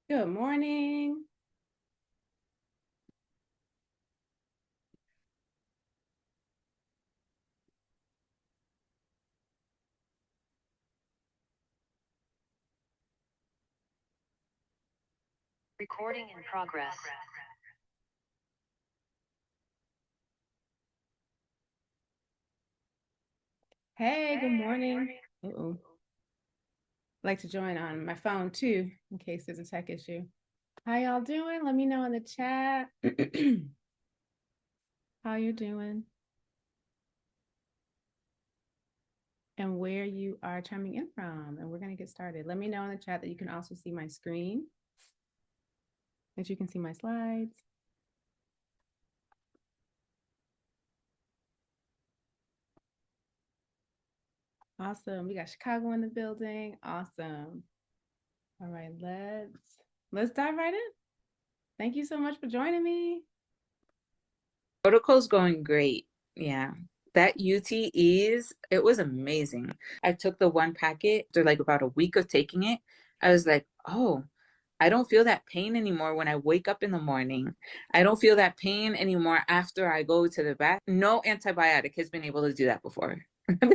Good morning. Recording in progress. Hey, good morning. Uh-oh. I'd like to join on my phone too, in case there's a tech issue. How y'all doing? Let me know in the chat how you're doing and where you are chiming in from. And we're going to get started. Let me know in the chat that you can also see my screen, that you can see my slides. Awesome. We got Chicago in the building. Awesome. All right, let's dive right in. Thank you so much for joining me. Protocol's going great. Yeah. That UTEs, it was amazing. I took the one packet after like about a week of taking it. I was like, oh, I don't feel that pain anymore when I wake up in the morning. I don't feel that pain anymore after I go to the bath. No antibiotic has been able to do that before.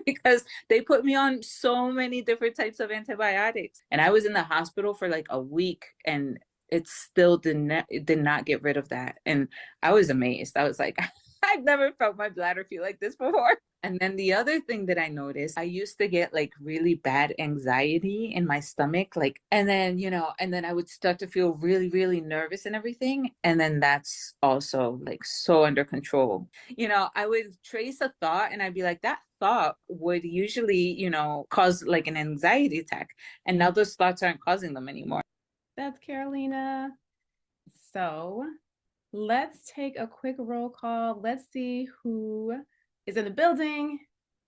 Because they put me on so many different types of antibiotics. And I was in the hospital for like a week and it still did not get rid of that. And I was amazed. I was like, I've never felt my bladder feel like this before. And then the other thing that I noticed, I used to get like really bad anxiety in my stomach, like, and then I would start to feel really, really nervous and everything. And then that's also like so under control. I would trace a thought and I'd be like, that thought would usually, cause like an anxiety attack. And now those thoughts aren't causing them anymore. That's Carolina. So let's take a quick roll call. Let's see who is in the building.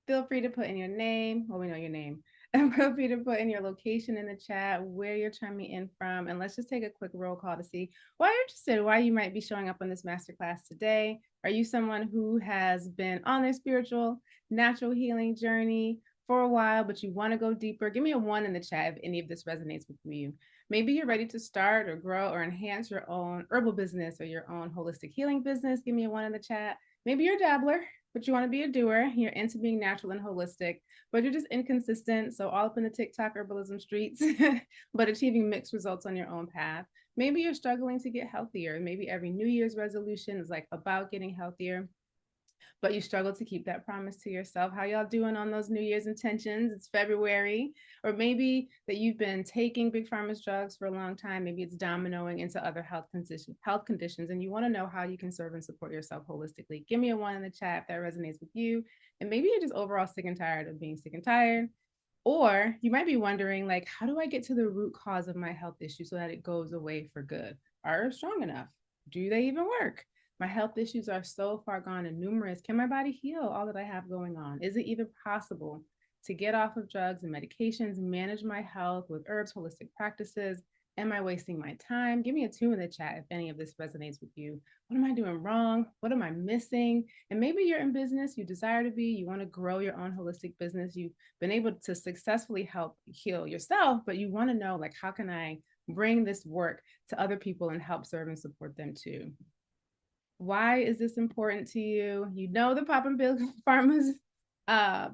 Feel free to put in your name. Well, we know your name. And feel free to put in your location in the chat, where you're chiming in from. And let's just take a quick roll call to see why you're interested, why you might be showing up on this masterclass today. Are you someone who has been on their spiritual, natural healing journey for a while, but you want to go deeper? Give me a one in the chat if any of this resonates with you. Maybe you're ready to start or grow or enhance your own herbal business or your own holistic healing business. Give me a one in the chat. Maybe you're a dabbler, but you want to be a doer. You're into being natural and holistic, but you're just inconsistent. So all up in the TikTok herbalism streets, but achieving mixed results on your own path. Maybe you're struggling to get healthier. Maybe every New Year's resolution is like about getting healthier, but you struggle to keep that promise to yourself. How y'all doing on those New Year's intentions? It's February. Or maybe that you've been taking big pharma's drugs for a long time. Maybe it's dominoing into other health conditions, and you want to know how you can serve and support yourself holistically. Give me a one in the chat if that resonates with you. And maybe you're just overall sick and tired of being sick and tired. Or you might be wondering, like, how do I get to the root cause of my health issue so that it goes away for good? Are herbs strong enough? Do they even work? My health issues are so far gone and numerous. Can my body heal all that I have going on? Is it even possible to get off of drugs and medications, manage my health with herbs, holistic practices? Am I wasting my time? Give me a two in the chat if any of this resonates with you. What am I doing wrong? What am I missing? And maybe you're in business, you desire to be, you want to grow your own holistic business, you've been able to successfully help heal yourself, but you want to know, like, how can I bring this work to other people and help serve and support them too? Why is this important to you? You know the popping pill pharma's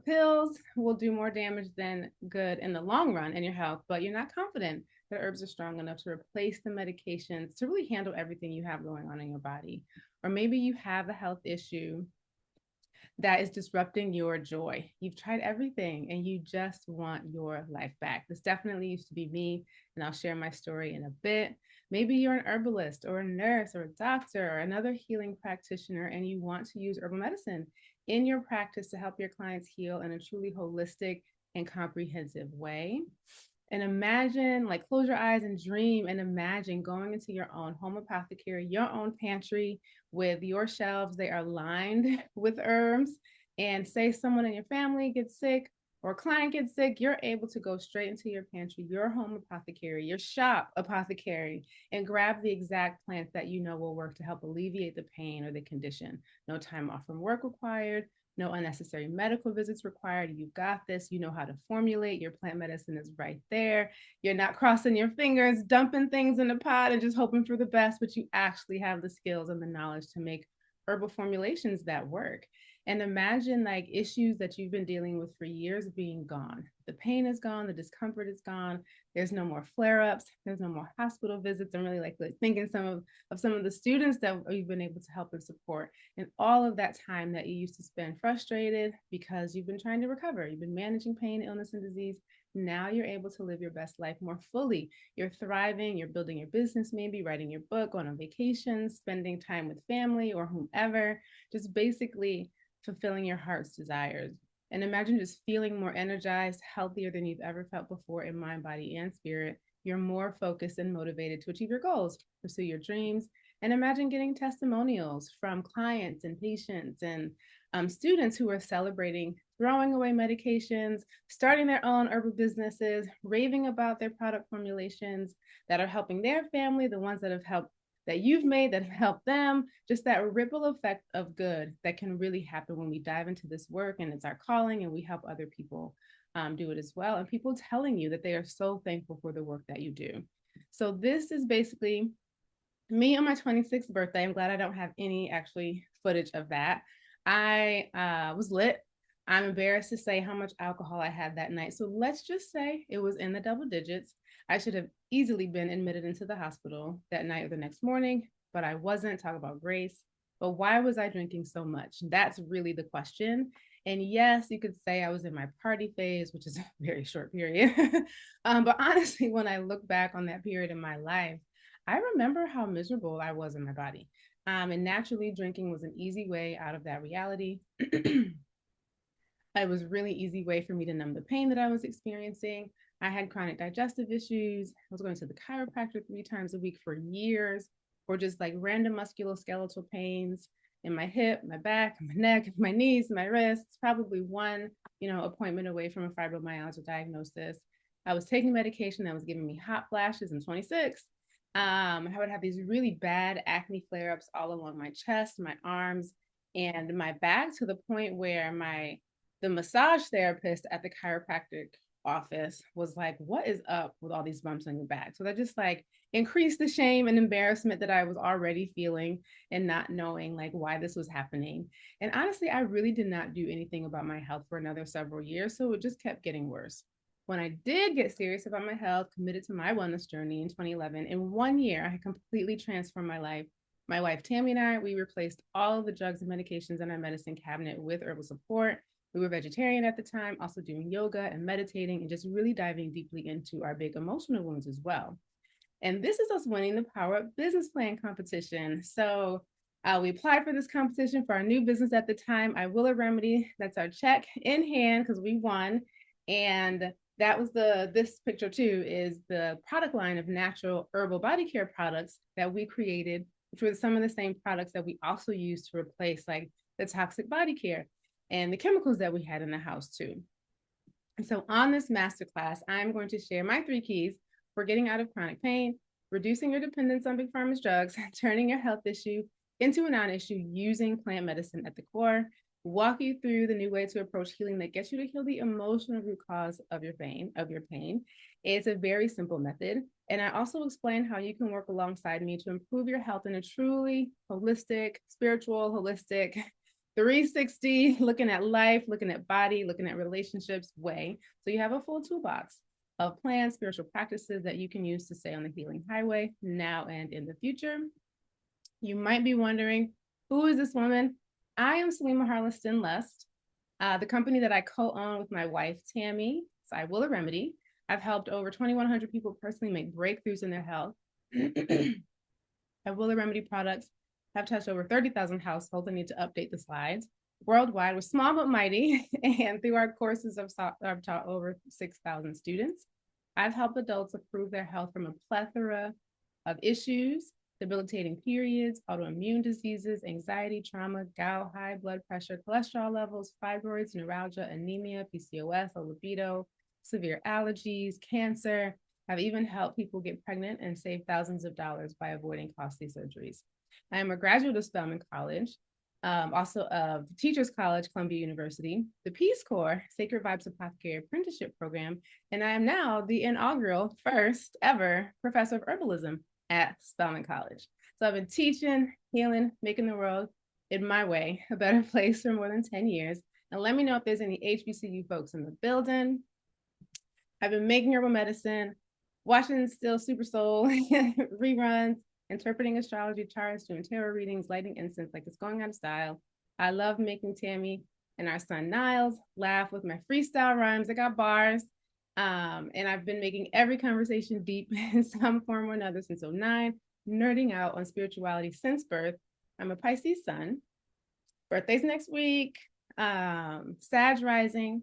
pills will do more damage than good in the long run in your health, but you're not confident that herbs are strong enough to replace the medications to really handle everything you have going on in your body. Or maybe you have a health issue that is disrupting your joy. You've tried everything and you just want your life back. This definitely used to be me, and I'll share my story in a bit. Maybe you're an herbalist or a nurse or a doctor or another healing practitioner, and you want to use herbal medicine in your practice to help your clients heal in a truly holistic and comprehensive way. And imagine, like, close your eyes and dream and imagine going into your own home apothecary, your own pantry with your shelves. They are lined with herbs. And say someone in your family gets sick or a client gets sick, you're able to go straight into your pantry, your home apothecary, your shop apothecary, and grab the exact plants that you know will work to help alleviate the pain or the condition. No time off from work required, No unnecessary medical visits required. You got this. You know how to formulate. Your plant medicine is right there. You're not crossing your fingers, dumping things in a pot and just hoping for the best, but you actually have the skills and the knowledge to make herbal formulations that work. And imagine like issues that you've been dealing with for years being gone. The pain is gone, the discomfort is gone. There's no more flare-ups. There's no more hospital visits. I'm really like thinking some of the students that we've been able to help and support, and all of that time that you used to spend frustrated because you've been trying to recover. You've been managing pain, illness, and disease. Now you're able to live your best life more fully. You're thriving, you're building your business, maybe writing your book, going on vacation, spending time with family or whomever, just basically fulfilling your heart's desires. And imagine just feeling more energized, healthier than you've ever felt before in mind, body, and spirit. You're more focused and motivated to achieve your goals, pursue your dreams, and imagine getting testimonials from clients and patients and students who are celebrating throwing away medications, starting their own herbal businesses, raving about their product formulations that are helping their family, the ones that have helped that you've made that have helped them, just that ripple effect of good that can really happen when we dive into this work and it's our calling and we help other people do it as well. And people telling you that they are so thankful for the work that you do. So this is basically me on my 26th birthday. I'm glad I don't have any actually footage of that. I was lit. I'm embarrassed to say how much alcohol I had that night. So let's just say it was in the double digits. I should have easily been admitted into the hospital that night or the next morning, but I wasn't. Talk about grace. But why was I drinking so much? That's really the question. And yes, you could say I was in my party phase, which is a very short period. But honestly, when I look back on that period in my life, I remember how miserable I was in my body. And naturally, drinking was an easy way out of that reality. It was a really easy way for me to numb the pain that I was experiencing. I had chronic digestive issues. I was going to the chiropractor 3 times a week for years, or just like random musculoskeletal pains in my hip, my back, my neck, my knees, my wrists, probably one, appointment away from a fibromyalgia diagnosis. I was taking medication that was giving me hot flashes in 26. I would have these really bad acne flare-ups all along my chest, my arms, and my back, to the point where the massage therapist at the chiropractic office was like, what is up with all these bumps on your back? So that just like increased the shame and embarrassment that I was already feeling and not knowing like why this was happening. And honestly, I really did not do anything about my health for another several years. So it just kept getting worse. When I did get serious about my health, committed to my wellness journey in 2011, in 1 year, I completely transformed my life. My wife, Tammy, and I, we replaced all of the drugs and medications in our medicine cabinet with herbal support. We were vegetarian at the time, also doing yoga and meditating and just really diving deeply into our big emotional wounds as well. And this is us winning the Power Up Business Plan competition. So we applied for this competition for our new business at the time, Iwilla Remedy. That's our check in hand because we won. And that was this picture too, is the product line of natural herbal body care products that we created, which were some of the same products that we also used to replace like the toxic body care and the chemicals that we had in the house too. And so on this masterclass, I'm going to share my 3 keys for getting out of chronic pain, reducing your dependence on big pharma's drugs, turning your health issue into a non-issue using plant medicine at the core, walk you through the new way to approach healing that gets you to heal the emotional root cause of your pain. It's a very simple method. And I also explain how you can work alongside me to improve your health in a truly holistic, spiritual, holistic, 360, looking at life, looking at body, looking at relationships way. So you have a full toolbox of plans, spiritual practices that you can use to stay on the healing highway now and in the future. You might be wondering, who is this woman? I am Salima Harleston Lust, the company that I co-own with my wife, Tammy. So Iwilla Remedy. I've helped over 2,100 people personally make breakthroughs in their health. Iwilla Remedy products have touched over 30,000 households. I need to update the slides. Worldwide, we're small but mighty. And through our courses, I've taught over 6,000 students. I've helped adults improve their health from a plethora of issues: debilitating periods, autoimmune diseases, anxiety, trauma, gout, high blood pressure, cholesterol levels, fibroids, neuralgia, anemia, PCOS, low libido, severe allergies, cancer. I've even helped people get pregnant and save thousands of dollars by avoiding costly surgeries. I am a graduate of Spelman College. also of Teachers College, Columbia University, the Peace Corps, Sacred Vibes Apothecary Apprenticeship Program, and I am now the inaugural first ever professor of herbalism at Spelman College. So I've been teaching, healing, making the world in my way a better place for more than 10 years. And let me know if there's any HBCU folks in the building. I've been making herbal medicine, watching Still Super Soul reruns, interpreting astrology charts, doing tarot readings, lighting incense like it's going out of style. I love making Tammy and our son Niles laugh with my freestyle rhymes. I got bars. And I've been making every conversation deep in some form or another since '09, nerding out on spirituality since birth. I'm a Pisces sun. Birthday's next week. Sag rising.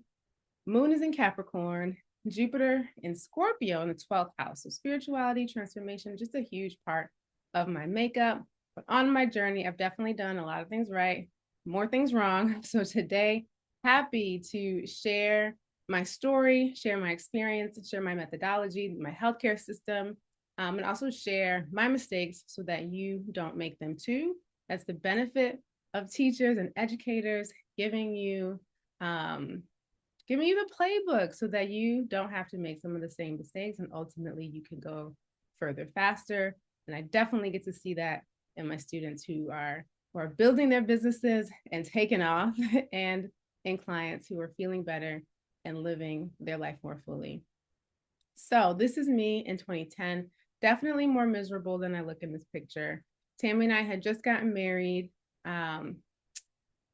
Moon is in Capricorn. Jupiter in Scorpio in the 12th house. So spirituality, transformation, just a huge part of my makeup. But on my journey, I've definitely done a lot of things right, more things wrong. So today, happy to share my story, share my experience, share my methodology, my healthcare system, and also share my mistakes so that you don't make them too. That's the benefit of teachers and educators giving you the playbook so that you don't have to make some of the same mistakes and ultimately you can go further faster. And I definitely get to see that in my students who are building their businesses and taking off and in clients who are feeling better and living their life more fully. So this is me in 2010, definitely more miserable than I look in this picture. Tammy and I had just gotten married.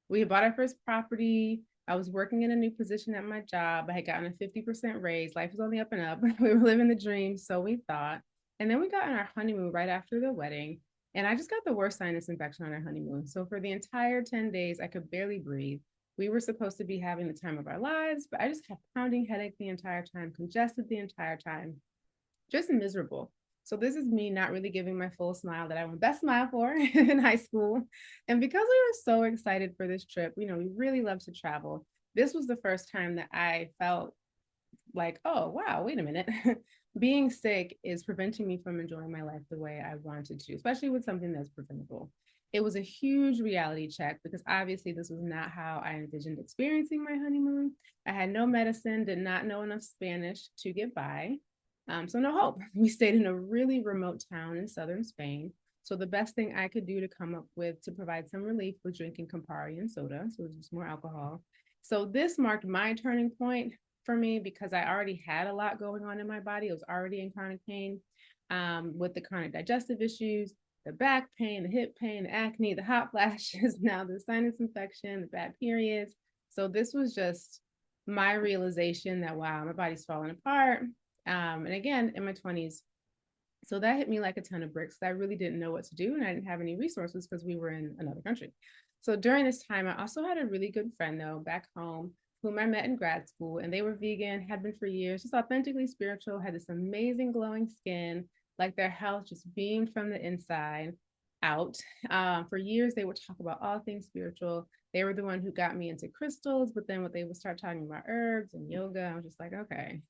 We had bought our first property. I was working in a new position at my job. I had gotten a 50% raise. Life was only up and up. We were living the dream, so we thought. And then we got on our honeymoon right after the wedding. And I just got the worst sinus infection on our honeymoon. So for the entire 10 days, I could barely breathe. We were supposed to be having the time of our lives, but I just kept pounding headache the entire time, congested the entire time, just miserable. So this is me not really giving my full smile that I went best smile for in high school. And because we were so excited for this trip, we really love to travel. This was the first time that I felt like, oh, wow, wait a minute. Being sick is preventing me from enjoying my life the way I wanted to, especially with something that's preventable. It was a huge reality check because obviously this was not how I envisioned experiencing my honeymoon. I had no medicine, did not know enough Spanish to get by. So no hope. We stayed in a really remote town in southern Spain. So the best thing I could do to come up with to provide some relief was drinking Campari and soda. So it was just more alcohol. So this marked my turning point for me because I already had a lot going on in my body. I was already in chronic pain with the chronic digestive issues, the back pain, the hip pain, the acne, the hot flashes, now the sinus infection, the bad periods. So this was just my realization that, wow, my body's falling apart. And again, in my 20s. So that hit me like a ton of bricks. I really didn't know what to do and I didn't have any resources because we were in another country. So during this time, I also had a really good friend though back home whom I met in grad school, and they were vegan, had been for years, just authentically spiritual, had this amazing glowing skin, like their health just beamed from the inside out. For years, they would talk about all things spiritual. They were the one who got me into crystals, but then when they would start talking about herbs and yoga, I was just like, okay,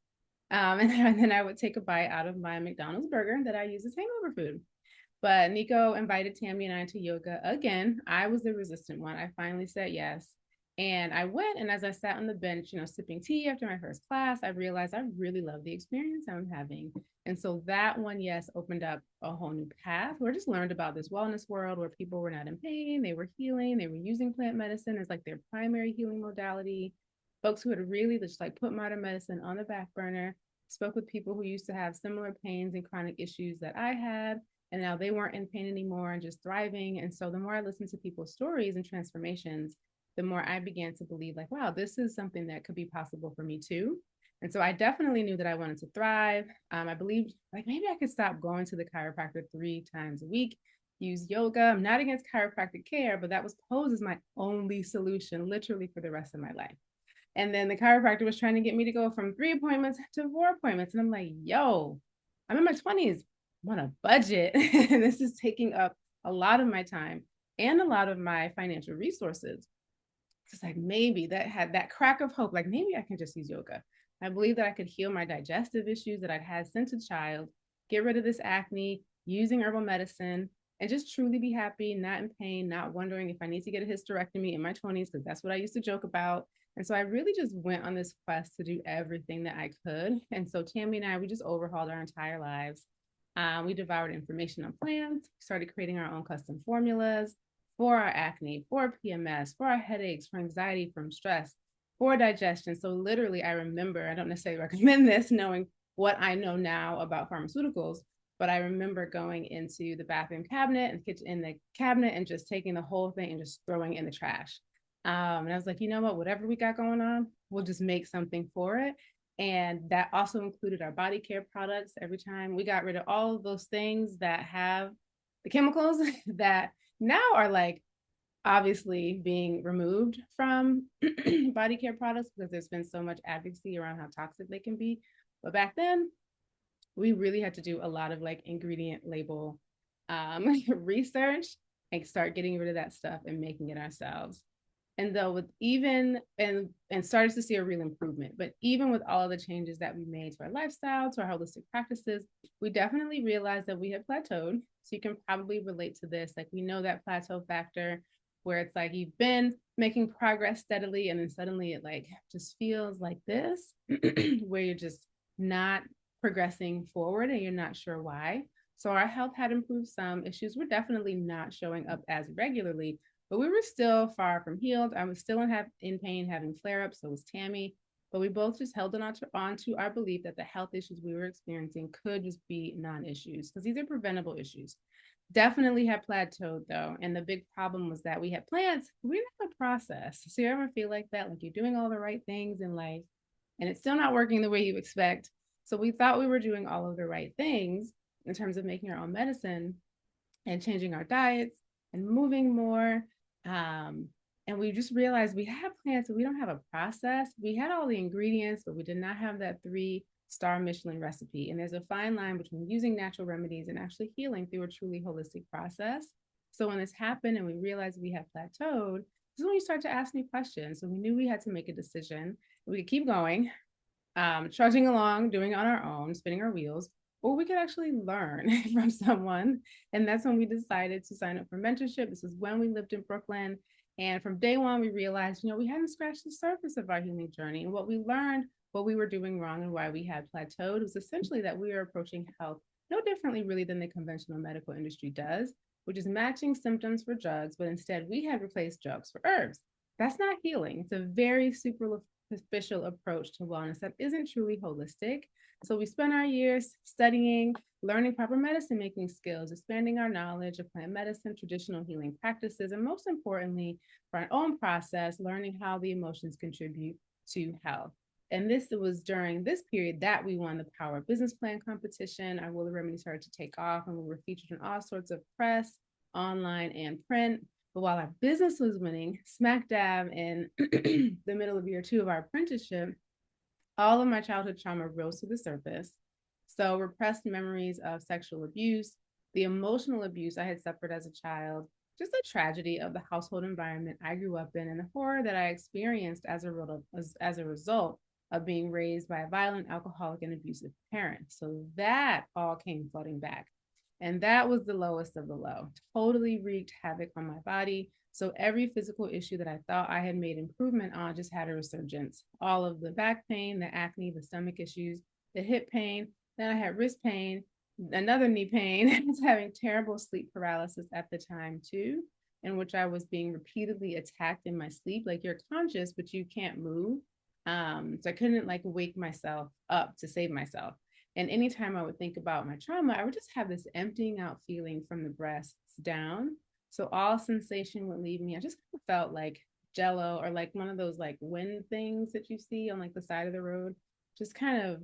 and then I would take a bite out of my McDonald's burger that I use as hangover food. But Nico invited Tammy and I to yoga again. I was the resistant one. I finally said yes. And I went, and as I sat on the bench, sipping tea after my first class, I realized I really love the experience I'm having. And so that one, yes, opened up a whole new path where I just learned about this wellness world where people were not in pain, they were healing, they were using plant medicine as like their primary healing modality. Folks who had really just like put modern medicine on the back burner, spoke with people who used to have similar pains and chronic issues that I had, and now they weren't in pain anymore and just thriving. And so the more I listened to people's stories and transformations, the more I began to believe like, wow, this is something that could be possible for me too. And so I definitely knew that I wanted to thrive. I believed like maybe I could stop going to the chiropractor 3 times a week, use yoga. I'm not against chiropractic care, but that was posed as my only solution literally for the rest of my life. And then the chiropractor was trying to get me to go from 3 appointments to 4 appointments. And I'm like, yo, I'm in my 20s. I'm on a budget. And this is taking up a lot of my time and a lot of my financial resources. So it's like maybe that had that crack of hope, like maybe I can just use yoga. I believe that I could heal my digestive issues that I'd had since a child, get rid of this acne using herbal medicine. and just truly be happy, not in pain, not wondering if I need to get a hysterectomy in my 20s, because that's what I used to joke about. And so I really just went on this quest to do everything that I could. And so Tammy and I, we just overhauled our entire lives. We devoured information on plants, started creating our own custom formulas for our acne, for PMS, for our headaches, for anxiety, from stress, for digestion. So literally, I remember, I don't necessarily recommend this knowing what I know now about pharmaceuticals, but I remember going into the bathroom cabinet and kitchen in the cabinet and just taking the whole thing and just throwing it in the trash. And I was like, you know what, whatever we got going on, we'll just make something for it. And that also included our body care products. Every time we got rid of all of those things that have the chemicals that now are like obviously being removed from body care products because there's been so much advocacy around how toxic they can be. But back then, we really had to do a lot of like ingredient label research and start getting rid of that stuff and making it ourselves. And though with even and started to see a real improvement, but even with all of the changes that we made to our lifestyle, to our holistic practices, we definitely realized that we had plateaued. So you can probably relate to this. Like we know that plateau factor where it's like you've been making progress steadily and then suddenly it like just feels like this, where you're just not progressing forward and you're not sure why. So our health had improved some. Issues were definitely not showing up as regularly, but we were still far from healed. I was still in pain, having flare-ups. So was Tammy. But we both just held on to our belief that the health issues we were experiencing could just be non-issues because these are preventable issues. Definitely had plateaued though. And the big problem was that we had plans. We didn't have a process. So you ever feel like that? Like you're doing all the right things in life and it's still not working the way you expect. So we thought we were doing all of the right things in terms of making our own medicine and changing our diets and moving more. And we just realized we had plans, but we don't have a process. We had all the ingredients, but we did not have that 3-star Michelin recipe. And there's a fine line between using natural remedies and actually healing through a truly holistic process. So when this happened and we realized we had plateaued, this is when we start to ask me questions. So we knew we had to make a decision. We could keep going, trudging along, doing it on our own, spinning our wheels, or we could actually learn from someone. And that's when we decided to sign up for mentorship. This is when we lived in Brooklyn. And from day one, we realized, we hadn't scratched the surface of our healing journey. And what we learned, what we were doing wrong and why we had plateaued was essentially that we are approaching health no differently really than the conventional medical industry does, which is matching symptoms for drugs, but instead we had replaced drugs for herbs. That's not healing. It's a very superficial approach to wellness that isn't truly holistic. So we spent our years studying, learning proper medicine making skills, expanding our knowledge of plant medicine, traditional healing practices, and most importantly, for our own process, learning how the emotions contribute to health. And this was during this period that we won the Power Business Plan competition. Our Iwilla remedy started to take off, and we were featured in all sorts of press, online, and print. But while our business was winning, smack dab in the middle of year 2 of our apprenticeship, all of my childhood trauma rose to the surface. So repressed memories of sexual abuse, the emotional abuse I had suffered as a child, just the tragedy of the household environment I grew up in, and the horror that I experienced as a result of being raised by a violent, alcoholic, and abusive parent. So that all came flooding back. And that was the lowest of the low. Totally wreaked havoc on my body. So every physical issue that I thought I had made improvement on just had a resurgence. All of the back pain, the acne, the stomach issues, the hip pain. Then I had wrist pain, another knee pain. I was having terrible sleep paralysis at the time too, in which I was being repeatedly attacked in my sleep. Like you're conscious, but you can't move. So I couldn't like wake myself up to save myself. And anytime I would think about my trauma, I would just have this emptying out feeling from the breasts down. So all sensation would leave me. I just felt like jello or like one of those like wind things that you see on like the side of the road, just kind of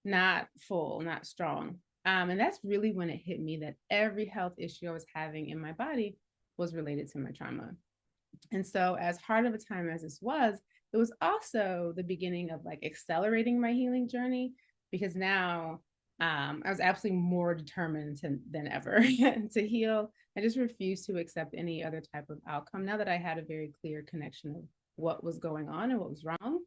not full, not strong. And that's really when it hit me that every health issue I was having in my body was related to my trauma. And so, as hard of a time as this was, it was also the beginning of like accelerating my healing journey because now I was absolutely more determined than ever to heal. I just refused to accept any other type of outcome now that I had a very clear connection of what was going on and what was wrong.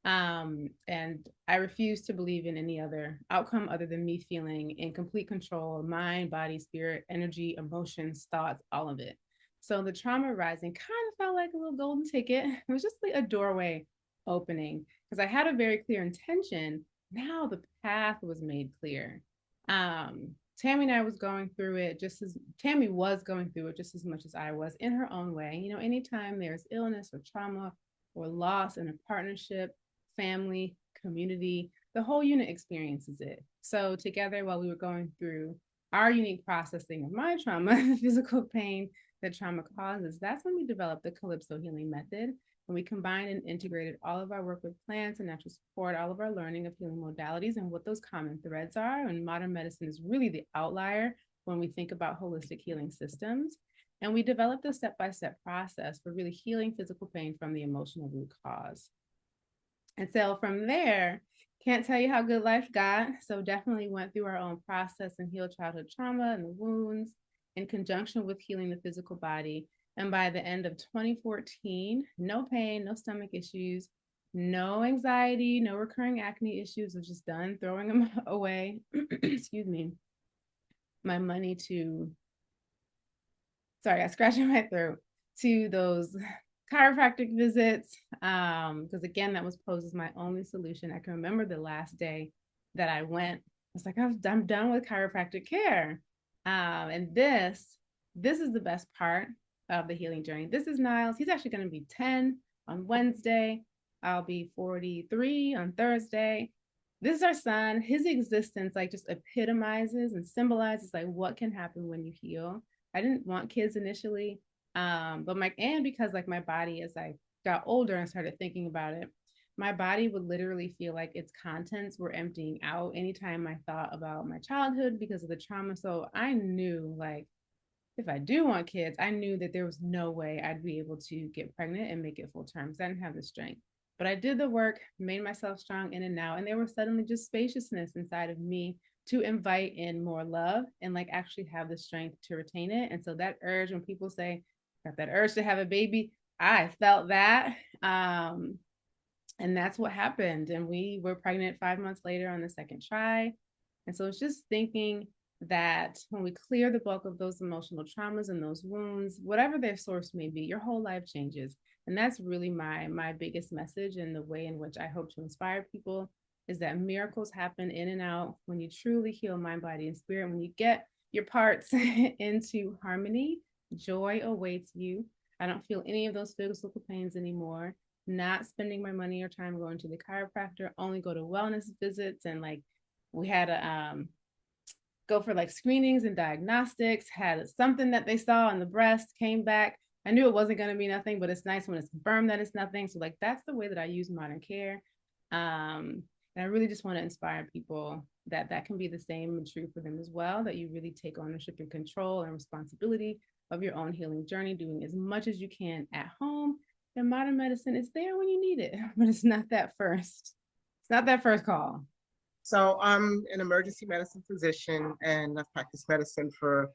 And I refuse to believe in any other outcome other than me feeling in complete control of mind, body, spirit, energy, emotions, thoughts, all of it. So the trauma rising kind of felt like a little golden ticket. It was just like a doorway opening because I had a very clear intention. Now the path was made clear. Tammy and I was going through it just as Tammy was going through it just as much as I was in her own way. You know, anytime there's illness or trauma or loss in a partnership, family, community, the whole unit experiences it. So together, while we were going through our unique processing of my trauma, the physical pain that trauma causes, that's when we developed the Calypso healing method. When we combined and integrated all of our work with plants and natural support, all of our learning of healing modalities and what those common threads are. And modern medicine is really the outlier when we think about holistic healing systems. And we developed a step-by-step process for really healing physical pain from the emotional root cause. And so from there, can't tell you how good life got. So definitely went through our own process and healed childhood trauma and the wounds in conjunction with healing the physical body. And by the end of 2014, no pain, no stomach issues, no anxiety, no recurring acne issues. Was just done throwing them away. Excuse me. My money to, sorry, I scratched my throat, to those chiropractic visits, because again, that was posed as my only solution. I can remember the last day that I went. I was like, I'm done with chiropractic care. And this is the best part of the healing journey. This is Niles. He's actually going to be 10 on Wednesday. I'll be 43 on Thursday. This is our son. His existence like just epitomizes and symbolizes like what can happen when you heal. I didn't want kids initially. But because like my body, as I got older and started thinking about it, my body would literally feel like its contents were emptying out anytime I thought about my childhood because of the trauma. So I knew like if I do want kids, I knew that there was no way I'd be able to get pregnant and make it full term because I didn't have the strength. But I did the work, made myself strong in and out, and there was suddenly just spaciousness inside of me to invite in more love and like actually have the strength to retain it. And so that urge, when people say, got that urge to have a baby, I felt that. And that's what happened. And we were pregnant 5 months later on the second try. And so it's just thinking that when we clear the bulk of those emotional traumas and those wounds, whatever their source may be, your whole life changes. And that's really my biggest message, and the way in which I hope to inspire people is that miracles happen in and out when you truly heal mind, body, and spirit. When you get your parts into harmony, joy awaits you. I don't feel any of those physical pains anymore. Not spending my money or time going to the chiropractor, only go to wellness visits. And like we had a go for like screenings and diagnostics, had something that they saw on the breast, came back. I knew it wasn't going to be nothing, but it's nice when it's confirmed that it's nothing. So like that's the way that I use modern care. And I really just want to inspire people that that can be the same and true for them as well, that you really take ownership and control and responsibility of your own healing journey, doing as much as you can at home. And modern medicine is there when you need it, but it's not that first. It's not that first call. So I'm an emergency medicine physician and I've practiced medicine for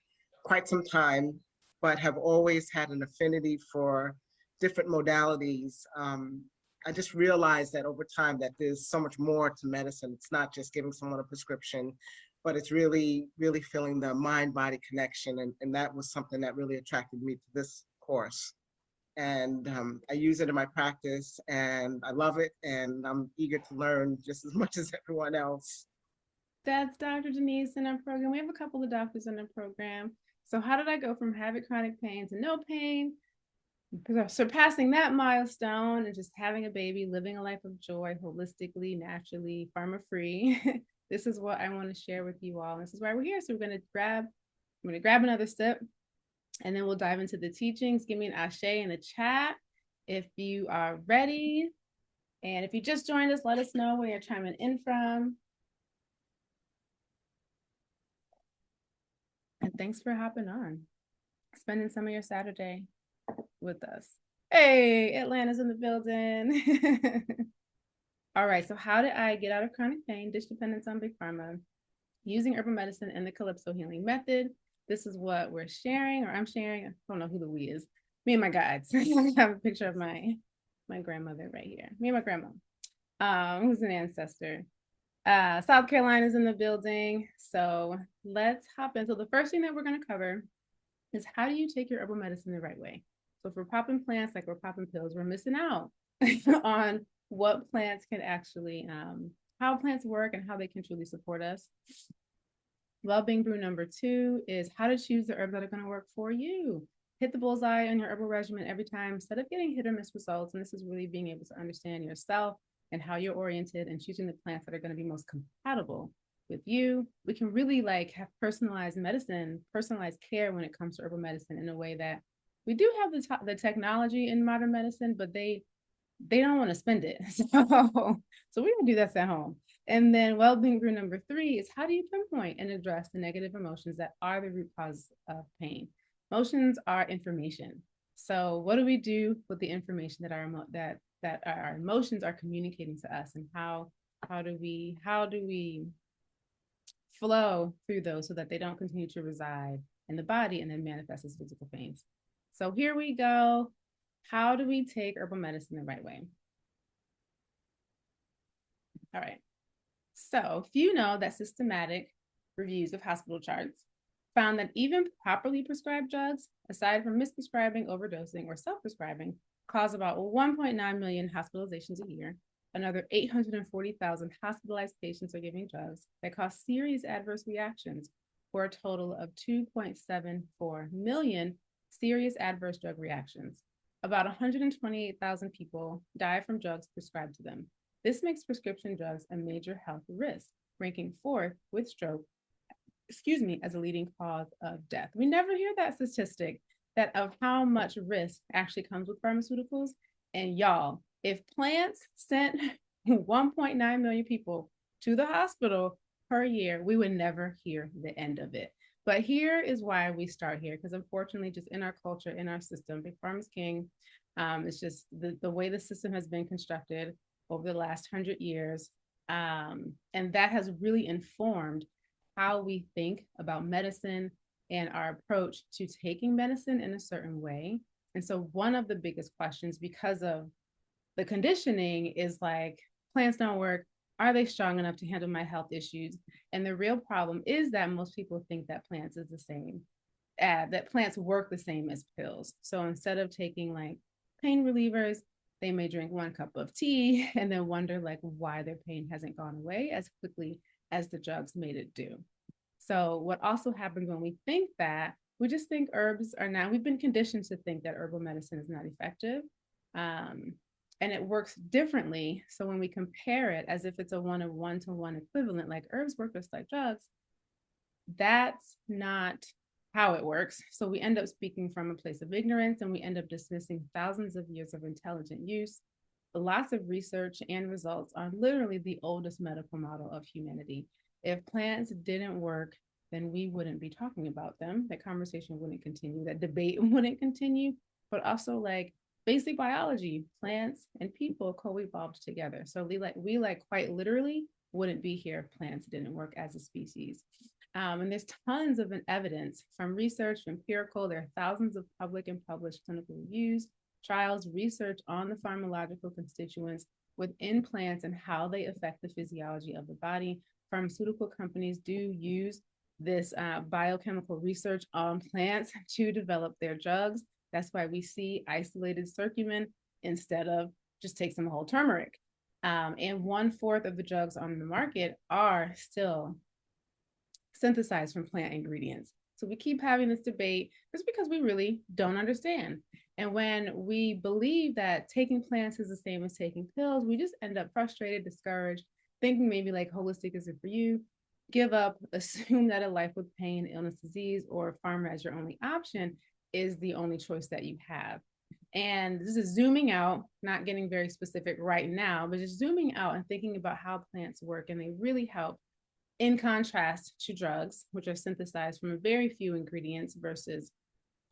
quite some time, but have always had an affinity for different modalities. I just realized that over time that there's so much more to medicine. It's not just giving someone a prescription, but it's really, really feeling the mind-body connection. And that was something that really attracted me to this course. And I use it in my practice and I love it. And I'm eager to learn just as much as everyone else. That's Dr. Denise in our program. We have a couple of doctors in our program. So how did I go from having chronic pain to no pain? Surpassing that milestone and just having a baby, living a life of joy, holistically, naturally, pharma-free. This is what I want to share with you all. This is why we're here. So I'm going to grab another sip, and then we'll dive into the teachings. Give me an ashe in the chat if you are ready. And if you just joined us, let us know where you're chiming in from. And thanks for hopping on, spending some of your Saturday with us. Hey, Atlanta's in the building. All right, so how did I get out of chronic pain, dish dependence on big pharma, using herbal medicine and the Calypso healing method? This is what we're sharing, or I'm sharing. I don't know who the we is. Me and my guides. I have a picture of my grandmother right here. Me and my grandma. who's an ancestor. South Carolina's in the building. So let's hop in. So the first thing that we're going to cover is how do you take your herbal medicine the right way? So if we're popping plants like we're popping pills, we're missing out on what plants can actually, how plants work and how they can truly support us. Well-being brew number 2 is how to choose the herbs that are going to work for you. Hit the bullseye on your herbal regimen every time instead of getting hit or miss results. And this is really being able to understand yourself and how you're oriented and choosing the plants that are going to be most compatible with you. We can really like have personalized medicine, personalized care when it comes to herbal medicine in a way that we do have the technology in modern medicine, but they don't want to spend it. So we're gonna do this at home. And then well-being brew number 3 is how do you pinpoint and address the negative emotions that are the root cause of pain? Emotions are information. So what do we do with the information that our emotions are communicating to us, and how do we flow through those so that they don't continue to reside in the body and then manifest as physical pains? So here we go. How do we take herbal medicine the right way? All right. So if you know that systematic reviews of hospital charts found that even properly prescribed drugs, aside from misprescribing, overdosing, or self-prescribing, cause about 1.9 million hospitalizations a year. Another 840,000 hospitalized patients are giving drugs that cause serious adverse reactions, for a total of 2.74 million serious adverse drug reactions. About 128,000 people die from drugs prescribed to them. This makes prescription drugs a major health risk, ranking 4th with stroke, as a leading cause of death. We never hear that statistic that of how much risk actually comes with pharmaceuticals. And y'all, if plants sent 1.9 million people to the hospital per year, we would never hear the end of it. But here is why we start here, because unfortunately, just in our culture, in our system, Big Pharma's king. It's just the way the system has been constructed over the last 100 years. And that has really informed how we think about medicine and our approach to taking medicine in a certain way. And so one of the biggest questions, because of the conditioning, is like, plants don't work. Are they strong enough to handle my health issues? And the real problem is that most people think that plants is the same, that plants work the same as pills. So instead of taking like pain relievers, they may drink 1 cup of tea and then wonder like why their pain hasn't gone away as quickly as the drugs made it do. So what also happens when we think that, we just think herbs are now, we've been conditioned to think that herbal medicine is not effective. And it works differently. So when we compare it as if it's a one-to-one equivalent, like herbs work just like drugs, that's not how it works. So we end up speaking from a place of ignorance, and we end up dismissing thousands of years of intelligent use. Lots of research and results are literally the oldest medical model of humanity. If plants didn't work, then we wouldn't be talking about them. That conversation wouldn't continue, that debate wouldn't continue, but also like basic biology, plants and people co-evolved together. So we quite literally wouldn't be here if plants didn't work as a species. And there's tons of evidence from research, empirical. There are thousands of public and published clinical reviews, trials, research on the pharmacological constituents within plants and how they affect the physiology of the body. Pharmaceutical companies do use this biochemical research on plants to develop their drugs. That's why we see isolated curcumin instead of just take some whole turmeric. And 1/4 of the drugs on the market are still synthesized from plant ingredients. So we keep having this debate just because we really don't understand. And when we believe that taking plants is the same as taking pills, we just end up frustrated, discouraged, thinking maybe like holistic isn't for you, give up, assume that a life with pain, illness, disease, or pharma as your only option is the only choice that you have. And this is zooming out, not getting very specific right now, but just zooming out and thinking about how plants work. And they really help, in contrast to drugs, which are synthesized from a very few ingredients, versus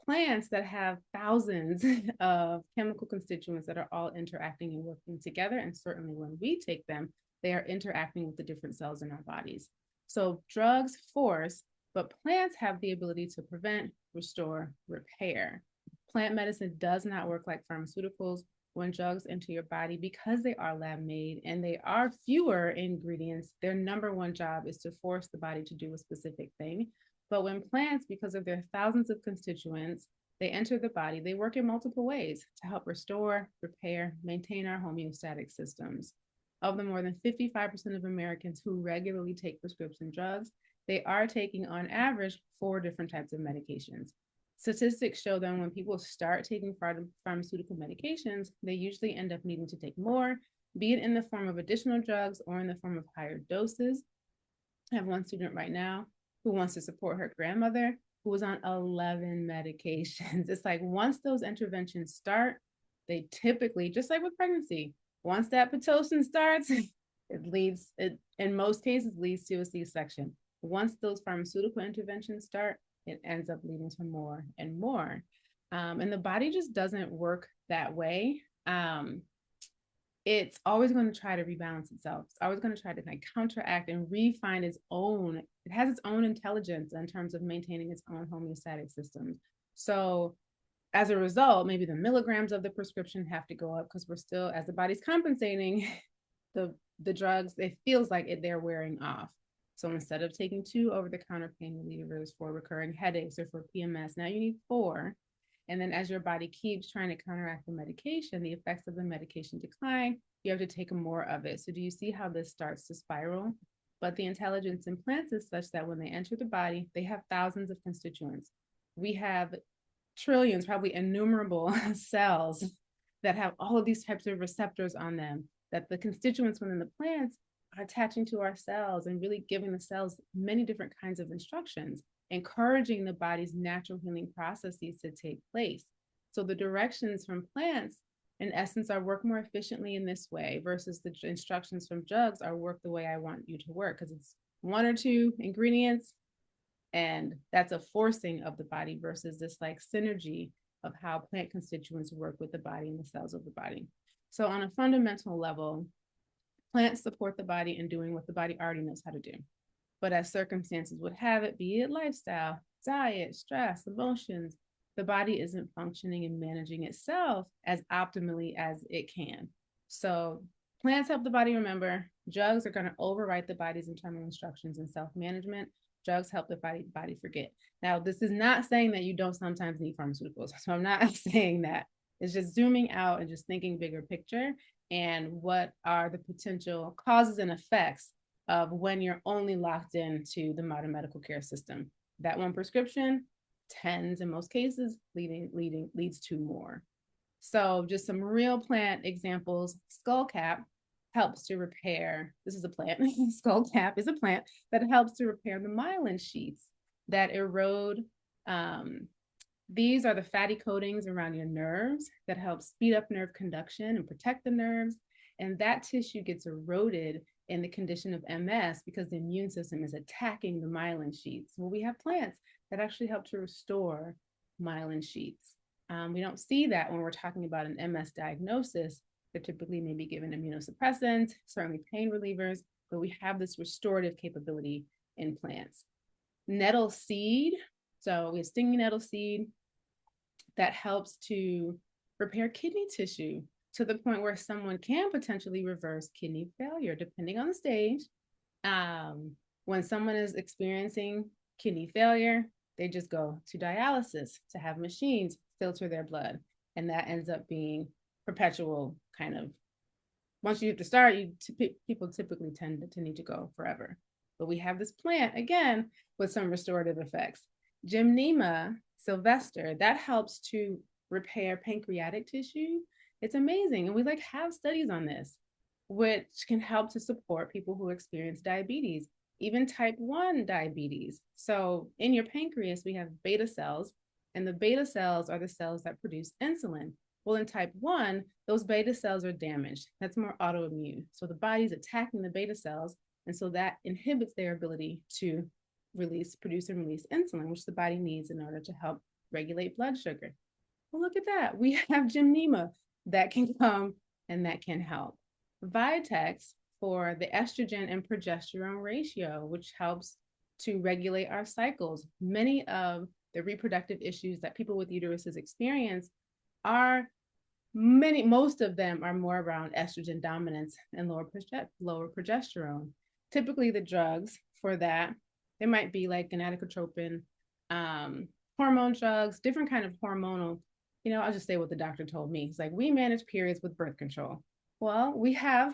plants that have thousands of chemical constituents that are all interacting and working together. And certainly when we take them, they are interacting with the different cells in our bodies. So drugs force, but plants have the ability to prevent, restore, repair. Plant medicine does not work like pharmaceuticals. when drugs enter your body, because they are lab made and they are fewer ingredients, their number one job is to force the body to do a specific thing. But when plants, because of their thousands of constituents, they enter the body, they work in multiple ways to help restore, repair, maintain our homeostatic systems. Of the more than 55% of Americans who regularly take prescription drugs, they are taking on average 4 different types of medications. Statistics show that when people start taking pharmaceutical medications, they usually end up needing to take more, be it in the form of additional drugs or in the form of higher doses. I have one student right now who wants to support her grandmother who was on 11 medications. It's like once those interventions start, they typically, just like with pregnancy, once that Pitocin starts, it in most cases leads to a C-section. Once those pharmaceutical interventions start, it ends up leading to more and more. And the body just doesn't work that way. It's always going to try to rebalance itself. It's always going to try to like counteract and refine its own. It has its own intelligence in terms of maintaining its own homeostatic systems. So as a result, maybe the milligrams of the prescription have to go up because we're still, as the body's compensating, the drugs, it feels like they're wearing off. So instead of taking 2 over-the-counter pain relievers for recurring headaches or for PMS, now you need 4. And then as your body keeps trying to counteract the medication, the effects of the medication decline, you have to take more of it. So do you see how this starts to spiral? But the intelligence in plants is such that when they enter the body, they have thousands of constituents. We have trillions, probably innumerable cells that have all of these types of receptors on them, that the constituents within the plants are attaching to our cells and really giving the cells many different kinds of instructions, encouraging the body's natural healing processes to take place. So the directions from plants, in essence, are work more efficiently in this way versus the instructions from drugs are work the way I want you to work, because it's 1 or 2 ingredients, and that's a forcing of the body versus this like synergy of how plant constituents work with the body and the cells of the body. So on a fundamental level, plants support the body in doing what the body already knows how to do. But as circumstances would have it, be it lifestyle, diet, stress, emotions, the body isn't functioning and managing itself as optimally as it can. So plants help the body remember. Drugs are going to overwrite the body's internal instructions in self-management. Drugs help the body forget. Now, this is not saying that you don't sometimes need pharmaceuticals. So I'm not saying that. It's just zooming out and just thinking bigger picture and what are the potential causes and effects of when you're only locked into the modern medical care system. That one prescription tends, in most cases, leads to more. So just some real plant examples. Skullcap helps to repair, this is a plant, skullcap is a plant that helps to repair the myelin sheaths that erode. These are the fatty coatings around your nerves that help speed up nerve conduction and protect the nerves. And that tissue gets eroded in the condition of MS because the immune system is attacking the myelin sheaths. Well, we have plants that actually help to restore myelin sheaths. We don't see that when we're talking about an MS diagnosis. They're typically maybe given immunosuppressants, certainly pain relievers, but we have this restorative capability in plants. Nettle seed, so we have stinging nettle seed that helps to repair kidney tissue to the point where someone can potentially reverse kidney failure, depending on the stage. When someone is experiencing kidney failure, they just go to dialysis to have machines filter their blood. And that ends up being perpetual kind of, once you have to start, people typically tend to need to go forever. But we have this plant, again, with some restorative effects. Gymnema sylvester, that helps to repair pancreatic tissue. It's amazing. And we have studies on this, which can help to support people who experience diabetes, even type 1 diabetes. So in your pancreas, we have beta cells, and the beta cells are the cells that produce insulin. Well, in type 1, those beta cells are damaged. That's more autoimmune. So the body's attacking the beta cells, and so that inhibits their ability to produce and release insulin, which the body needs in order to help regulate blood sugar. Well, look at that. We have gymnema that can come and that can help. Vitex for the estrogen and progesterone ratio, which helps to regulate our cycles. Many of the reproductive issues that people with uteruses experience are most of them are more around estrogen dominance and lower progesterone. Typically, the drugs for that, there might be like gonadotropin, hormone drugs, different kind of hormonal. I'll just say what the doctor told me. He's like, we manage periods with birth control. Well, we have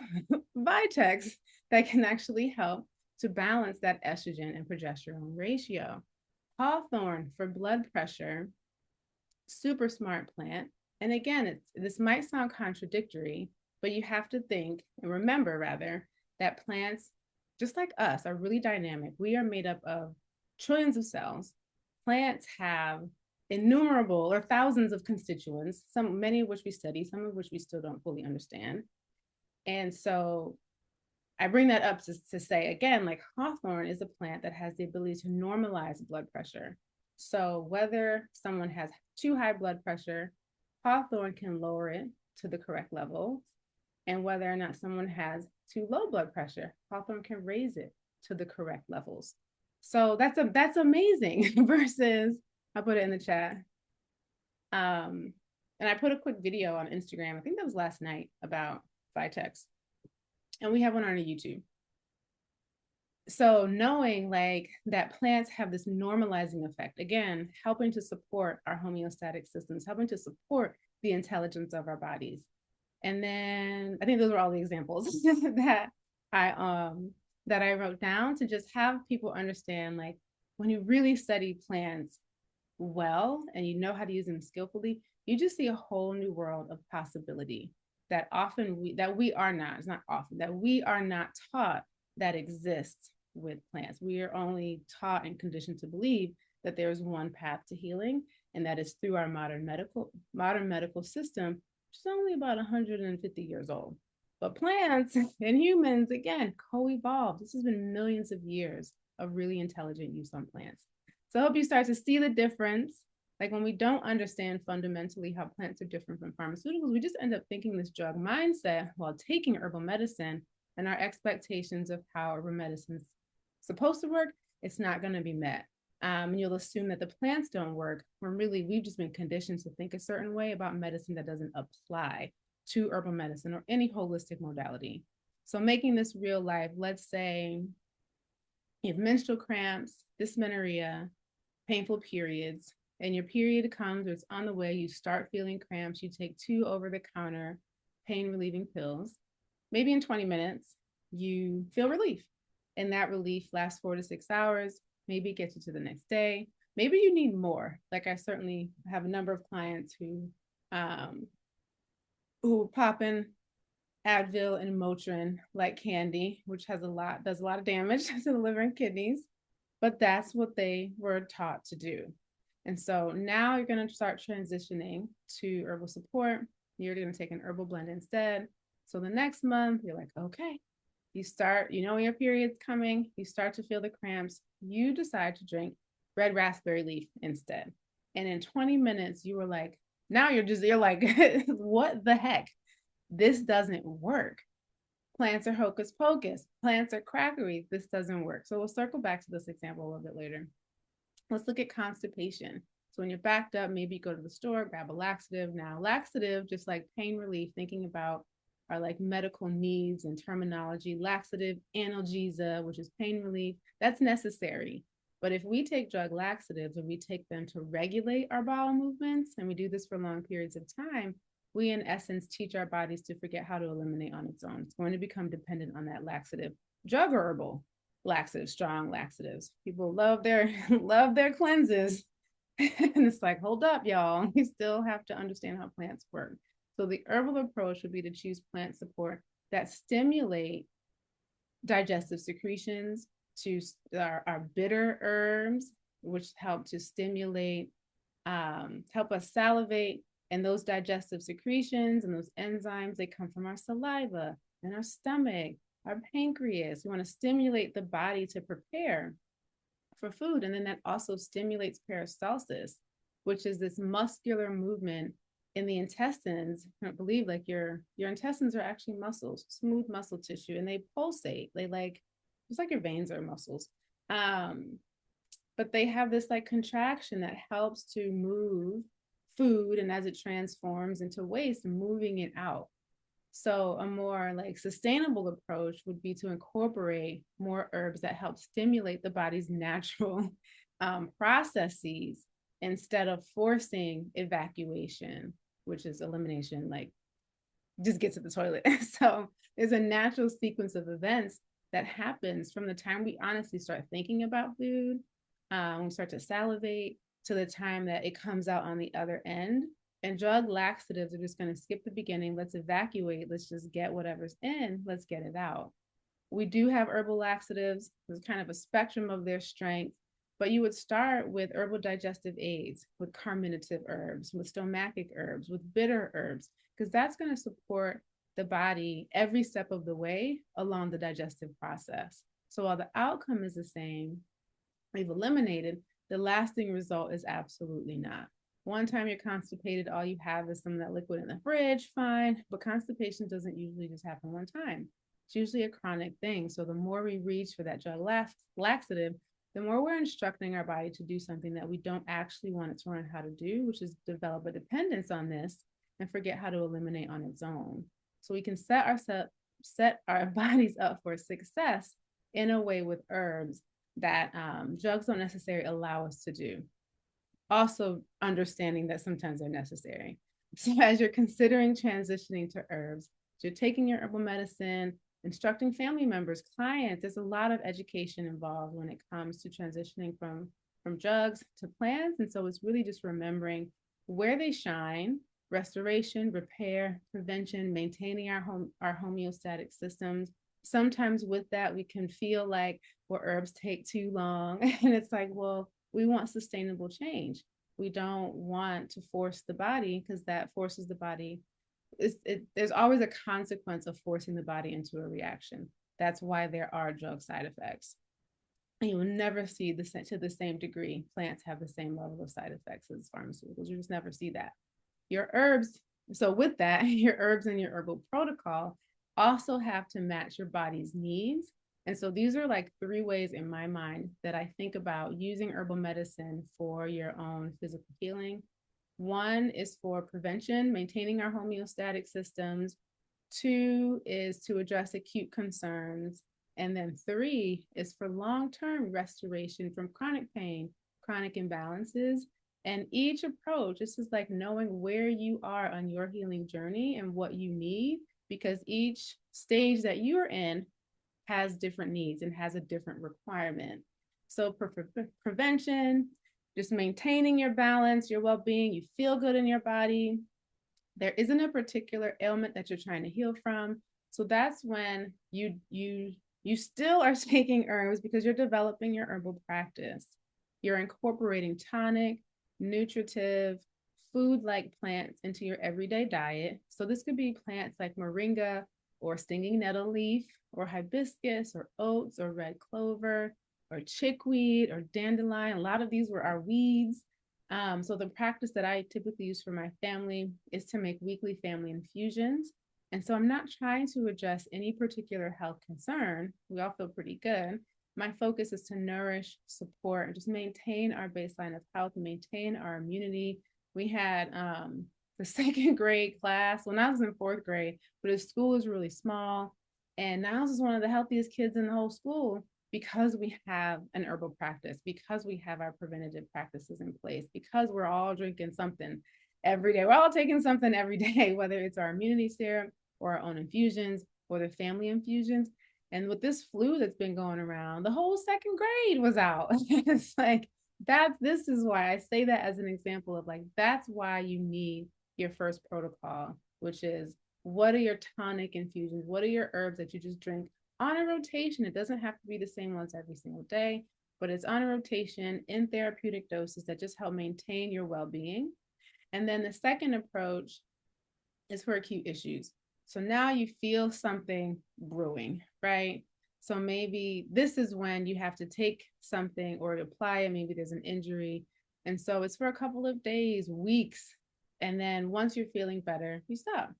Vitex that can actually help to balance that estrogen and progesterone ratio. Hawthorn for blood pressure, super smart plant. And again, this might sound contradictory, but you have to think and remember rather that plants, just like us, are really dynamic. We are made up of trillions of cells. Plants have innumerable or thousands of constituents, many of which we study, some of which we still don't fully understand. And so I bring that up to say, again, like hawthorn is a plant that has the ability to normalize blood pressure. So whether someone has too high blood pressure, hawthorn can lower it to the correct level. And whether or not someone has too low blood pressure, hawthorn can raise it to the correct levels. So that's amazing versus, I'll put it in the chat. And I put a quick video on Instagram, I think that was last night, about Vitex. And we have one on our YouTube. So knowing like that plants have this normalizing effect, again, helping to support our homeostatic systems, helping to support the intelligence of our bodies. And then I think those are all the examples that I wrote down to just have people understand, like, when you really study plants well and you know how to use them skillfully, you just see a whole new world of possibility that we are not, it's not often, that we are not taught that exists with plants. We are only taught and conditioned to believe that there is one path to healing, and that is through our modern medical system, which is only about 150 years old. But plants and humans, again, co-evolved. This has been millions of years of really intelligent use on plants. So I hope you start to see the difference. Like when we don't understand fundamentally how plants are different from pharmaceuticals, we just end up thinking this drug mindset while taking herbal medicine, and our expectations of how herbal medicine is supposed to work, it's not going to be met. And you'll assume that the plants don't work when really we've just been conditioned to think a certain way about medicine that doesn't apply to herbal medicine or any holistic modality. So making this real life, let's say you have menstrual cramps, dysmenorrhea, painful periods, and your period comes or it's on the way, you start feeling cramps, you take 2 over-the-counter pain relieving pills. Maybe in 20 minutes, you feel relief. And that relief lasts 4 to 6 hours. Maybe it gets you to the next day. Maybe you need more. Like I certainly have a number of clients who pop in Advil and Motrin like candy, which does a lot of damage to the liver and kidneys. But that's what they were taught to do. And so now you're going to start transitioning to herbal support. You're going to take an herbal blend instead. So the next month, you're like, okay, you start, when your period's coming, you start to feel the cramps, you decide to drink red raspberry leaf instead. And in 20 minutes, you were like, now you're like, what the heck? This doesn't work. Plants are hocus pocus. Plants are crackery. This doesn't work. So we'll circle back to this example a little bit later. Let's look at constipation. So when you're backed up, maybe you go to the store, grab a laxative. Now, laxative, just like pain relief, thinking about our like medical needs and terminology, laxative, analgesia, which is pain relief, that's necessary. But if we take drug laxatives and we take them to regulate our bowel movements, and we do this for long periods of time, we in essence teach our bodies to forget how to eliminate on its own. It's going to become dependent on that laxative. Drug or herbal laxatives, strong laxatives. People love their cleanses. And it's like, hold up, y'all. You still have to understand how plants work. So the herbal approach would be to choose plant support that stimulate digestive secretions, to our bitter herbs, which help to stimulate, help us salivate. And those digestive secretions and those enzymes, they come from our saliva and our stomach, our pancreas. We want to stimulate the body to prepare for food. And then that also stimulates peristalsis, which is this muscular movement in the intestines. I don't believe like your intestines are actually muscles, smooth muscle tissue, and they pulsate. They like, it's like your veins are muscles. But they have this like contraction that helps to move food, and as it transforms into waste, moving it out. So a more like sustainable approach would be to incorporate more herbs that help stimulate the body's natural processes instead of forcing evacuation, which is elimination, like just get to the toilet. So there's a natural sequence of events that happens from the time we honestly start thinking about food, we start to salivate, to the time that it comes out on the other end. And drug laxatives are just going to skip the beginning. Let's evacuate. Let's just get whatever's in. Let's get it out. We do have herbal laxatives. There's kind of a spectrum of their strength, but you would start with herbal digestive aids, with carminative herbs, with stomachic herbs, with bitter herbs, because that's going to support the body every step of the way along the digestive process. So while the outcome is the same, we've eliminated, the lasting result is absolutely not. One time you're constipated, all you have is some of that liquid in the fridge, fine, but constipation doesn't usually just happen one time. It's usually a chronic thing. So the more we reach for that drug laxative, the more we're instructing our body to do something that we don't actually want it to learn how to do, which is develop a dependence on this and forget how to eliminate on its own. So we can set our bodies up for success in a way with herbs that drugs don't necessarily allow us to do. Also understanding that sometimes they're necessary. So as you're considering transitioning to herbs, you're taking your herbal medicine, instructing family members, clients, there's a lot of education involved when it comes to transitioning from drugs to plants. And so it's really just remembering where they shine: restoration, repair, prevention, maintaining our homeostatic systems. Sometimes with that, we can feel like, well, herbs take too long. And it's like, well, we want sustainable change. We don't want to force the body, because that forces the body. There's always a consequence of forcing the body into a reaction. That's why there are drug side effects. And you will never see to the same degree plants have the same level of side effects as pharmaceuticals. You just never see that. Your herbs, so with that, your herbs and your herbal protocol also have to match your body's needs. And so these are like 3 ways in my mind that I think about using herbal medicine for your own physical healing. 1 is for prevention, maintaining our homeostatic systems. 2 is to address acute concerns. And then 3 is for long-term restoration from chronic pain, chronic imbalances. And each approach, this is like knowing where you are on your healing journey and what you need, because each stage that you're in has different needs and has a different requirement. So for prevention, just maintaining your balance, your well-being, you feel good in your body. There isn't a particular ailment that you're trying to heal from. So that's when you still are taking herbs, because you're developing your herbal practice. You're incorporating tonic, nutritive, food-like plants into your everyday diet. So this could be plants like moringa, or stinging nettle leaf, or hibiscus, or oats, or red clover, or chickweed, or dandelion. A lot of these were our weeds. So the practice that I typically use for my family is to make weekly family infusions. And so I'm not trying to address any particular health concern. We all feel pretty good. My focus is to nourish, support, and just maintain our baseline of health, maintain our immunity. We had the 2nd grade class. Well, now I was in 4th grade, but his school is really small. And Niles is one of the healthiest kids in the whole school, because we have an herbal practice, because we have our preventative practices in place, because we're all drinking something every day. We're all taking something every day, whether it's our immunity serum or our own infusions or the family infusions. And with this flu that's been going around, the whole 2nd grade was out. It's like, this is why I say that as an example of like, that's why you need your first protocol, which is, what are your tonic infusions? What are your herbs that you just drink on a rotation? It doesn't have to be the same ones every single day, but it's on a rotation in therapeutic doses that just help maintain your well-being. And then the second approach is for acute issues. So now you feel something brewing, right? So maybe this is when you have to take something or apply it. Maybe there's an injury. And so it's for a couple of days, weeks. And then once you're feeling better, you stop.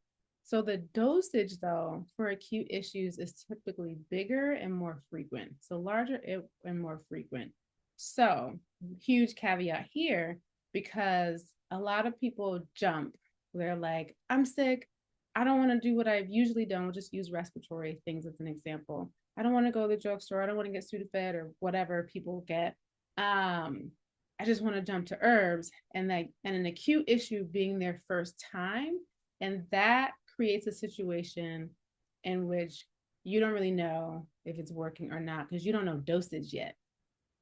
So the dosage, though, for acute issues is typically bigger and more frequent. So larger and more frequent. So huge caveat here, because a lot of people jump. They're like, I'm sick. I don't want to do what I've usually done. We'll just use respiratory things as an example. I don't want to go to the drugstore. I don't want to get Sudafed or whatever people get. I just want to jump to herbs, and an acute issue being their first time. And that creates a situation in which you don't really know if it's working or not because you don't know dosage yet.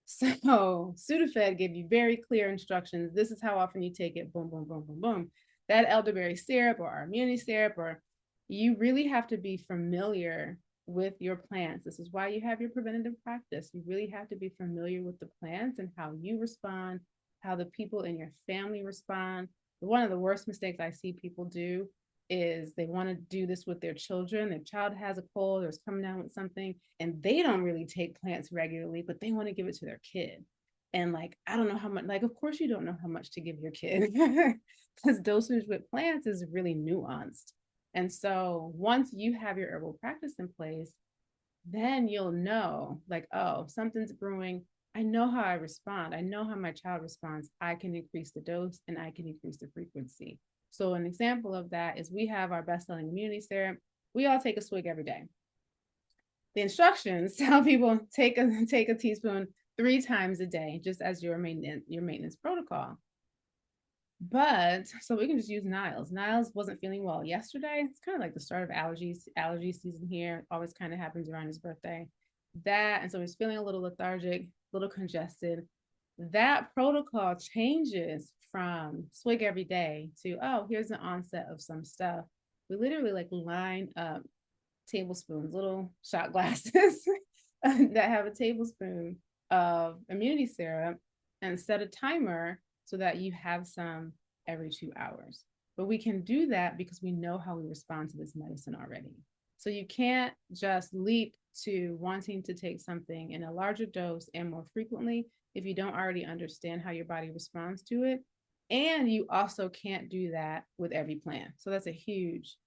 So Sudafed gave you very clear instructions. This is how often you take it. Boom, boom, boom, boom, boom. That elderberry syrup or our immunity syrup, or you really have to be familiar with your plants. This is why you have your preventative practice. You really have to be familiar with the plants and how you respond, how the people in your family respond. One of the worst mistakes I see people do is they want to do this with their children. Their child has a cold or is coming down with something, and they don't really take plants regularly, but they want to give it to their kid. And like, I don't know how much, like, of course you don't know how much to give your kid because dosage with plants is really nuanced. And so once you have your herbal practice in place, then you'll know like, oh, something's brewing. I know how I respond. I know how my child responds. I can increase the dose and I can increase the frequency. So an example of that is we have our best-selling immunity syrup. We all take a swig every day. The instructions tell people take a teaspoon 3 times a day, just as your maintenance protocol. But so we can just use Niles. Niles wasn't feeling well yesterday. It's kind of like the start of allergy season here. It always kind of happens around his birthday. And so he's feeling a little lethargic, a little congested. That protocol changes from swig every day to, oh, here's the onset of some stuff. We literally like line up tablespoons, little shot glasses that have a tablespoon of immunity syrup, and set a timer so that you have some every 2 hours. But we can do that because we know how we respond to this medicine already. So you can't just leap to wanting to take something in a larger dose and more frequently if you don't already understand how your body responds to it. And you also can't do that with every plant. So that's a huge,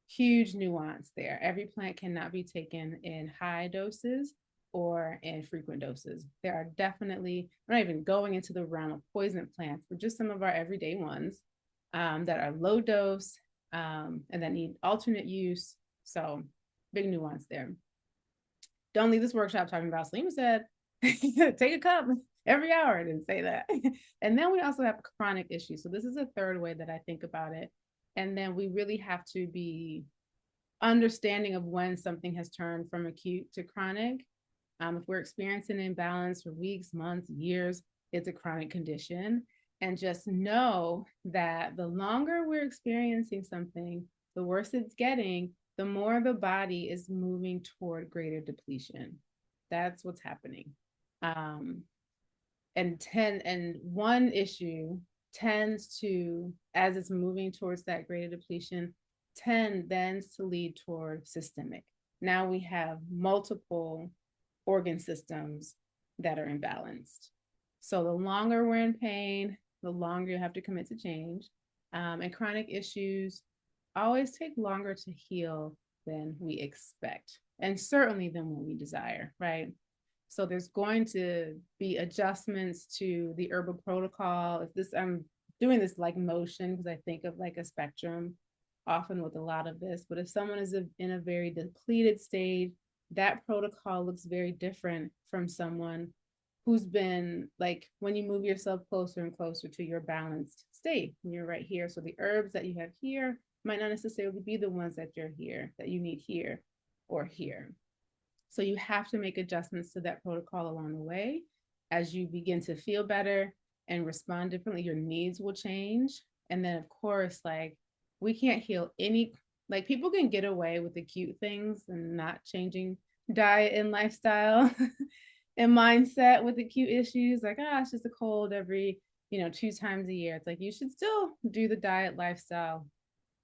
huge nuance there. Every plant cannot be taken in high doses or in frequent doses. There are definitely, I'm not even going into the realm of poison plants, but just some of our everyday ones that are low dose and that need alternate use. So big nuance there. Don't leave this workshop talking about, Salima said, take a cup every hour. I didn't say that. And then we also have chronic issues. So this is a third way that I think about it. And then we really have to be understanding of when something has turned from acute to chronic. If we're experiencing an imbalance for weeks, months, years, it's a chronic condition. And just know that the longer we're experiencing something, the worse it's getting, the more the body is moving toward greater depletion. That's what's happening. And one issue tends to, as it's moving towards that greater depletion, tends to lead toward systemic. Now we have multiple organ systems that are imbalanced. So the longer we're in pain, the longer you have to commit to change. And chronic issues always take longer to heal than we expect, and certainly than what we desire, right? So there's going to be adjustments to the herbal protocol. I'm doing this like motion because I think of like a spectrum often with a lot of this, but if someone is in a very depleted state, that protocol looks very different from someone who's been like, when you move yourself closer and closer to your balanced state, you're right here. So the herbs that you have here might not necessarily be the ones that you need here or here. So you have to make adjustments to that protocol along the way. As you begin to feel better and respond differently, your needs will change. And then of course, like, we can't heal like, people can get away with acute things and not changing diet and lifestyle and mindset with acute issues. Like, it's just a cold every, 2 times a year. It's like, you should still do the diet lifestyle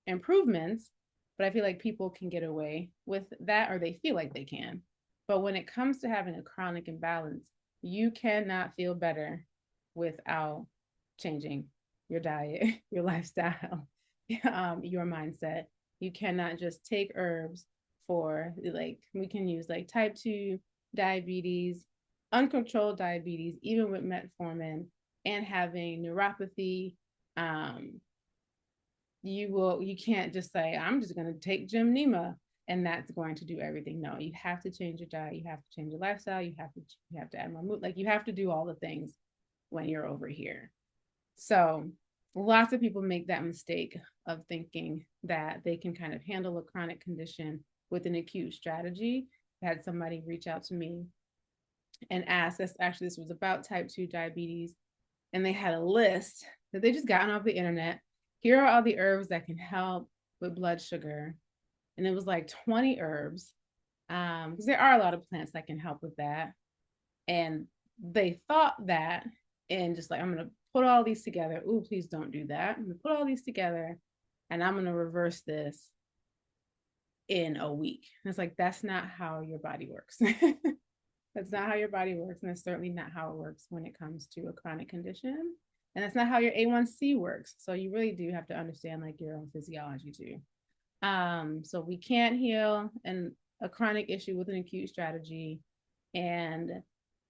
improvements, but I feel like people can get away with that, or they feel like they can. But when it comes to having a chronic imbalance, you cannot feel better without changing your diet, your lifestyle, your mindset. You cannot just take herbs for, like, we can use like type 2 diabetes, uncontrolled diabetes, even with metformin, and having neuropathy, You can't just say, I'm just going to take Jim Nema and that's going to do everything. No, you have to change your diet. You have to change your lifestyle. You have to add more mood. Like, you have to do all the things when you're over here. So lots of people make that mistake of thinking that they can kind of handle a chronic condition with an acute strategy. I had somebody reach out to me and ask, this was about type 2 diabetes, and they had a list that they just gotten off the internet. Here are all the herbs that can help with blood sugar. And it was like 20 herbs, because there are a lot of plants that can help with that. And they thought that, and just like, I'm going to put all these together. Ooh, please don't do that. I'm going to put all these together and I'm going to reverse this in a week. And it's like, that's not how your body works. That's not how your body works. And that's certainly not how it works when it comes to a chronic condition. And that's not how your A1C works. So you really do have to understand like your own physiology too. So we can't heal a chronic issue with an acute strategy. And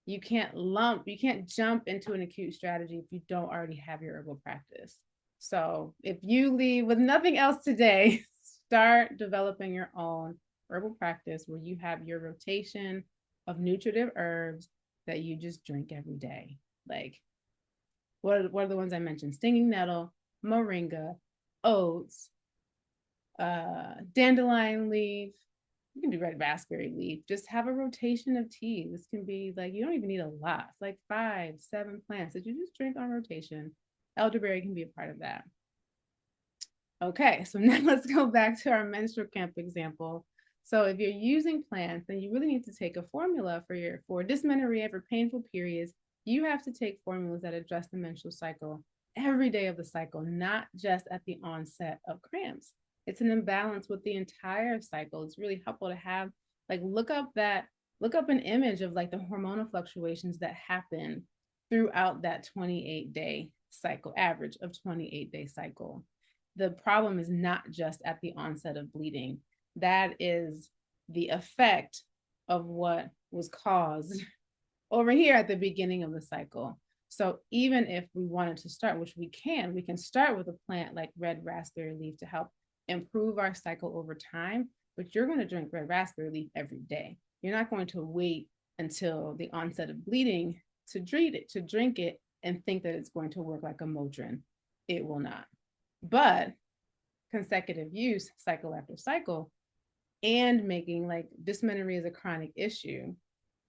you can't jump into an acute strategy if you don't already have your herbal practice. So if you leave with nothing else today, start developing your own herbal practice where you have your rotation of nutritive herbs that you just drink every day. Like, what are the ones I mentioned? Stinging nettle, moringa, oats, dandelion leaf. You can do red raspberry leaf. Just have a rotation of tea. This can be like, you don't even need a lot. It's like 5-7 plants that you just drink on rotation. Elderberry can be a part of that. Okay, so now let's go back to our menstrual cramp example. So if you're using plants, then you really need to take a formula for dysmenorrhea, for painful periods. You have to take formulas that address the menstrual cycle every day of the cycle, not just at the onset of cramps. It's an imbalance with the entire cycle. It's really helpful to have, like, look up an image of like the hormonal fluctuations that happen throughout that 28-day cycle, average of 28-day cycle. The problem is not just at the onset of bleeding. That is the effect of what was caused over here at the beginning of the cycle. So even if we wanted to start, which we can start with a plant like red raspberry leaf to help improve our cycle over time, but you're going to drink red raspberry leaf every day. You're not going to wait until the onset of bleeding to drink it and think that it's going to work like a Motrin. It will not. But consecutive use, cycle after cycle, and making like dysmenorrhea is a chronic issue,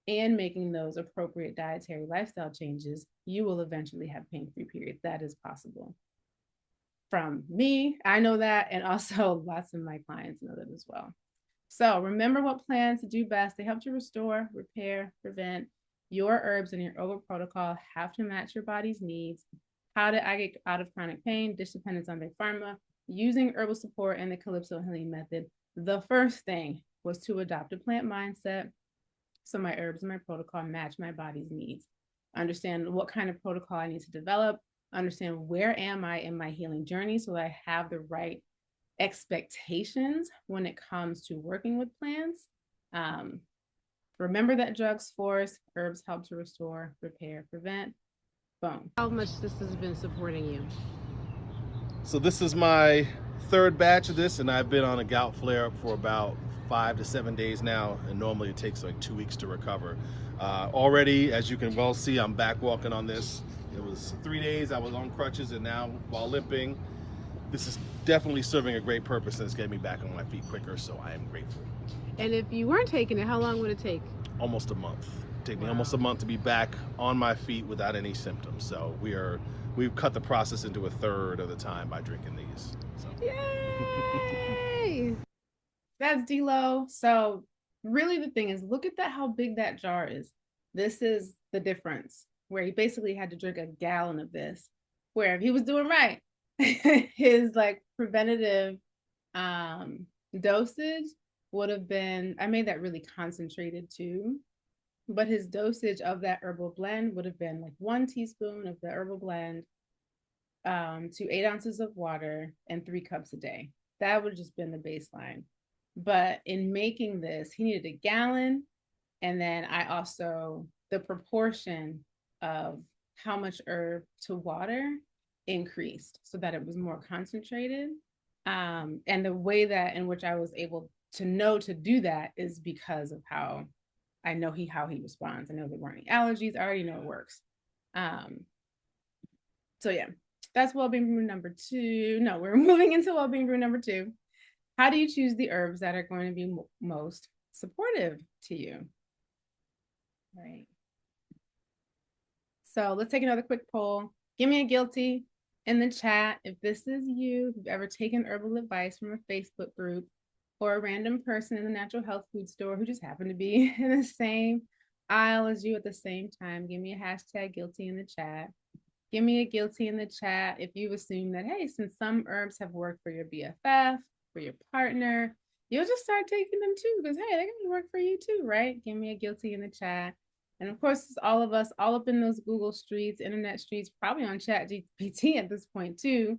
and making those appropriate dietary lifestyle changes, you will eventually have pain-free periods. That is possible. From me, I know that, and also lots of my clients know that as well. So remember what plants do best. They help to restore, repair, prevent. Your herbs and your herbal protocol have to match your body's needs. How did I get out of chronic pain? Dish dependence on big pharma. Using herbal support and the Calypso healing method. The first thing was to adopt a plant mindset. So my herbs and my protocol match my body's needs. Understand what kind of protocol I need to develop. Understand where am I in my healing journey so that I have the right expectations when it comes to working with plants. Remember that drugs force, herbs help to restore, repair, prevent. Boom. How much this has been supporting you? So this is my third batch of this, and I've been on a gout flare-up for about 5 to 7 days now, and normally it takes like 2 weeks to recover. Already, as you can well see, I'm back walking on this. It was 3 days I was on crutches, and now while limping, this is definitely serving a great purpose, and it's getting me back on my feet quicker, so I am grateful. And if you weren't taking it, how long would it take? Almost a month. It took me almost a month to be back on my feet without any symptoms. So we've cut the process into a third of the time by drinking these. So. Yay! That's D-Lo. So really the thing is, look at that, how big that jar is. This is the difference, where he basically had to drink a gallon of this, where if he was doing right, his like preventative dosage would have been, I made that really concentrated too, but his dosage of that herbal blend would have been like 1 teaspoon of the herbal blend to 8 ounces of water and 3 cups a day. That would have just been the baseline. But in making this, he needed a gallon. And then I also, the proportion of how much herb to water increased so that it was more concentrated. And the way that in which I was able to know to do that is because of how I know how he responds. I know there weren't any allergies. I already know it works. So yeah, that's well-being brew number 2. No, we're moving into well-being brew number 2. How do you choose the herbs that are going to be most supportive to you? Right. So let's take another quick poll. Give me a guilty in the chat if this is you, if you've ever taken herbal advice from a Facebook group or a random person in the natural health food store who just happened to be in the same aisle as you at the same time. Give me a hashtag guilty in the chat. Give me a guilty in the chat if you assume that, hey, since some herbs have worked for your BFF, for your partner, you'll just start taking them too because, hey, they're going to work for you too, right? Give me a guilty in the chat. And of course, it's all of us, all up in those Google streets, internet streets, probably on ChatGPT at this point too,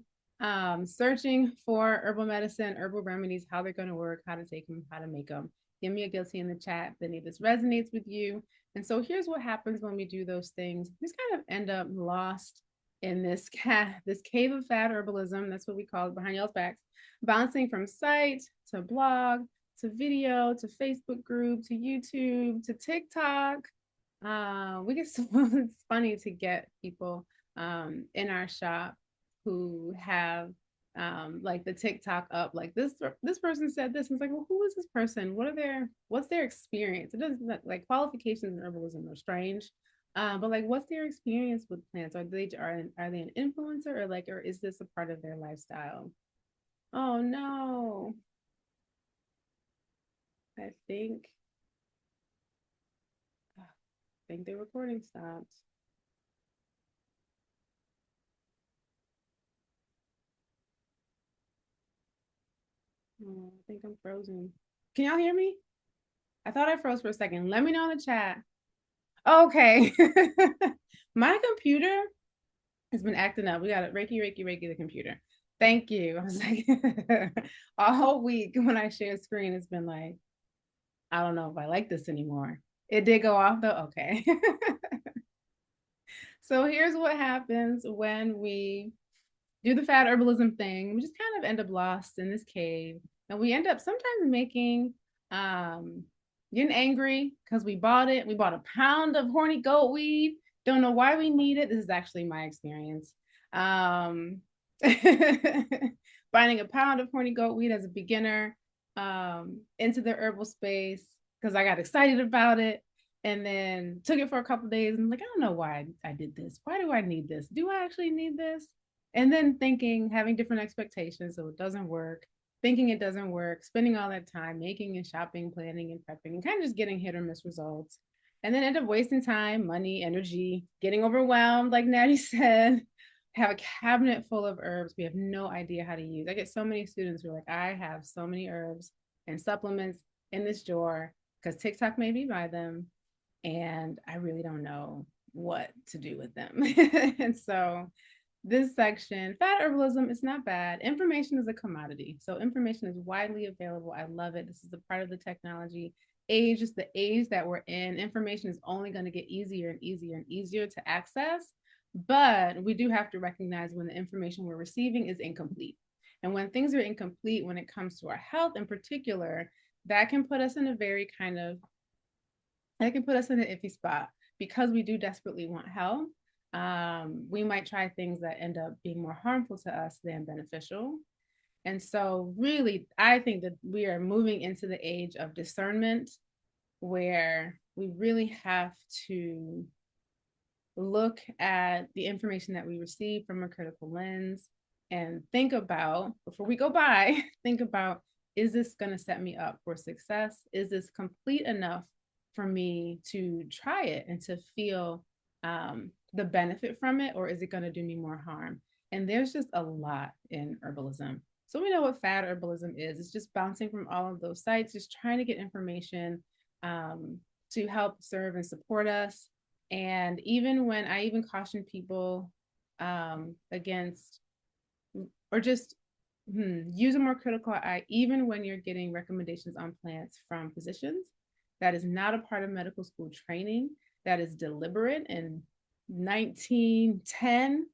searching for herbal medicine, herbal remedies, how they're going to work, how to take them, how to make them. Give me a guilty in the chat if any of this resonates with you. And so here's what happens when we do those things. We just kind of end up lost in this cave of fad herbalism. That's what we call it, behind y'all's backs, bouncing from site to blog to video to Facebook group to YouTube to TikTok. We get so it's funny to get people in our shop who have like the TikTok up, like this person said this, and it's like, well, who is this person? What's their experience? It doesn't, like, qualifications in herbalism are strange, but like, what's their experience with plants? Are they an influencer, or is this a part of their lifestyle? Oh no, I think the recording stopped. Oh, I think I'm frozen. Can y'all hear me? I thought I froze for a second. Let me know in the chat. Okay. My computer has been acting up. We got it. Reiki, the computer. Thank you. I was like, a whole week when I share screen, it's been like, I don't know if I like this anymore. It did go off though. Okay. So here's what happens when we do the fad herbalism thing. We just kind of end up lost in this cave, and we end up sometimes making getting angry because we bought it. We bought a pound of horny goat weed. Don't know why we need it. This is actually my experience. Buying a pound of horny goat weed as a beginner into the herbal space because I got excited about it, and then took it for a couple of days and I'm like, I don't know why I did this. Why do I need this? Do I actually need this? And then thinking, having different expectations, so it doesn't work, thinking it doesn't work, spending all that time making and shopping, planning and prepping, and kind of just getting hit or miss results. And then end up wasting time, money, energy, getting overwhelmed, like Natty said, have a cabinet full of herbs we have no idea how to use. I get so many students who are like, I have so many herbs and supplements in this drawer because TikTok made me buy them, and I really don't know what to do with them. And so this section, fad herbalism, it's not bad. Information is a commodity. So information is widely available. I love it. This is a part of the technology age, is the age that we're in. Information is only going to get easier and easier and easier to access. But we do have to recognize when the information we're receiving is incomplete. And when things are incomplete, when it comes to our health in particular, that can put us in a very that can put us in an iffy spot because we do desperately want health. We might try things that end up being more harmful to us than beneficial. And so really, I think that we are moving into the age of discernment where we really have to look at the information that we receive from a critical lens and think about, before we go buy, think about, is this going to set me up for success? Is this complete enough for me to try it and to feel the benefit from it, or is it going to do me more harm? And there's just a lot in herbalism. So we know what fad herbalism is. It's just bouncing from all of those sites, just trying to get information to help serve and support us. And even when I even caution people against, or just use a more critical eye, even when you're getting recommendations on plants from physicians, that is not a part of medical school training. That is deliberate. And 1910,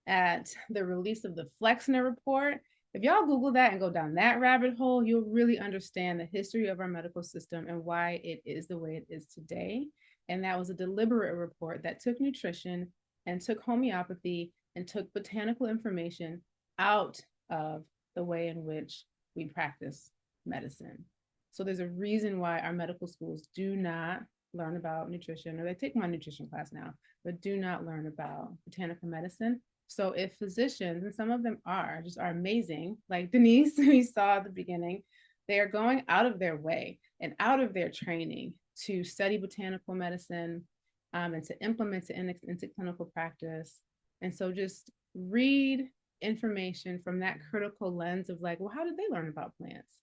at the release of the Flexner report. If y'all Google that and go down that rabbit hole, you'll really understand the history of our medical system and why it is the way it is today. And that was a deliberate report that took nutrition and took homeopathy and took botanical information out of the way in which we practice medicine. So there's a reason why our medical schools do not learn about nutrition, or they take my nutrition class now, but do not learn about botanical medicine. So if physicians, and some of them are amazing, like Denise, we saw at the beginning, they are going out of their way and out of their training to study botanical medicine and to implement it into clinical practice. And so just read information from that critical lens of like, well, how did they learn about plants?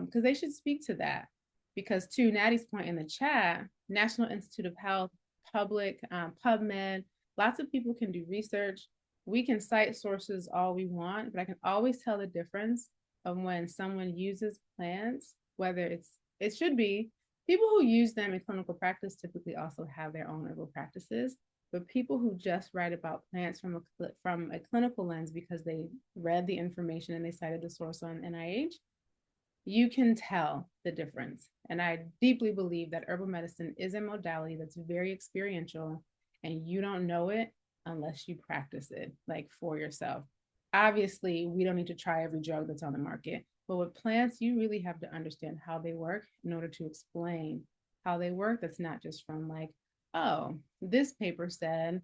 Because they should speak to that. Because to Natty's point in the chat, National Institute of Health, public, PubMed, lots of people can do research. We can cite sources all we want, but I can always tell the difference of when someone uses plants, whether it should be people who use them in clinical practice typically also have their own herbal practices, but people who just write about plants from a clinical lens because they read the information and they cited the source on NIH, you can tell the difference. And I deeply believe that herbal medicine is a modality that's very experiential, and you don't know it unless you practice it, like for yourself. Obviously, we don't need to try every drug that's on the market, but with plants, you really have to understand how they work in order to explain how they work. That's not just from like, oh, this paper said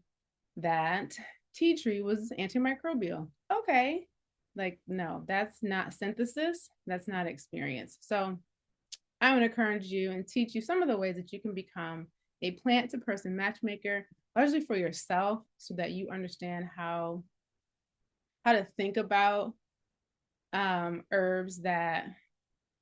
that tea tree was antimicrobial. Okay, like, no, that's not synthesis. That's not experience. So I want to encourage you and teach you some of the ways that you can become a plant to person matchmaker, largely for yourself, so that you understand how to think about herbs that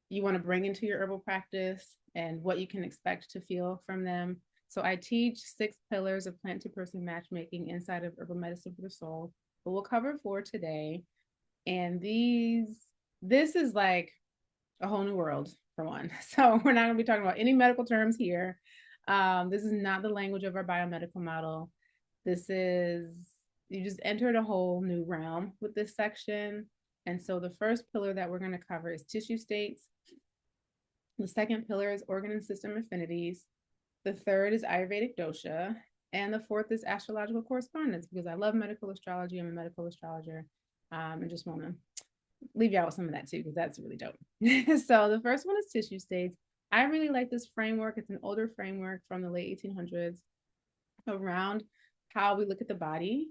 you want to bring into your herbal practice and what you can expect to feel from them. So I teach 6 pillars of plant to person matchmaking inside of Herbal Medicine for the Soul, but we'll cover 4 today. And this is like a whole new world for one. So we're not going to be talking about any medical terms here. This is not the language of our biomedical model. You just entered a whole new realm with this section. And so the first pillar that we're going to cover is tissue states. The second pillar is organ and system affinities. The third is Ayurvedic dosha. And the fourth is astrological correspondence, because I love medical astrology. I'm a medical astrologer. And just want to leave you out with some of that too, because that's really dope. So the first one is tissue states. I really like this framework. It's an older framework from the late 1800s around how we look at the body,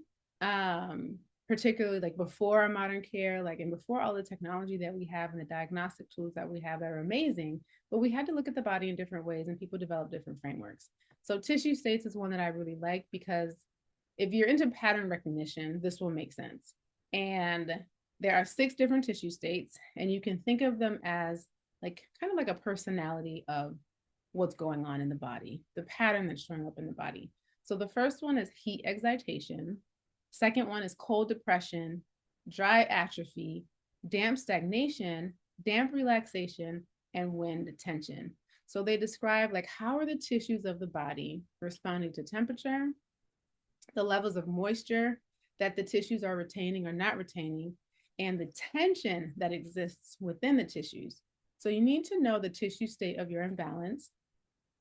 particularly like before our modern care, like, and before all the technology that we have and the diagnostic tools that we have that are amazing, but we had to look at the body in different ways, and people developed different frameworks. So tissue states is one that I really like, because if you're into pattern recognition, this will make sense. And there are 6 different tissue states, and you can think of them as like kind of like a personality of what's going on in the body, the pattern that's showing up in the body. So the first one is heat excitation. Second one is cold depression, dry atrophy, damp stagnation, damp relaxation, and wind tension. So they describe like how are the tissues of the body responding to temperature, the levels of moisture that the tissues are retaining or not retaining, and the tension that exists within the tissues. So you need to know the tissue state of your imbalance.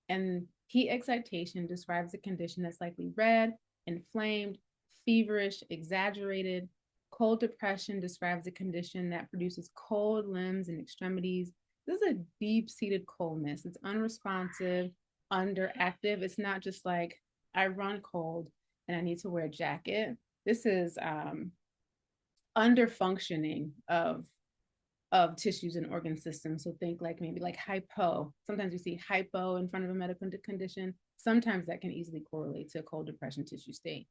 And heat excitation describes a condition that's likely red, inflamed, feverish, exaggerated. Cold depression describes a condition that produces cold limbs and extremities. This is a deep-seated coldness. It's unresponsive, underactive. It's not just like, I run cold and I need to wear a jacket. This is underfunctioning of tissues and organ systems. So think like maybe like hypo. Sometimes we see hypo in front of a medical condition. Sometimes that can easily correlate to a cold depression tissue state.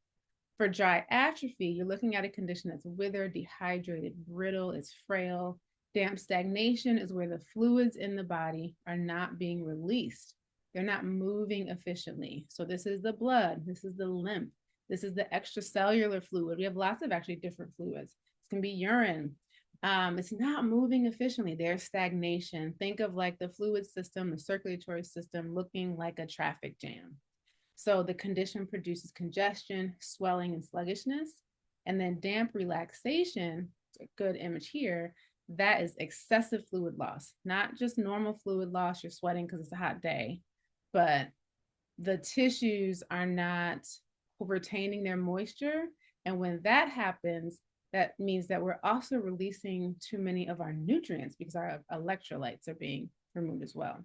For dry atrophy, you're looking at a condition that's withered, dehydrated, brittle, it's frail. Damp stagnation is where the fluids in the body are not being released. They're not moving efficiently. So this is the blood, this is the lymph, this is the extracellular fluid. We have lots of actually different fluids. This can be urine. It's not moving efficiently. There's stagnation. Think of like the fluid system, the circulatory system looking like a traffic jam. So the condition produces congestion, swelling, and sluggishness. And then damp relaxation, a good image here, that is excessive fluid loss, not just normal fluid loss, you're sweating because it's a hot day, but the tissues are not retaining their moisture. And when that happens, that means that we're also releasing too many of our nutrients because our electrolytes are being removed as well.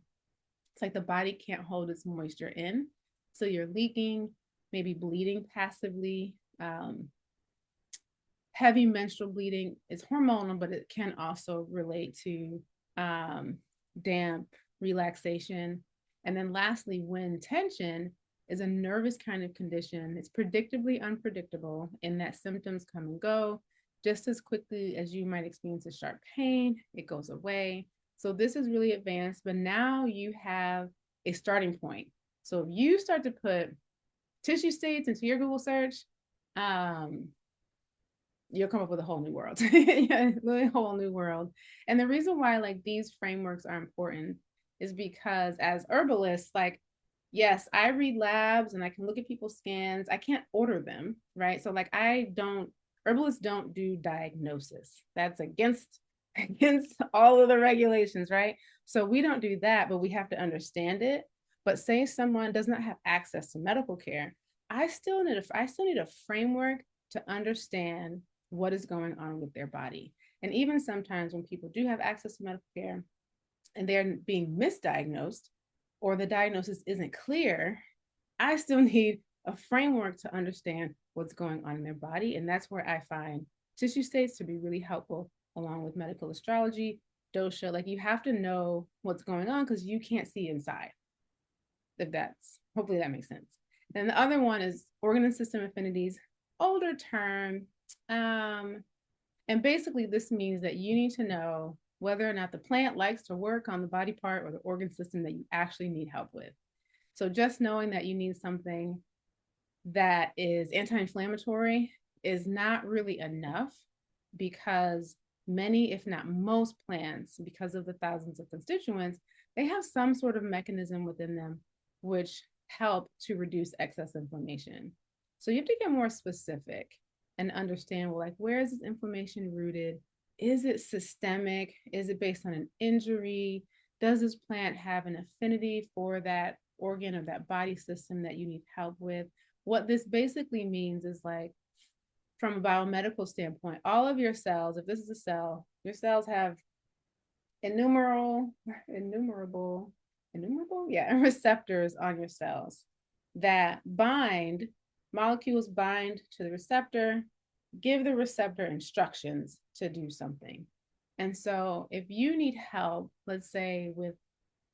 It's like the body can't hold its moisture in. So you're leaking, maybe bleeding passively. Heavy menstrual bleeding is hormonal, but it can also relate to damp relaxation. And then lastly, wind tension is a nervous kind of condition. It's predictably unpredictable in that symptoms come and go just as quickly as you might experience a sharp pain, it goes away. So this is really advanced, but now you have a starting point. So if you start to put tissue states into your Google search, you'll come up with a whole new world, a whole new world. And the reason why like these frameworks are important is because as herbalists, like, yes, I read labs and I can look at people's scans. I can't order them, right? So like herbalists don't do diagnosis. That's against all of the regulations, right? So we don't do that, but we have to understand it. But say someone does not have access to medical care, I still need a framework to understand what is going on with their body. And even sometimes when people do have access to medical care and they're being misdiagnosed or the diagnosis isn't clear, I still need a framework to understand what's going on in their body. And that's where I find tissue states to be really helpful, along with medical astrology, dosha. Like you have to know what's going on because you can't see inside. Hopefully that makes sense. And the other one is organ and system affinities, older term. And basically this means that you need to know whether or not the plant likes to work on the body part or the organ system that you actually need help with. So just knowing that you need something that is anti-inflammatory is not really enough, because many, if not most plants, because of the thousands of constituents, they have some sort of mechanism within them which help to reduce excess inflammation. So you have to get more specific and understand, well, like, where is this inflammation rooted? Is it systemic? Is it based on an injury? Does this plant have an affinity for that organ or that body system that you need help with? What this basically means is, like, from a biomedical standpoint, all of your cells, if this is a cell, your cells have innumerable receptors on your cells that molecules bind to the receptor, give the receptor instructions to do something. And so if you need help, let's say with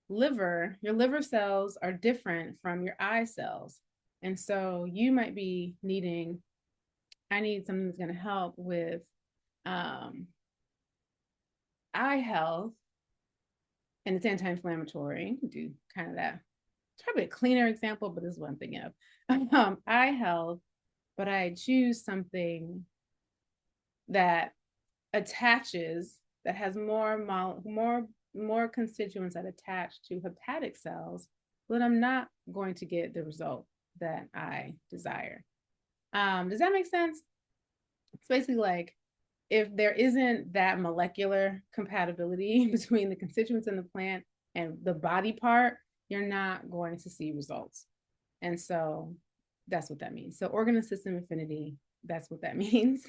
liver, your liver cells are different from your eye cells. And so you might be needing, I need something that's going to help with eye health, and it's anti-inflammatory. Do kind of that. It's probably a cleaner example, but this is what I'm thinking of. Eye health, but I choose something that attaches, that has more constituents that attach to hepatic cells, but I'm not going to get the result that I desire. Does that make sense? It's basically like, if there isn't that molecular compatibility between the constituents in the plant and the body part, you're not going to see results. And so that's what that means. So organ and system affinity, that's what that means.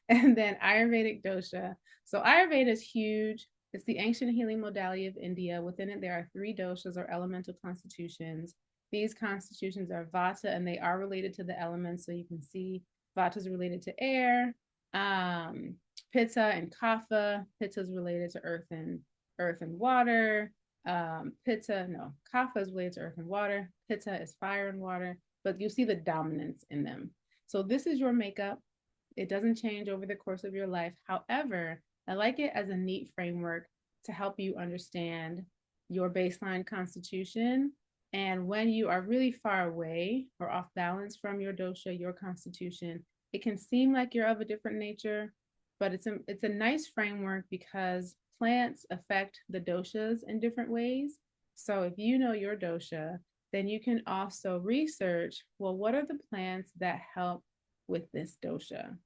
And then Ayurvedic dosha. So Ayurveda is huge. It's the ancient healing modality of India. Within it, there are 3 doshas, or elemental constitutions. These constitutions are vata, and they are related to the elements. So you can see vata is related to air, pitta and kapha. Pitta is related to earth and water. Kapha is related to earth and water. Pitta is fire and water. But you see the dominance in them. So this is your makeup. It doesn't change over the course of your life. However, I like it as a neat framework to help you understand your baseline constitution. And when you are really far away or off balance from your dosha, your constitution, it can seem like you're of a different nature, but it's a nice framework because plants affect the doshas in different ways. So if you know your dosha, then you can also research, well, what are the plants that help with this dosha?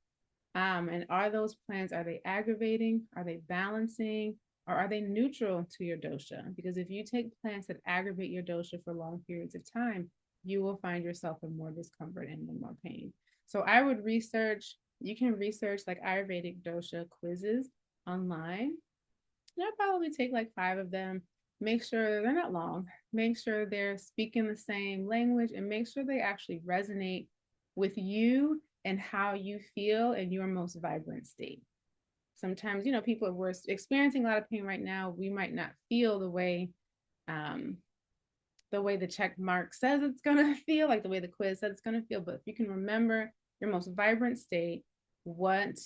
And are those plants, are they aggravating? Are they balancing? Or are they neutral to your dosha? Because if you take plants that aggravate your dosha for long periods of time, you will find yourself in more discomfort and in more pain. So I would research, you can research like Ayurvedic dosha quizzes online. And I'll probably take like 5 of them. Make sure they're not long. Make sure they're speaking the same language and make sure they actually resonate with you and how you feel in your most vibrant state. Sometimes, people we're experiencing a lot of pain right now. We might not feel um, the way the check mark says it's gonna feel, like the way the quiz says it's gonna feel. But if you can remember your most vibrant state, what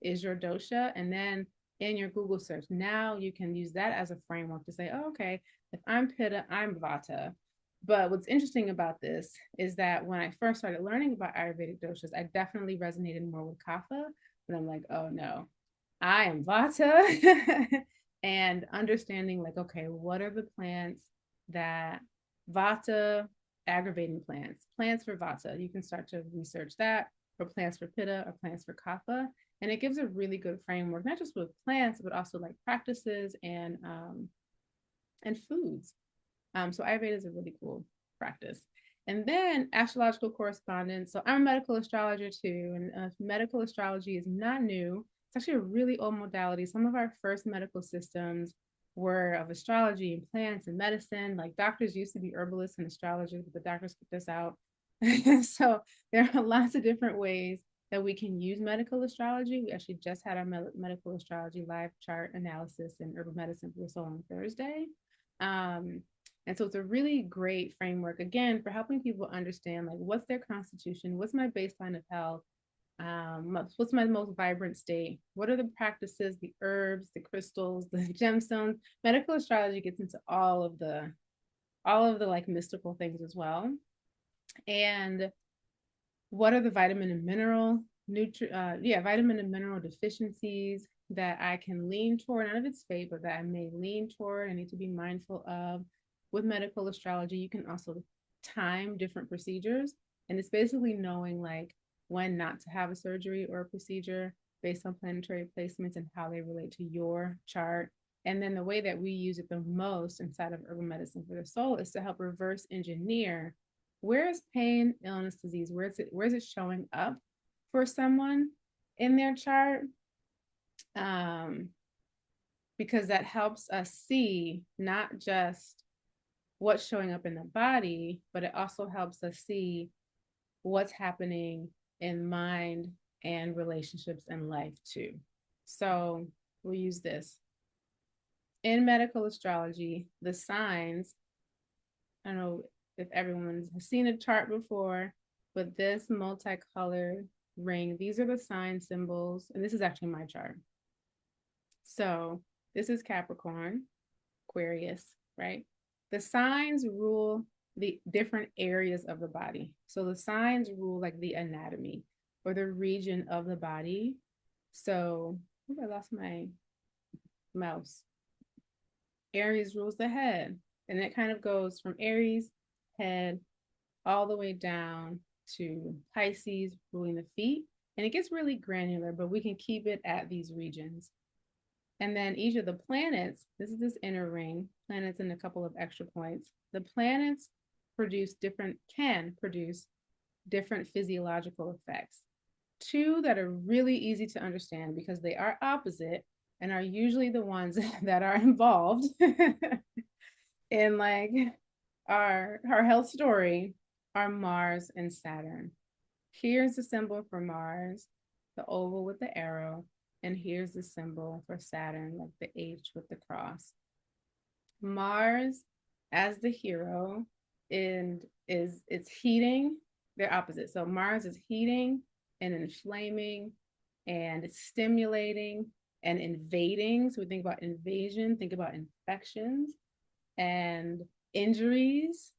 is your dosha, and then in your Google search, now you can use that as a framework to say, oh, okay, if I'm Pitta, I'm Vata. But what's interesting about this is that when I first started learning about Ayurvedic doshas, I definitely resonated more with Kapha. And I'm like, oh no, I am Vata. And understanding, like, okay, what are the plants that Vata, aggravating plants for Vata? You can start to research that, or plants for Pitta, or plants for Kapha. And it gives a really good framework, not just with plants, but also like practices and foods. So Ayurveda is a really cool practice. And then astrological correspondence. So I'm a medical astrologer too, and medical astrology is not new. It's actually a really old modality. Some of our first medical systems were of astrology and plants and medicine. Like doctors used to be herbalists and astrologers, but the doctors put this out. So there are lots of different ways that we can use medical astrology. We actually just had our medical astrology live chart analysis in herbal medicine for Soul on Thursday. And so it's a really great framework, again, for helping people understand, like, what's their constitution, what's my baseline of health, what's my most vibrant state, what are the practices, the herbs, the crystals, the gemstones. Medical astrology gets into all of the like mystical things as well. And what are the vitamin and mineral vitamin and mineral deficiencies that I can lean toward, none of it's fate, but that I may lean toward, I need to be mindful of. With medical astrology, you can also time different procedures. And it's basically knowing like when not to have a surgery or a procedure based on planetary placements and how they relate to your chart. And then the way that we use it the most inside of herbal medicine for the soul is to help reverse engineer where is pain, illness, disease, where's it showing up for someone in their chart. Because that helps us see not just what's showing up in the body, but it also helps us see what's happening in mind and relationships and life too. So we'll use this. In medical astrology, the signs, I don't know if everyone has seen a chart before, but this multicolored ring, these are the sign symbols, and this is actually my chart. So this is Capricorn, Aquarius, right? The signs rule the different areas of the body. So the signs rule like the anatomy or the region of the body. So I lost my mouse. Aries rules the head, and it kind of goes from Aries head all the way down to Pisces ruling the feet. And it gets really granular, but we can keep it at these regions. And then each of the planets, this is this inner ring, planets and a couple of extra points. The planets can produce different physiological effects. 2 that are really easy to understand because they are opposite and are usually the ones that are involved in like our health story are Mars and Saturn. Here's the symbol for Mars, the oval with the arrow. And here's the symbol for Saturn, like the H with the cross. Mars as the hero it's heating. They're opposite. So Mars is heating and inflaming, and it's stimulating and invading. So we think about invasion, think about infections and injuries.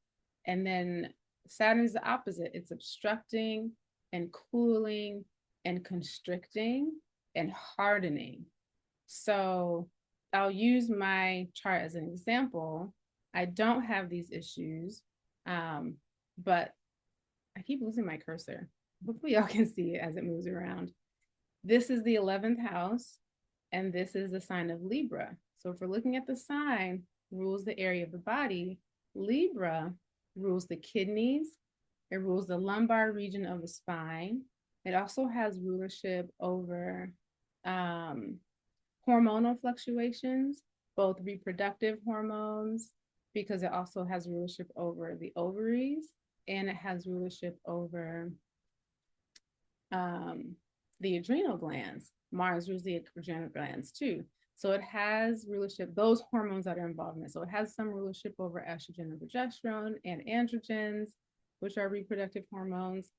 And then Saturn is the opposite. It's obstructing and cooling and constricting and hardening. So I'll use my chart as an example. I don't have these issues, but I keep losing my cursor. Hopefully y'all can see it as it moves around. This is the 11th house, and this is the sign of Libra. So if we're looking at the sign, rules the area of the body, Libra rules the kidneys, it rules the lumbar region of the spine. It also has rulership over hormonal fluctuations, both reproductive hormones, because it also has rulership over the ovaries, and it has rulership over the adrenal glands. Mars rules the adrenal glands too. So it has rulership, those hormones that are involved in it. So it has some rulership over estrogen and progesterone and androgens, which are reproductive hormones,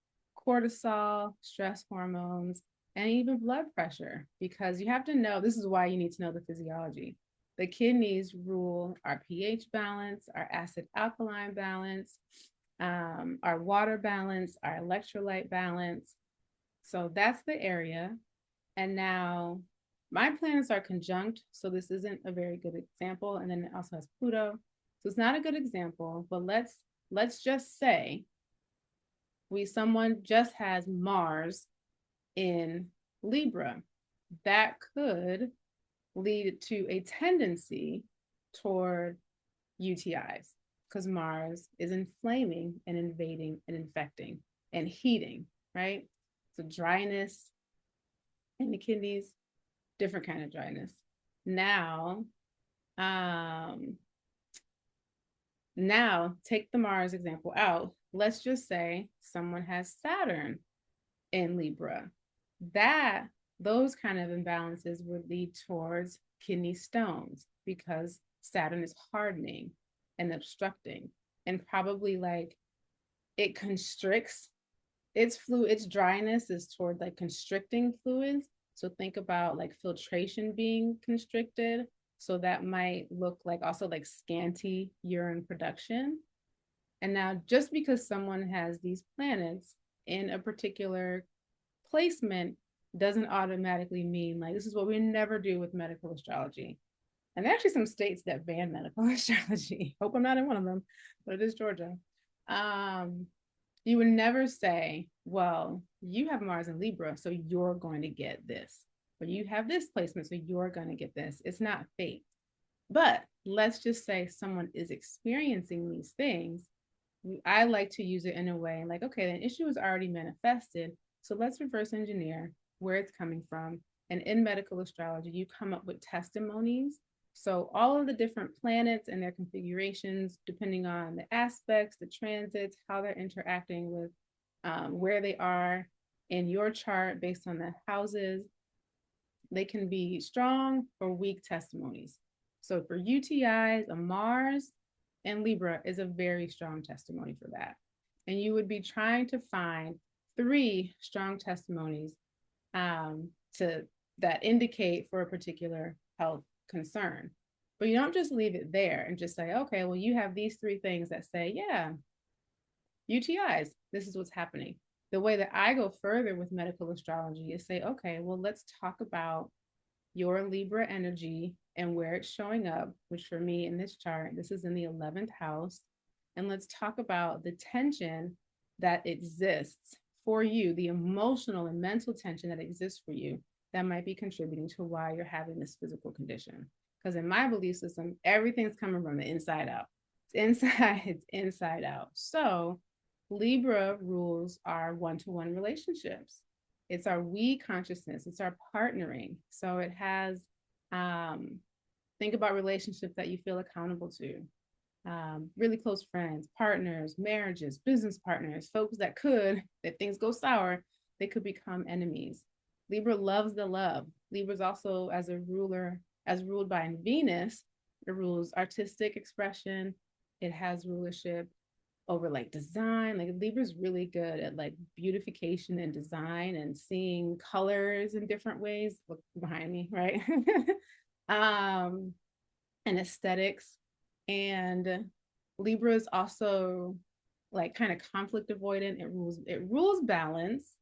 cortisol, stress hormones, and even blood pressure, because you have to know, this is why you need to know the physiology. The kidneys rule our pH balance, our acid alkaline balance, our water balance, our electrolyte balance. So that's the area. And now my planets are conjunct, so this isn't a very good example. And then it also has Pluto. So it's not a good example, but let's just say someone just has Mars in Libra. That could lead to a tendency toward UTIs, because Mars is inflaming and invading and infecting and heating, right? So dryness in the kidneys, different kind of dryness. Now take the Mars example out. Let's just say someone has Saturn in Libra. Those kind of imbalances would lead towards kidney stones, because Saturn is hardening and obstructing, and probably like it constricts its dryness is toward like constricting fluids. So think about like filtration being constricted. So that might look like also like scanty urine production. And now just because someone has these planets in a particular placement doesn't automatically mean like this is what we never do with medical astrology. And there are actually some states that ban medical astrology. Hope I'm not in one of them, but it is Georgia. You would never say, well, you have Mars in Libra, so you're going to get this. Or you have this placement, so you're going to get this. It's not fate. But let's just say someone is experiencing these things. I like to use it in a way like, okay, an issue is already manifested. So let's reverse engineer where it's coming from. And in medical astrology, you come up with testimonies. So all of the different planets and their configurations, depending on the aspects, the transits, how they're interacting with where they are in your chart based on the houses, they can be strong or weak testimonies. So for UTIs, a Mars and Libra is a very strong testimony for that. And you would be trying to find 3 strong testimonies that indicate for a particular health concern. But you don't just leave it there and just say, okay, well, you have these 3 things that say, yeah, UTIs, this is what's happening. The way that I go further with medical astrology is say, okay, well, let's talk about your Libra energy and where it's showing up, which for me in this chart, this is in the 11th house. And let's talk about the tension that exists for you, the emotional and mental tension that exists for you that might be contributing to why you're having this physical condition. Because in my belief system, everything's coming from the inside out. It's inside out. So Libra rules our one-to-one relationships. It's our we consciousness. It's our partnering. So it has, think about relationships that you feel accountable to. Really close friends, partners, marriages, business partners, folks that if things go sour, they could become enemies. Libra loves the love. Libra's also as ruled by Venus, it rules artistic expression. It has rulership over like design. Like Libra's really good at like beautification and design and seeing colors in different ways. Look behind me, right? And aesthetics. And Libra is also like kind of conflict avoidant. It rules balance,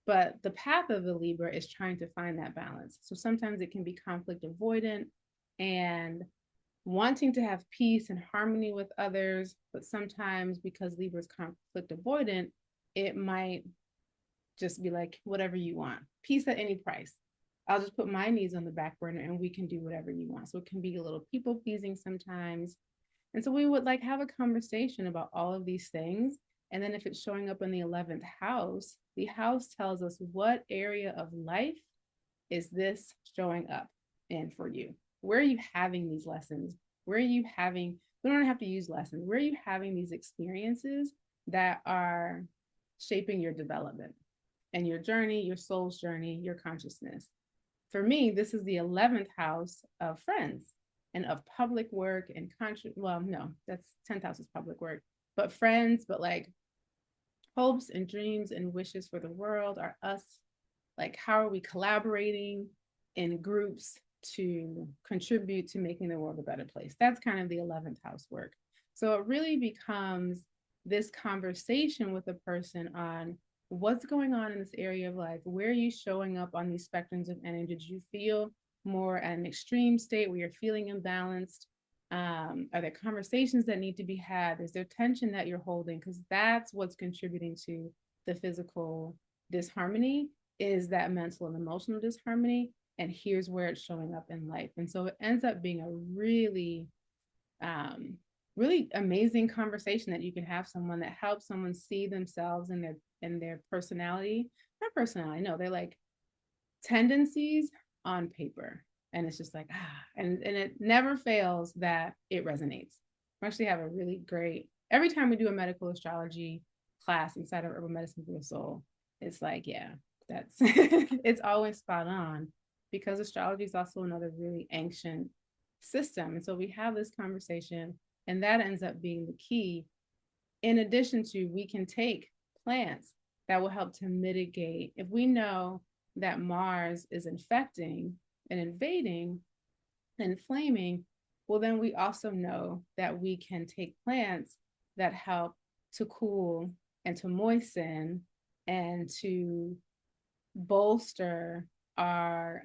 but the path of the Libra is trying to find that balance. So sometimes it can be conflict avoidant and wanting to have peace and harmony with others, but sometimes because Libra is conflict avoidant, it might just be like, whatever you want, peace at any price. I'll just put my needs on the back burner and we can do whatever you want. So it can be a little people pleasing sometimes. And so we would like have a conversation about all of these things. And then if it's showing up in the 11th house, the house tells us what area of life is this showing up in for you? Where are you having these lessons? Where are you having, we don't have to use lessons. Where are you having these experiences that are shaping your development and your journey, your soul's journey, your consciousness? For me, this is the 11th house of friends and of public work and well, no, that's 10th house is public work, but friends, but like hopes and dreams and wishes for the world are us. Like, how are we collaborating in groups to contribute to making the world a better place? That's kind of the 11th house work. So it really becomes this conversation with a person on what's going on in this area of life. Where are you showing up on these spectrums of energy? Did you feel more at an extreme state where you're feeling imbalanced? Are there conversations that need to be had? Is there tension that you're holding? Because that's what's contributing to the physical disharmony, is that mental and emotional disharmony. And here's where it's showing up in life. And so it ends up being a really, really amazing conversation that you can have someone that helps someone see themselves and their personality, not personality, no, they're like tendencies on paper. And it's just like, and it never fails that it resonates. We actually have a really great, every time we do a medical astrology class inside of Herbal Medicine for the Soul, it's like, yeah, that's, it's always spot on, because astrology is also another really ancient system. And so we have this conversation, and that ends up being the key. In addition to, we can take plants that will help to mitigate. If we know that Mars is infecting and invading and inflaming, well, then we also know that we can take plants that help to cool and to moisten and to bolster our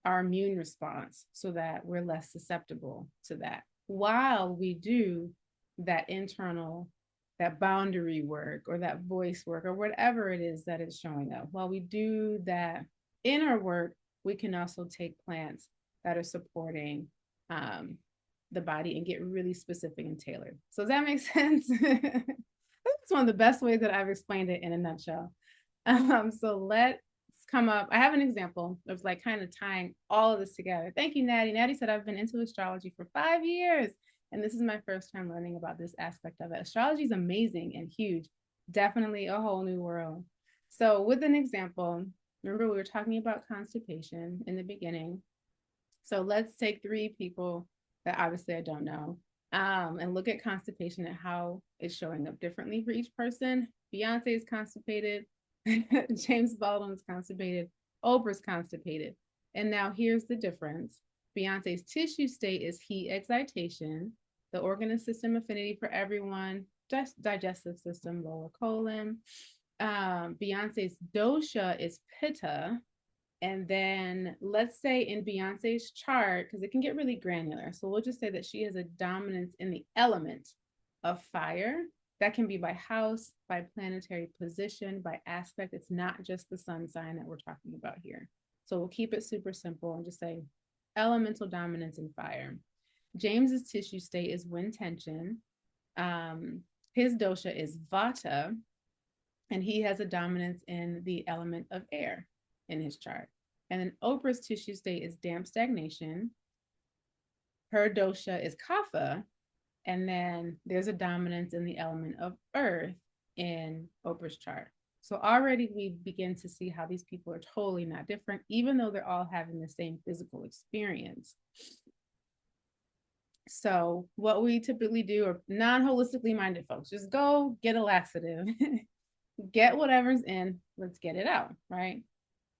immune response so that we're less susceptible to that, while we do that internal, that boundary work or that voice work or whatever it is that is showing up. While we do that inner work, we can also take plants that are supporting the body and get really specific and tailored. So does that make sense? That's one of the best ways that I've explained it in a nutshell. So let's come up. I have an example of like kind of tying all of this together. Thank you, Natty. Natty said, I've been into astrology for 5 years, and this is my first time learning about this aspect of it. Astrology is amazing and huge. Definitely a whole new world. So with an example, remember we were talking about constipation in the beginning. So let's take 3 people that obviously I don't know, and look at constipation and how it's showing up differently for each person. Beyonce is constipated. James Baldwin's constipated. Oprah's constipated. And now here's the difference. Beyonce's tissue state is heat excitation. The organ and system affinity for everyone, just digestive system, lower colon. Beyonce's dosha is pitta. And then let's say in Beyonce's chart, because it can get really granular. So we'll just say that she has a dominance in the element of fire. That can be by house, by planetary position, by aspect. It's not just the sun sign that we're talking about here. So we'll keep it super simple and just say elemental dominance in fire. James's tissue state is wind tension. His dosha is vata, and he has a dominance in the element of air in his chart. And then Oprah's tissue state is damp stagnation. Her dosha is kapha, and then there's a dominance in the element of earth in Oprah's chart. So already we begin to see how these people are totally not different, even though they're all having the same physical experience. So what we typically do, are non-holistically minded folks, just go get a laxative, get whatever's in, let's get it out, right?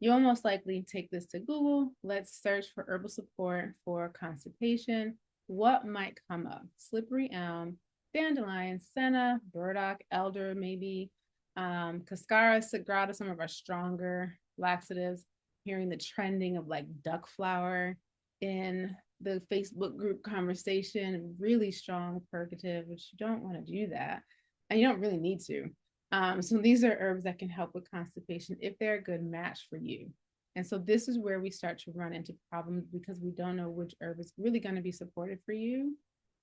You'll most likely take this to Google. Let's search for herbal support for constipation. What might come up? Slippery elm, dandelion, senna, burdock, elder, maybe, cascara, sagrada, some of our stronger laxatives. Hearing the trending of like duck flower in the Facebook group conversation, really strong purgative, which you don't want to do that. And you don't really need to. So these are herbs that can help with constipation if they're a good match for you. And so this is where we start to run into problems because we don't know which herb is really going to be supportive for you.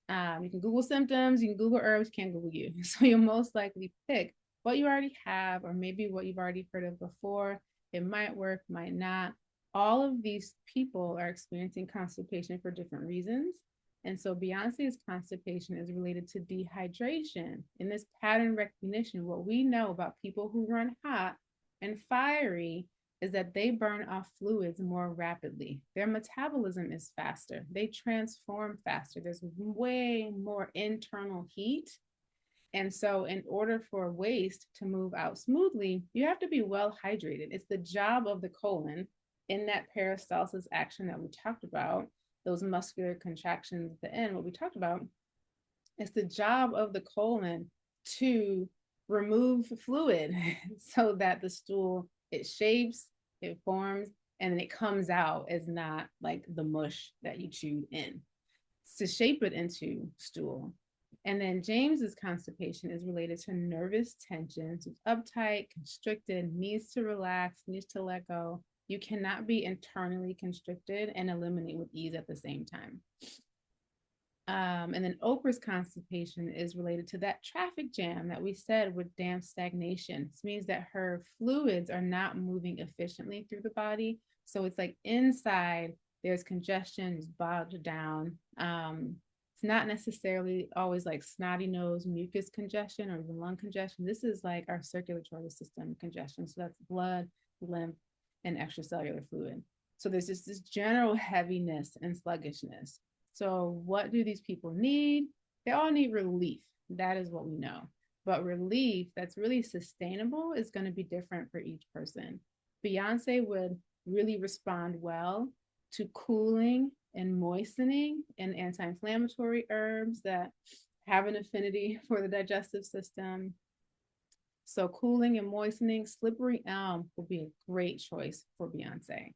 You can Google symptoms, you can Google herbs, can't Google you. So you'll most likely pick what you already have, or maybe what you've already heard of before. It might work, might not. All of these people are experiencing constipation for different reasons. And so Beyonce's constipation is related to dehydration. In this pattern recognition, what we know about people who run hot and fiery is that they burn off fluids more rapidly. Their metabolism is faster. They transform faster. There's way more internal heat. And so, in order for waste to move out smoothly, you have to be well hydrated. It's the job of the colon in that peristalsis action that we talked about, those muscular contractions at the end, what we talked about. It's the job of the colon to remove fluid so that the stool, it shapes, it forms, and then it comes out as not like the mush that you chewed in. It's to shape it into stool. And then James's constipation is related to nervous tension. So it's uptight, constricted, needs to relax, needs to let go. You cannot be internally constricted and eliminate with ease at the same time. And then Oprah's constipation is related to that traffic jam that we said with damp stagnation. This means that her fluids are not moving efficiently through the body. So it's like inside there's congestion, it's bogged down. It's not necessarily always like snotty nose, mucus congestion, or even lung congestion. This is like our circulatory system congestion. So that's blood, lymph, and extracellular fluid. So there's just this general heaviness and sluggishness. So what do these people need? They all need relief. That is what we know. But relief that's really sustainable is going to be different for each person. Beyonce would really respond well to cooling and moistening and anti-inflammatory herbs that have an affinity for the digestive system. So cooling and moistening, slippery elm will be a great choice for Beyonce.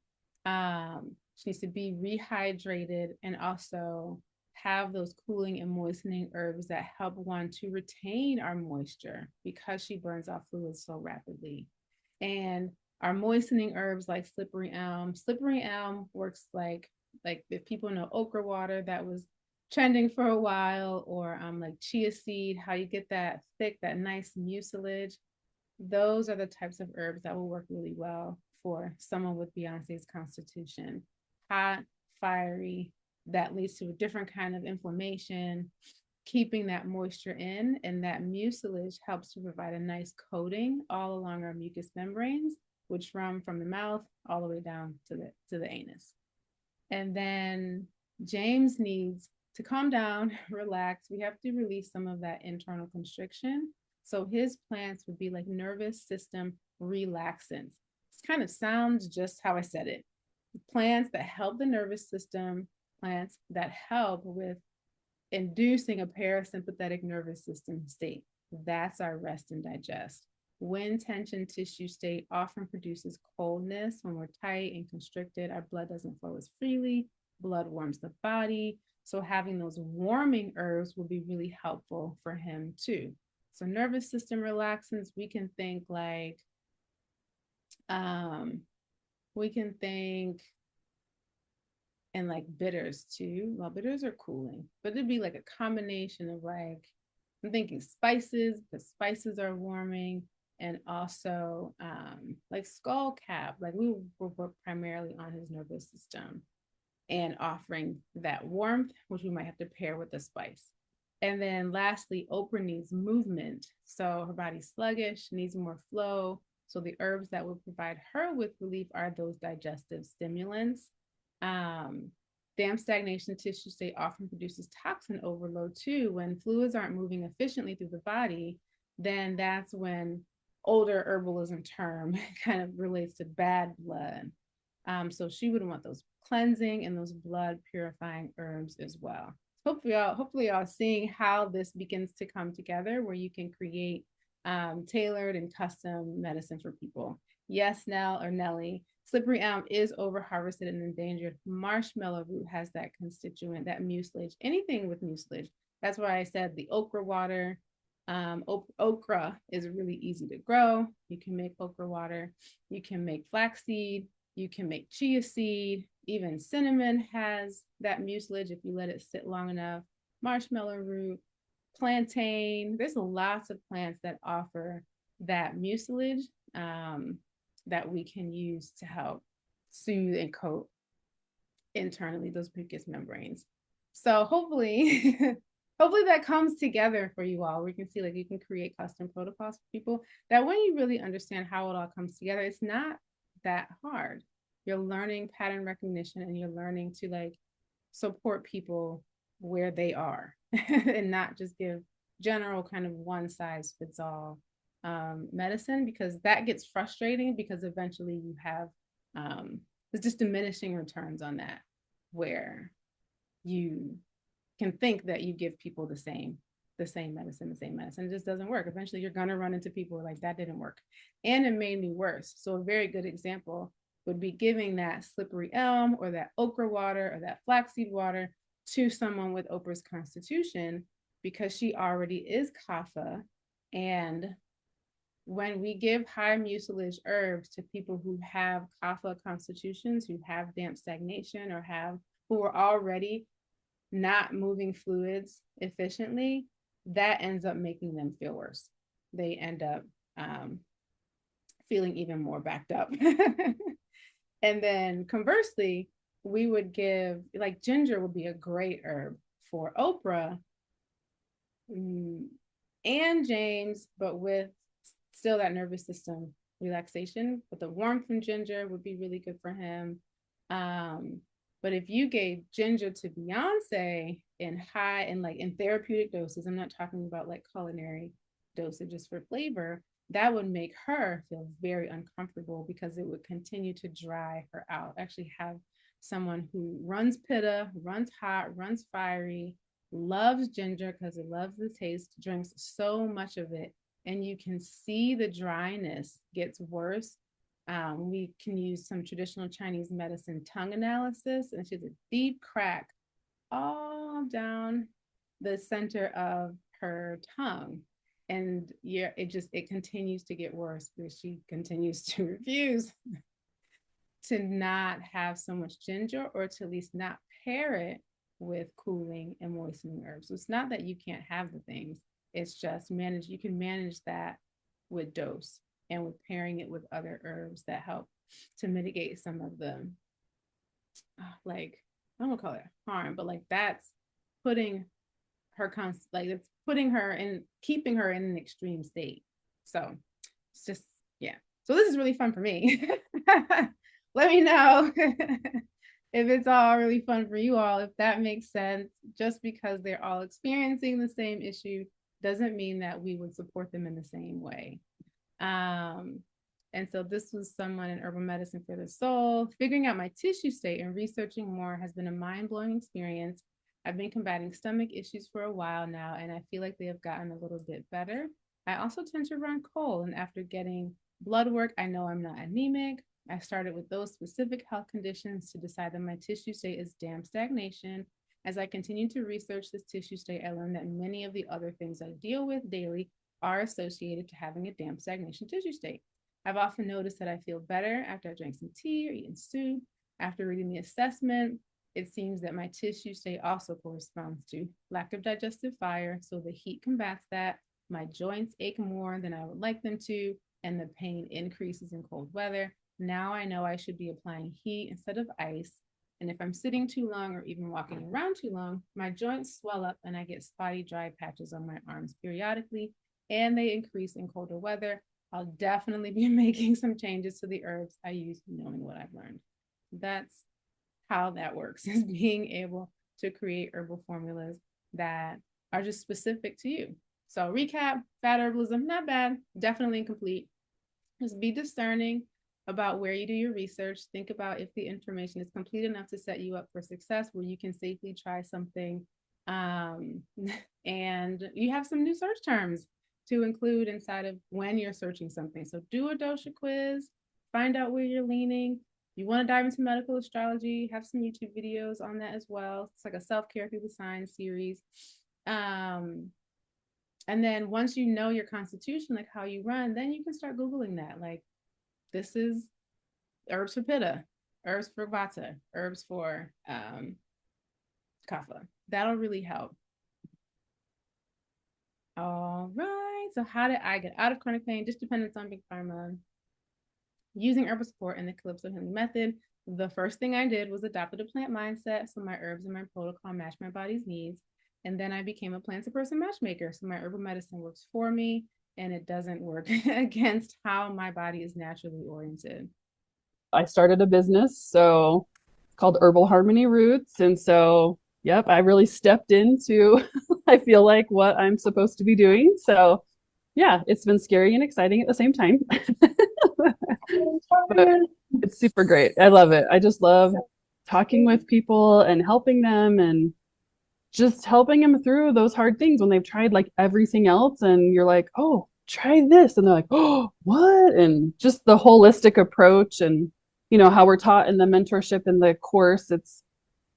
She needs to be rehydrated and also have those cooling and moistening herbs that help one to retain our moisture because she burns off fluids so rapidly. And our moistening herbs like slippery elm works like if people know okra water, that was trending for a while, or like chia seed, how you get that thick, that nice mucilage. Those are the types of herbs that will work really well for someone with Beyonce's constitution. Hot, fiery, that leads to a different kind of inflammation, keeping that moisture in, and that mucilage helps to provide a nice coating all along our mucous membranes, which run from the mouth all the way down to the anus. And then James needs to calm down, relax. We have to release some of that internal constriction. So his plants would be like nervous system relaxants. It kind of sounds just how I said it. Plants that help the nervous system, plants that help with inducing a parasympathetic nervous system state. That's our rest and digest. When tension tissue state often produces coldness, when we're tight and constricted, our blood doesn't flow as freely, blood warms the body. So having those warming herbs will be really helpful for him too. So nervous system relaxants, we can think and like bitters too. Well, bitters are cooling, but it'd be like a combination of like, I'm thinking spices, because spices are warming, and also like skull cap. Like we will work primarily on his nervous system and offering that warmth, which we might have to pair with the spice. And then lastly, Oprah needs movement. So her body's sluggish, needs more flow. So the herbs that will provide her with relief are those digestive stimulants. Damp stagnation tissue state often produces toxin overload too. When fluids aren't moving efficiently through the body, then that's when older herbalism term kind of relates to bad blood. So she would want those cleansing and those blood purifying herbs as well. Hopefully y'all seeing how this begins to come together, where you can create tailored and custom medicine for people. Yes, Nell or Nelly, slippery elm is over harvested and endangered. Marshmallow root has that constituent, that mucilage, anything with mucilage. That's why I said the okra water, Okra is really easy to grow. You can make okra water. You can make flaxseed. You can make chia seed. Even cinnamon has that mucilage if you let it sit long enough. Marshmallow root, plantain. There's lots of plants that offer that mucilage that we can use to help soothe and coat internally those mucous membranes. So hopefully, hopefully that comes together for you all. We can see like you can create custom protocols for people that when you really understand how it all comes together, it's not that hard. You're learning pattern recognition and you're learning to like support people where they are and not just give general kind of one size fits all medicine, because that gets frustrating because eventually you have there's just diminishing returns on that, where you can think that you give people the same medicine. It just doesn't work. Eventually you're gonna run into people who are like, that didn't work. And it made me worse. So a very good example would be giving that slippery elm or that okra water or that flaxseed water to someone with Oprah's constitution, because she already is kapha. And when we give high mucilage herbs to people who have kapha constitutions, who have damp stagnation, or who are already not moving fluids efficiently, that ends up making them feel worse. They end up feeling even more backed up. And then conversely, we would give, like ginger would be a great herb for Oprah and James, but with still that nervous system relaxation. But the warmth from ginger would be really good for him. But if you gave ginger to Beyonce in high and like in therapeutic doses, I'm not talking about like culinary dosages for flavor, that would make her feel very uncomfortable because it would continue to dry her out. Actually have someone who runs pitta, runs hot, runs fiery, loves ginger because it loves the taste, drinks so much of it, and you can see the dryness gets worse. We can use some traditional Chinese medicine tongue analysis, and she has a deep crack all down the center of her tongue. And yeah, it continues to get worse because she continues to refuse to not have so much ginger, or to at least not pair it with cooling and moistening herbs. So it's not that you can't have the things, it's just you can manage that with dose and with pairing it with other herbs that help to mitigate some of the like, I don't want to call it harm, but like that's putting her like it's putting her in, keeping her in an extreme state. So it's just, yeah. So this is really fun for me. Let me know if it's all really fun for you all, if that makes sense. Just because they're all experiencing the same issue doesn't mean that we would support them in the same way. And so this was someone in herbal medicine for the soul. Figuring out my tissue state and researching more has been a mind-blowing experience. I've been combating stomach issues for a while now, and I feel like they have gotten a little bit better. I also tend to run cold, and after getting blood work, I know I'm not anemic. I started with those specific health conditions to decide that my tissue state is damp stagnation. As I continue to research this tissue state, I learned that many of the other things I deal with daily are associated to having a damp stagnation tissue state. I've often noticed that I feel better after I drank some tea or eaten soup. After reading the assessment, it seems that my tissue state also corresponds to lack of digestive fire, so the heat combats that. My joints ache more than I would like them to, and the pain increases in cold weather. Now I know I should be applying heat instead of ice. And if I'm sitting too long or even walking around too long, my joints swell up and I get spotty, dry patches on my arms periodically, and they increase in colder weather. I'll definitely be making some changes to the herbs I use, knowing what I've learned. That's how that works, is being able to create herbal formulas that are just specific to you. So recap, fat herbalism, not bad, definitely incomplete. Just be discerning about where you do your research. Think about if the information is complete enough to set you up for success, where you can safely try something. And you have some new search terms to include inside of when you're searching something. So do a dosha quiz, find out where you're leaning. You want to dive into medical astrology, have some YouTube videos on that as well. It's like a self-care through the signs series. And then once you know your constitution, like how you run, then you can start Googling that. Like, this is herbs for pitta, herbs for vata, herbs for kapha. That'll really help. All right. So how did I get out of chronic pain? Just dependence on big pharma. Using herbal support and the Calypso healing method. The first thing I did was adopted a plant mindset. So my herbs and my protocol match my body's needs. And then I became a plants a person matchmaker. So my herbal medicine works for me and it doesn't work against how my body is naturally oriented. I started a business so called Herbal Harmony Roots. And so, yep, I really stepped into, I feel like, what I'm supposed to be doing. So, yeah, it's been scary and exciting at the same time. But it's super great. I love it. I just love talking with people and helping them and just helping them through those hard things when they've tried like everything else. And you're like, oh, try this. And they're like, oh, what? And just the holistic approach and, how we're taught in the mentorship in the course. It's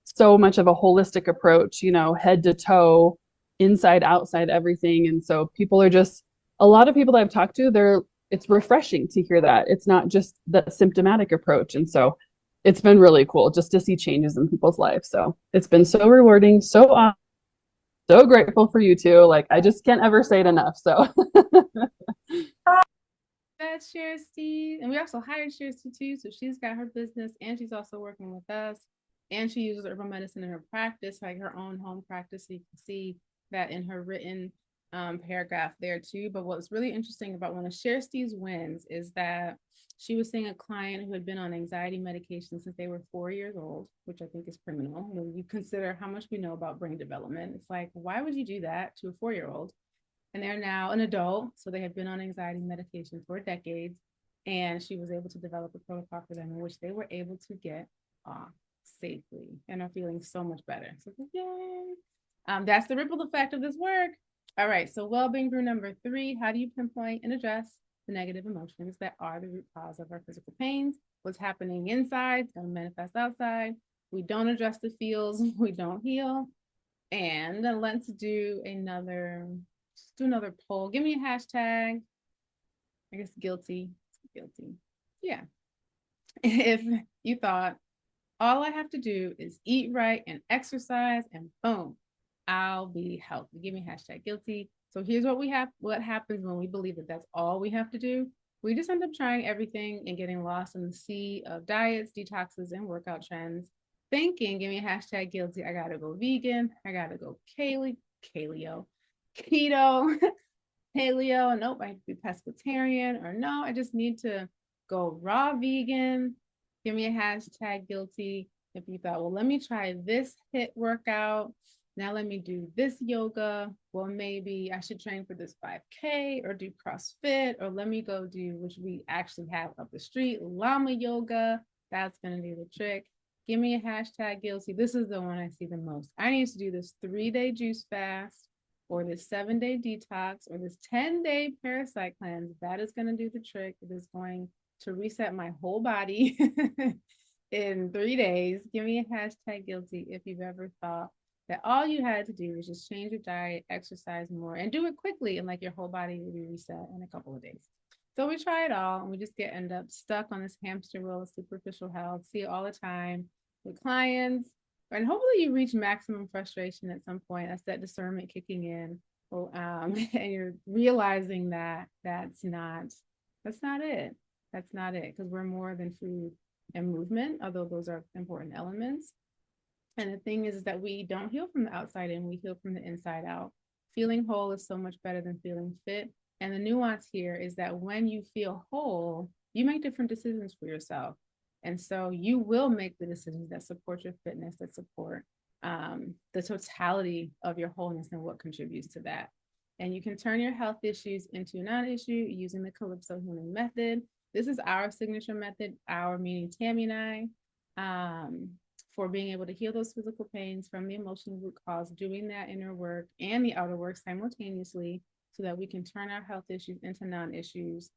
so much of a holistic approach, head to toe, inside, outside, everything. And so people are just, a lot of people that I've talked to, it's refreshing to hear that. It's not just the symptomatic approach. And so it's been really cool just to see changes in people's lives. So it's been so rewarding, so awesome, so grateful for you too. Like, I just can't ever say it enough. So That's Cheristy. And we also hired Cheristy too. So she's got her business and she's also working with us. And she uses herbal medicine in her practice, like her own home practice. So you can see that in her written paragraph there too. But what's really interesting about one of Cheristy's wins is that she was seeing a client who had been on anxiety medication since they were 4 years old, which I think is criminal. When you consider how much we know about brain development, it's like, why would you do that to a 4-year-old? And they're now an adult. So they had been on anxiety medication for decades. And she was able to develop a protocol for them in which they were able to get off safely and are feeling so much better. So yay. That's the ripple effect of this work. All right. So well-being brew number 3, how do you pinpoint and address the negative emotions that are the root cause of our physical pains? What's happening inside is going to manifest outside. We don't address the feels, we don't heal. And let's do another poll. Give me a hashtag. I guess guilty. Yeah. If you thought all I have to do is eat right and exercise and boom, I'll be healthy. Give me hashtag guilty. So here's what happens when we believe that that's all we have to do. We just end up trying everything and getting lost in the sea of diets, detoxes, and workout trends. Thinking, give me a hashtag guilty. I gotta go vegan. I gotta go keto, paleo. Nope, I have to be pescatarian. Or no, I just need to go raw vegan. Give me a hashtag guilty. If you thought, well, let me try this HIIT workout. Now let me do this yoga. Well, maybe I should train for this 5K or do CrossFit, or let me go do, which we actually have up the street, llama yoga. That's going to do the trick. Give me a hashtag guilty. This is the one I see the most. I need to do this 3-day juice fast or this 7-day detox or this 10-day parasite cleanse. That is going to do the trick. It is going to reset my whole body in 3 days. Give me a hashtag guilty if you've ever thought that all you had to do was just change your diet, exercise more, and do it quickly, and like your whole body will be reset in a couple of days. So we try it all, and we just end up stuck on this hamster wheel of superficial health. See it all the time with clients, and hopefully you reach maximum frustration at some point. That's that discernment kicking in, and you're realizing that that's not it. That's not it, because we're more than food and movement, although those are important elements. And the thing is that we don't heal from the outside in, we heal from the inside out. Feeling whole is so much better than feeling fit. And the nuance here is that when you feel whole, you make different decisions for yourself. And so you will make the decisions that support your fitness, that support the totality of your wholeness and what contributes to that. And you can turn your health issues into a non-issue using the Calypso healing method. This is our signature method, our meaning Tammy and I. For being able to heal those physical pains from the emotional root cause, doing that inner work and the outer work simultaneously so that we can turn our health issues into non-issues.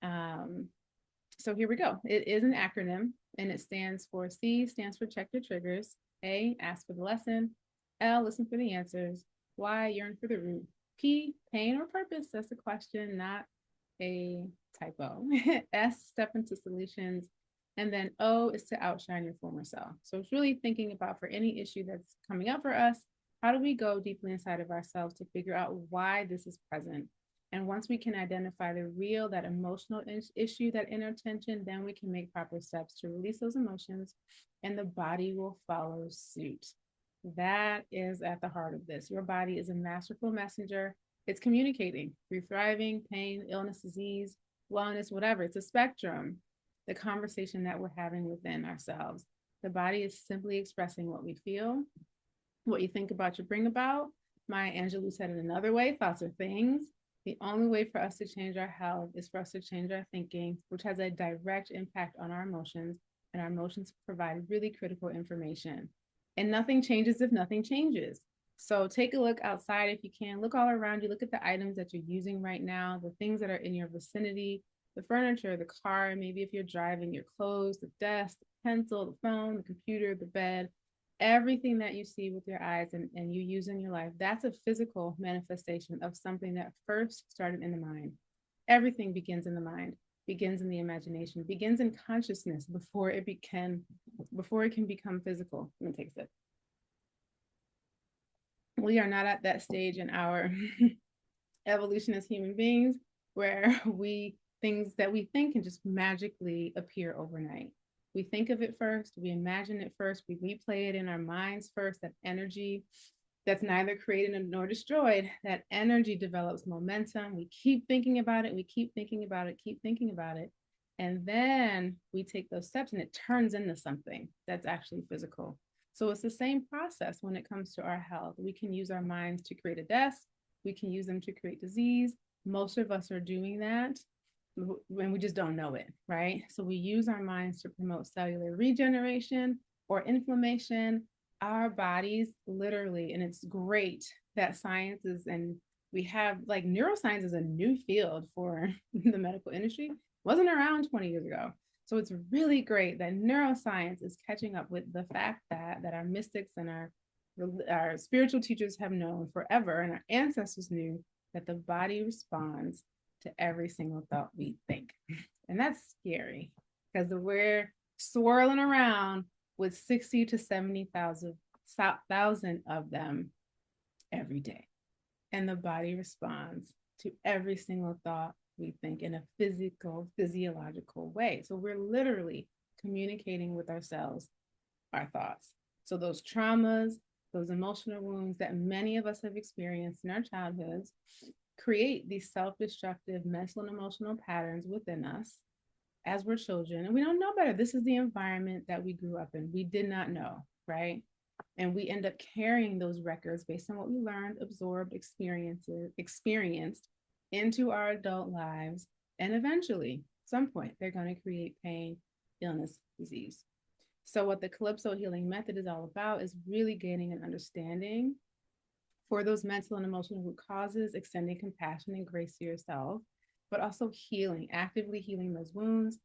So here we go. It is an acronym and it stands for C, stands for check your triggers. A, ask for the lesson. L, listen for the answers. Y, yearn for the root. P, pain or purpose? That's the question, not a typo. S, step into solutions. And then O is to outshine your former self. So it's really thinking about, for any issue that's coming up for us, how do we go deeply inside of ourselves to figure out why this is present? And once we can identify the real, that emotional issue, that inner tension, then we can make proper steps to release those emotions, and the body will follow suit. That is at the heart of this. Your body is a masterful messenger. It's communicating through thriving, pain, illness, disease, wellness, whatever. It's a spectrum, the conversation that we're having within ourselves. The body is simply expressing what we feel. What you think about, you bring about. Maya Angelou said it another way: thoughts are things. The only way for us to change our health is for us to change our thinking, which has a direct impact on our emotions, and our emotions provide really critical information. And nothing changes if nothing changes. So take a look outside if you can. Look all around you. Look at the items that you're using right now, the things that are in your vicinity, the furniture, the car, maybe if you're driving, your clothes, the desk, the pencil, the phone, the computer, the bed. Everything that you see with your eyes and you use in your life, that's a physical manifestation of something that first started in the mind. Everything begins in the mind, begins in the imagination, begins in consciousness before it can become physical. Let me take a sip. We are not at that stage in our evolution as human beings where things that we think can just magically appear overnight. We think of it first, we imagine it first, we replay it in our minds first. That energy that's neither created nor destroyed, that energy develops momentum. We keep thinking about it, we keep thinking about it, keep thinking about it. And then we take those steps and it turns into something that's actually physical. So it's the same process when it comes to our health. We can use our minds to create a death, we can use them to create disease. Most of us are doing that when we just don't know it, right? So we use our minds to promote cellular regeneration or inflammation. Our bodies literally, and it's great that science is, and we have like neuroscience is a new field for the medical industry. It wasn't around 20 years ago. So it's really great that neuroscience is catching up with the fact that our mystics and our spiritual teachers have known forever, and our ancestors knew that the body responds to every single thought we think. And that's scary because we're swirling around with 60 to 70,000 of them every day. And the body responds to every single thought we think in a physiological way. So we're literally communicating with ourselves, our thoughts. So those traumas, those emotional wounds that many of us have experienced in our childhoods create these self-destructive mental and emotional patterns within us as we're children. And we don't know better. This is the environment that we grew up in. We did not know, right? And we end up carrying those records based on what we learned, absorbed, experienced into our adult lives. And eventually, some point, they're going to create pain, illness, disease. So what the Calypso healing method is all about is really gaining an understanding for those mental and emotional root causes, extending compassion and grace to yourself, but also healing, actively healing those wounds,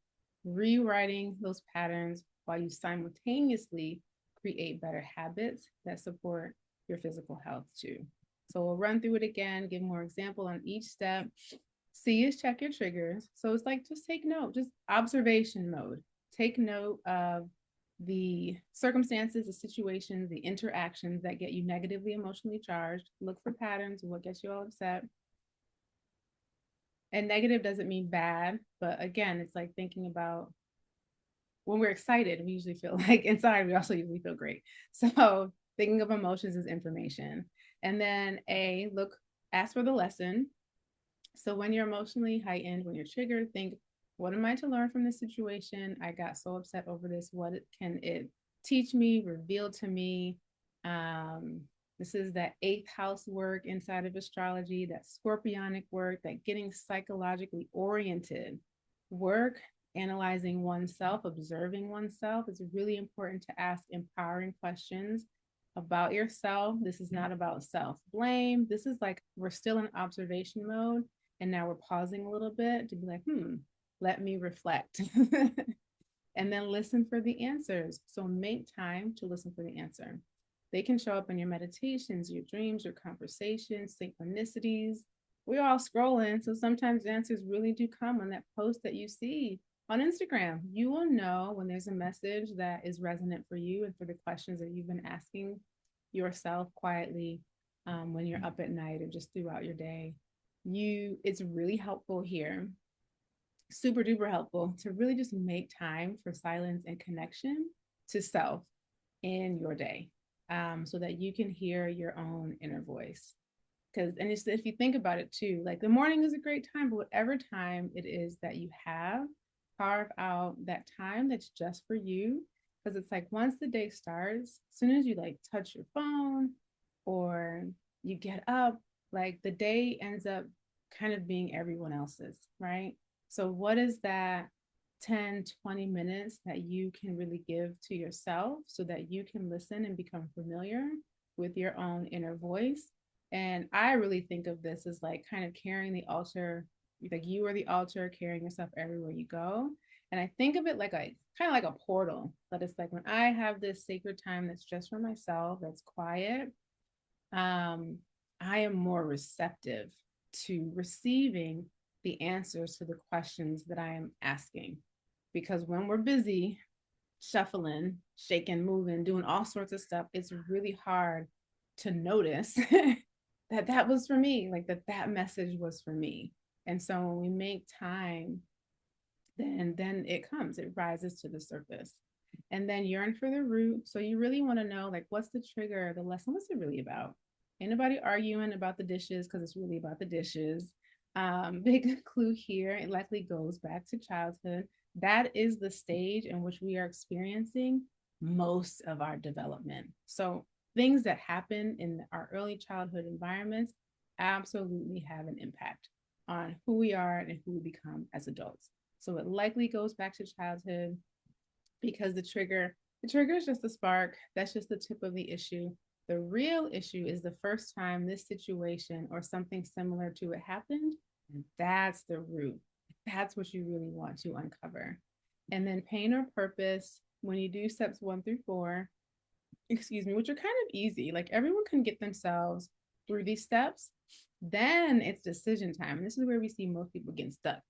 rewriting those patterns while you simultaneously create better habits that support your physical health too. So we'll run through it again, give more example on each step. C is check your triggers. So it's like, just take note, just observation mode. Take note of the circumstances, the situations, the interactions that get you negatively emotionally charged. Look for patterns of what gets you all upset. And negative doesn't mean bad, but again, it's like thinking about when we're excited, we usually feel like inside, we also usually feel great. So thinking of emotions as information. And then A, ask for the lesson. So when you're emotionally heightened, when you're triggered, think, what am I to learn from this situation? I got so upset over this. What can it teach me, reveal to me? This is that 8th house work inside of astrology, that scorpionic work, that getting psychologically oriented work, analyzing oneself, observing oneself. It's really important to ask empowering questions about yourself. This is not about self-blame. This is like, we're still in observation mode. And now we're pausing a little bit to be like, let me reflect. And then listen for the answers. So make time to listen for the answer. They can show up in your meditations, your dreams, your conversations, synchronicities. We're all scrolling. So sometimes answers really do come on that post that you see on Instagram. You will know when there's a message that is resonant for you and for the questions that you've been asking yourself quietly when you're up at night or just throughout your day. It's really helpful here, super duper helpful, to really just make time for silence and connection to self in your day, so that you can hear your own inner voice. Because, and it's, if you think about it too, like the morning is a great time, but whatever time it is that you have, carve out that time that's just for you. Because it's like once the day starts, as soon as you like touch your phone or you get up, like the day ends up kind of being everyone else's, right? So what is that 10, 20 minutes that you can really give to yourself so that you can listen and become familiar with your own inner voice? And I really think of this as like kind of carrying the altar, like you are the altar, carrying yourself everywhere you go. And I think of it like a kind of like a portal, but it's like when I have this sacred time that's just for myself, that's quiet, I am more receptive to receiving the answers to the questions that I am asking. Because when we're busy shuffling, shaking, moving, doing all sorts of stuff, it's really hard to notice that that was for me, like that message was for me. And so when we make time, then it comes, it rises to the surface. And then yearn for the root. So you really want to know, like, what's the trigger, the lesson, what's it really about? Anybody arguing about the dishes because it's really about the dishes. Big clue here, it likely goes back to childhood. That is the stage in which we are experiencing most of our development. So things that happen in our early childhood environments absolutely have an impact on who we are and who we become as adults. So it likely goes back to childhood because the trigger is just the spark. That's just the tip of the issue. The real issue is the first time this situation or something similar to it happened. And that's the root. That's what you really want to uncover. And then pain or purpose, when you do steps 1 through 4, which are kind of easy, like everyone can get themselves through these steps. Then it's decision time. And this is where we see most people getting stuck.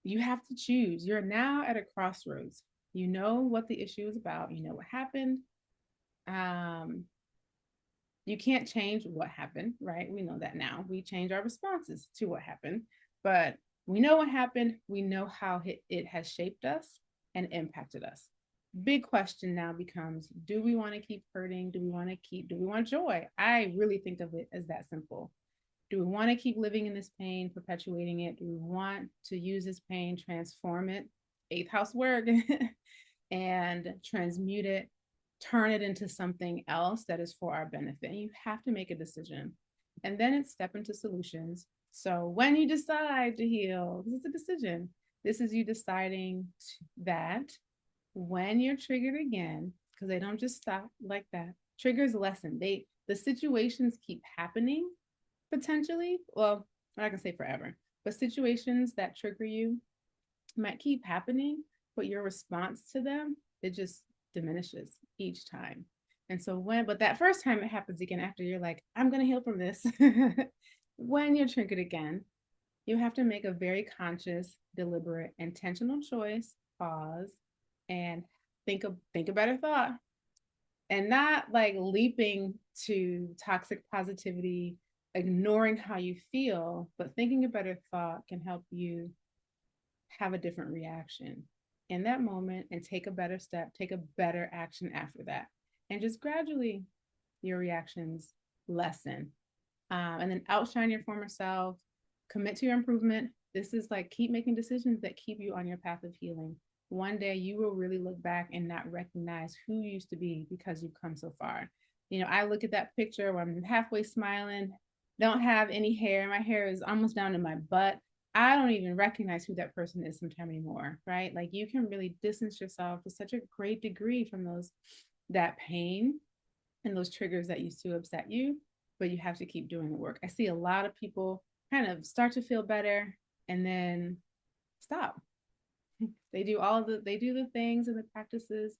You have to choose. You're now at a crossroads. You know what the issue is about. You know what happened. You can't change what happened, right? We know that now. We change our responses to what happened, but we know what happened. We know how it has shaped us and impacted us. Big question now becomes, do we want to keep hurting? Do we want joy? I really think of it as that simple. Do we want to keep living in this pain, perpetuating it? Do we want to use this pain, transform it, eighth house work, and transmute it, turn it into something else that is for our benefit? And you have to make a decision. And then it's step into solutions. So when you decide to heal, this is a decision. This is you deciding that when you're triggered again, because they don't just stop like that. Triggers lessen. The situations keep happening potentially. Well, I'm not gonna say forever, but situations that trigger you might keep happening, but your response to them, it just diminishes each time. And so but that first time it happens again after you're like, I'm gonna heal from this. When you're triggered again, you have to make a very conscious, deliberate, intentional choice, pause, and think a better thought. And not like leaping to toxic positivity, ignoring how you feel, but thinking a better thought can help you have a different reaction in that moment and take a better step, take a better action after that. And just gradually your reactions lessen. And then outshine your former self, commit to your improvement. This is like keep making decisions that keep you on your path of healing. One day you will really look back and not recognize who you used to be because you've come so far. You know, I look at that picture where I'm halfway smiling, don't have any hair, my hair is almost down to my butt. I don't even recognize who that person is sometime anymore, right? Like you can really distance yourself to such a great degree from that pain and those triggers that used to upset you, but you have to keep doing the work. I see a lot of people kind of start to feel better and then stop. They do the things and the practices,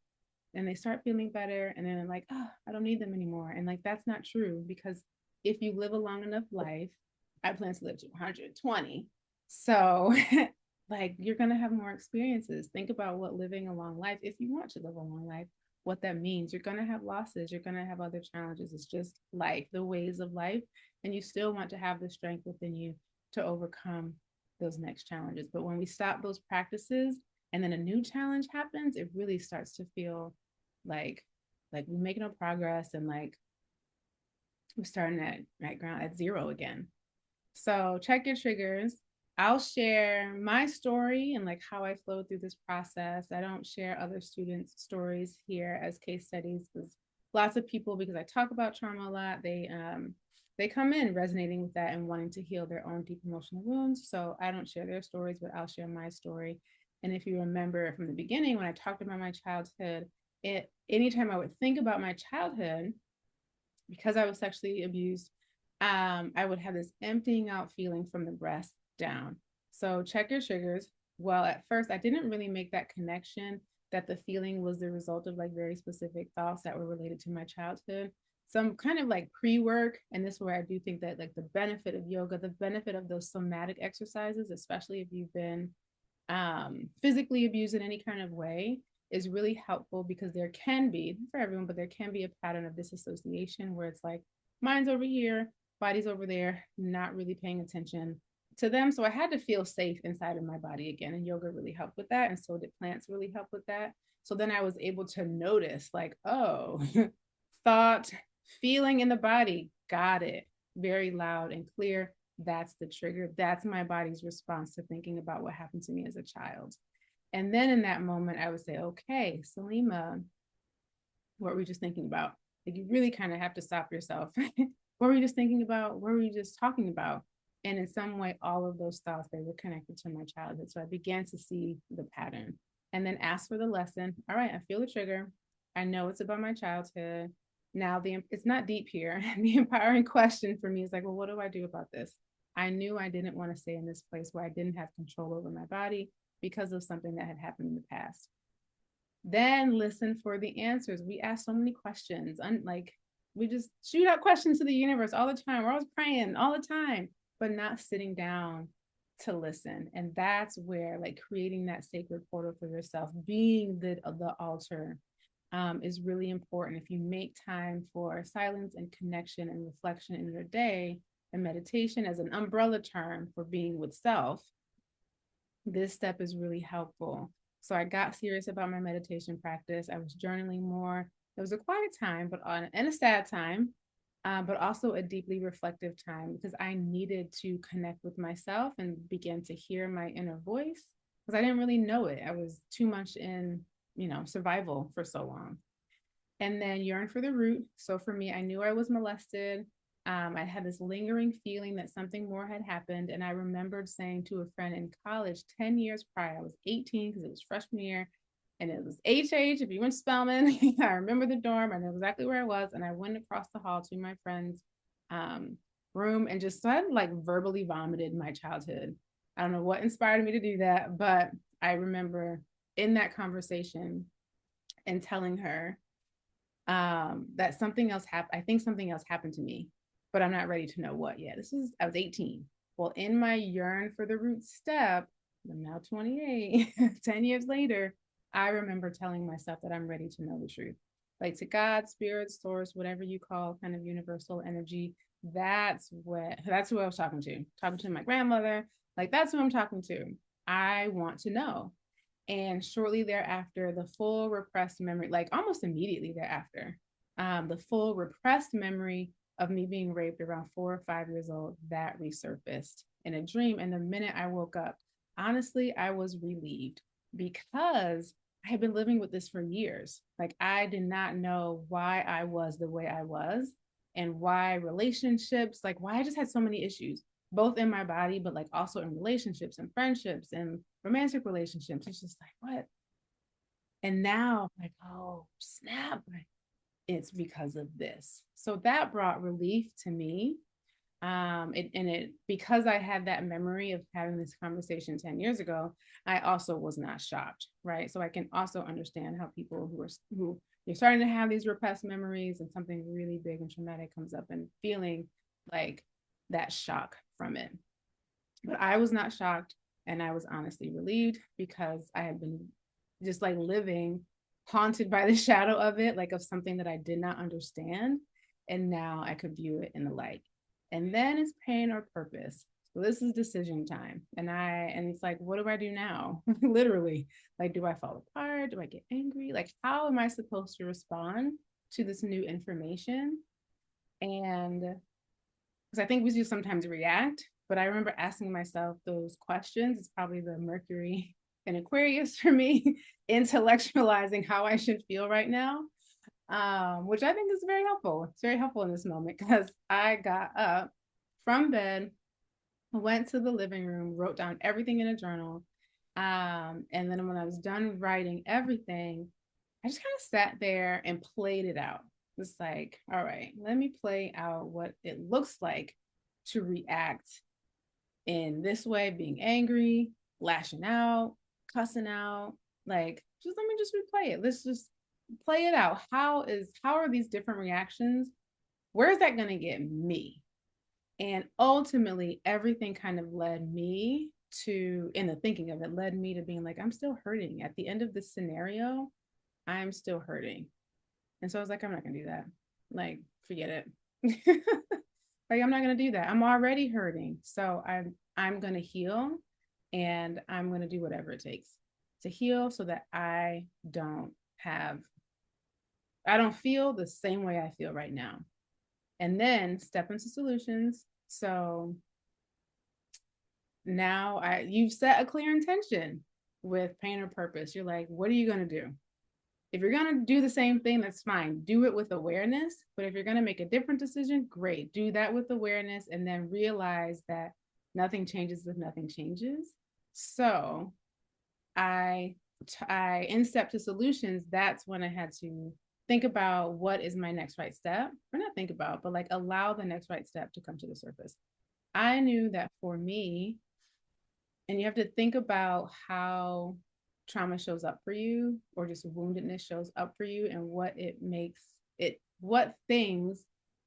and they start feeling better, and then they're like, oh, I don't need them anymore. And like, that's not true, because if you live a long enough life, I plan to live to 120. So like, you're going to have more experiences. Think about what living a long life, if you want to live a long life, what that means. You're going to have losses, you're going to have other challenges. It's just life, the ways of life. And you still want to have the strength within you to overcome those next challenges. But when we stop those practices and then a new challenge happens, it really starts to feel like we're making no progress, and like we're starting at ground at zero again. So check your triggers. I'll share my story and like how I flowed through this process. I don't share other students' stories here as case studies, because lots of people, because I talk about trauma a lot, they come in resonating with that and wanting to heal their own deep emotional wounds. So I don't share their stories, but I'll share my story. And if you remember from the beginning, when I talked about my childhood, anytime I would think about my childhood, because I was sexually abused, I would have this emptying out feeling from the breast down. So check your triggers. Well, at first, I didn't really make that connection that the feeling was the result of like very specific thoughts that were related to my childhood. Some kind of like pre-work, and this is where I do think that like the benefit of yoga, the benefit of those somatic exercises, especially if you've been physically abused in any kind of way, is really helpful, because there can be, for everyone, but there can be a pattern of disassociation where it's like mind's over here, body's over there, not really paying attention to them. So I had to feel safe inside of my body again, and yoga really helped with that, and so did plants really help with that. So then I was able to notice like, oh, thought, feeling in the body, got it, very loud and clear. That's the trigger. That's my body's response to thinking about what happened to me as a child. And then in that moment, I would say, okay, Salima, what were we just thinking about? Like, you really kind of have to stop yourself. What were you just thinking about? What were you just talking about? And in some way, all of those thoughts, they were connected to my childhood. So I began to see the pattern, and then ask for the lesson. All right, I feel the trigger. I know it's about my childhood. Now, it's not deep here. The empowering question for me is like, well, what do I do about this? I knew I didn't want to stay in this place where I didn't have control over my body because of something that had happened in the past. Then listen for the answers. We ask so many questions, like we just shoot out questions to the universe all the time. We're always praying all the time, but not sitting down to listen. And that's where like creating that sacred portal for yourself, being the altar, is really important. If you make time for silence and connection and reflection in your day, and meditation as an umbrella term for being with self, this step is really helpful. So I got serious about my meditation practice. I was journaling more. It was a quiet time, and a sad time, but also a deeply reflective time, because I needed to connect with myself and begin to hear my inner voice, because I didn't really know it. I was too much in, survival for so long. And then yearn for the root. So for me, I knew I was molested. I had this lingering feeling that something more had happened. And I remembered saying to a friend in college 10 years prior, I was 18 because it was freshman year, and it was HH. If you went to Spelman, I remember the dorm. I know exactly where I was. And I went across the hall to my friend's room and just started like verbally vomited my childhood. I don't know what inspired me to do that, but I remember in that conversation and telling her that something else happened. I think something else happened to me, but I'm not ready to know what yet. I was 18. Well, in my yearn for the root step, I'm now 28, 10 years later, I remember telling myself that I'm ready to know the truth. Like, to God, spirit, source, whatever you call kind of universal energy, that's who I was talking to my grandmother. Like, that's who I'm talking to. I want to know. And shortly thereafter, the full repressed memory, like almost immediately thereafter, the full repressed memory of me being raped around 4 or 5 years old, that resurfaced in a dream. And the minute I woke up, honestly, I was relieved, because I had been living with this for years. Like, I did not know why I was the way I was, and why relationships, like why I just had so many issues, both in my body, but like also in relationships and friendships and romantic relationships. It's just like, what? And now, like, oh, snap. It's because of this. So that brought relief to me. Because I had that memory of having this conversation 10 years ago, I also was not shocked, right? So I can also understand how people who you're starting to have these repressed memories and something really big and traumatic comes up and feeling like that shock from it. But I was not shocked, and I was honestly relieved because I had been just like living haunted by the shadow of it, like of something that I did not understand. And now I could view it in the light. And then it's pain or purpose. So this is decision time. And it's like, what do I do now? Literally. Like, do I fall apart? Do I get angry? Like, how am I supposed to respond to this new information? And because I think we do sometimes react, but I remember asking myself those questions. It's probably the Mercury and Aquarius for me, intellectualizing how I should feel right now, which I think is very helpful. It's very helpful in this moment because I got up from bed, went to the living room, wrote down everything in a journal. And then when I was done writing everything, I just kind of sat there and played it out. It's like, all right, let me play out what it looks like to react in this way, being angry, lashing out, cussing out. Like, just let me just replay it. Let's just play it out. How are these different reactions? Where is that going to get me? And ultimately, everything kind of led me to, in the thinking of it, led me to being like, I'm still hurting. At the end of this scenario, I'm still hurting. And so I was like, I'm not gonna do that. Like, forget it. Like, I'm not gonna do that. I'm already hurting. So I'm gonna heal, and I'm gonna do whatever it takes to heal so that I don't feel the same way I feel right now. And then step into solutions. So now you've set a clear intention with pain or purpose. You're like, what are you gonna do? If you're going to do the same thing, that's fine. Do it with awareness. But if you're going to make a different decision, great. Do that with awareness and then realize that nothing changes if nothing changes. So in step to solutions, that's when I had to think about what is my next right step, or not think about, but like allow the next right step to come to the surface. I knew that for me, and you have to think about how trauma shows up for you, or just woundedness shows up for you, and what things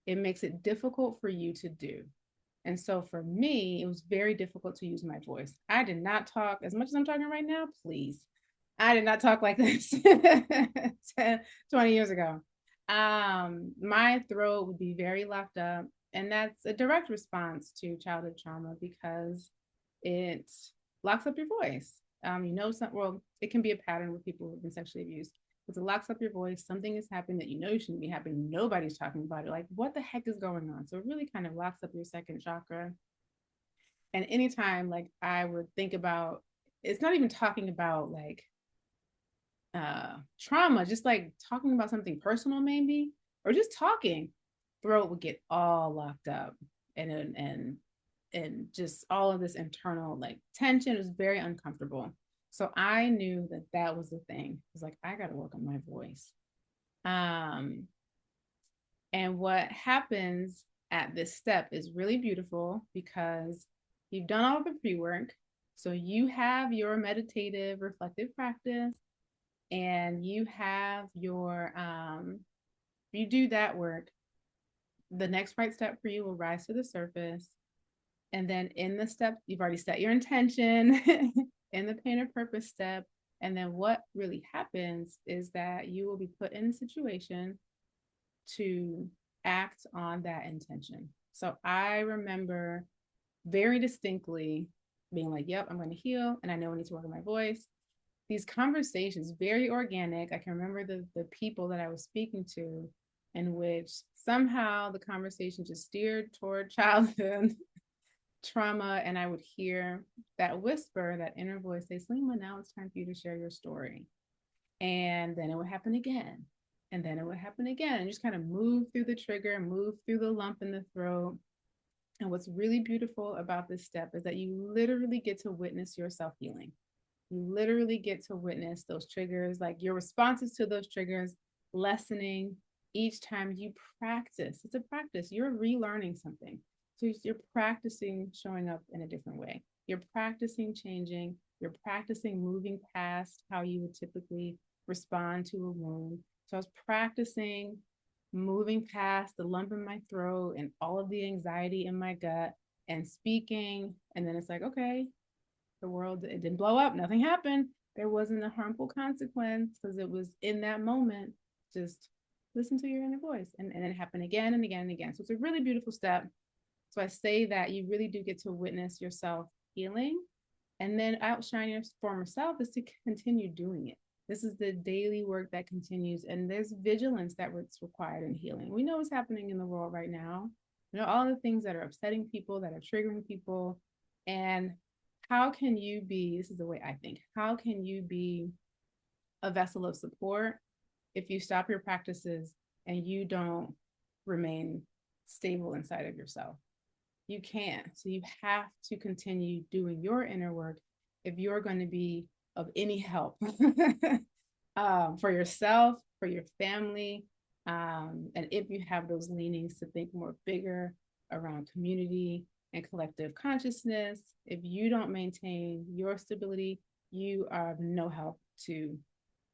it makes it difficult for you to do. And so for me, it was very difficult to use my voice. I did not talk as much as I'm talking right now, please. I did not talk like this 10, 20 years ago. My throat would be very locked up. And that's a direct response to childhood trauma because it locks up your voice. It can be a pattern with people who've been sexually abused. Because it locks up your voice. Something is happening that you know shouldn't be happening. Nobody's talking about it. Like, what the heck is going on? So it really kind of locks up your second chakra. And anytime, like, I would think about, it's not even talking about like trauma, just like talking about something personal, maybe, or just talking, throat would get all locked up, and just all of this internal like tension. It was very uncomfortable. So I knew that that was the thing. It was like, I got to work on my voice. And what happens at this step is really beautiful because you've done all the pre-work. So you have your meditative reflective practice, and you have your you do that work. The next right step for you will rise to the surface. And then in the step, you've already set your intention in the pain or purpose step. And then what really happens is that you will be put in a situation to act on that intention. So I remember very distinctly being like, yep, I'm going to heal. And I know I need to work on my voice. These conversations, very organic. I can remember the people that I was speaking to, in which somehow the conversation just steered toward childhood trauma, and I would hear that whisper, that inner voice say, Salima, now it's time for you to share your story. And then it would happen again. And then it would happen again. And just kind of move through the trigger, move through the lump in the throat. And what's really beautiful about this step is that you literally get to witness yourself healing. You literally get to witness those triggers, like your responses to those triggers, lessening each time you practice. It's a practice. You're relearning something. So you're practicing showing up in a different way. You're practicing changing. You're practicing moving past how you would typically respond to a wound. So I was practicing moving past the lump in my throat and all of the anxiety in my gut and speaking. And then it's like, okay, the world, it didn't blow up. Nothing happened. There wasn't a harmful consequence because it was in that moment. Just listen to your inner voice. And then it happened again and again and again. So it's a really beautiful step. So I say that you really do get to witness yourself healing, and then outshine your former self is to continue doing it. This is the daily work that continues, and there's vigilance that's required in healing. We know what's happening in the world right now. You know, all the things that are upsetting people, that are triggering people. And how can you be, this is the way I think, how can you be a vessel of support if you stop your practices and you don't remain stable inside of yourself? You can't. So you have to continue doing your inner work if you're going to be of any help for yourself, for your family, and if you have those leanings to think more bigger around community and collective consciousness. If you don't maintain your stability, you are of no help to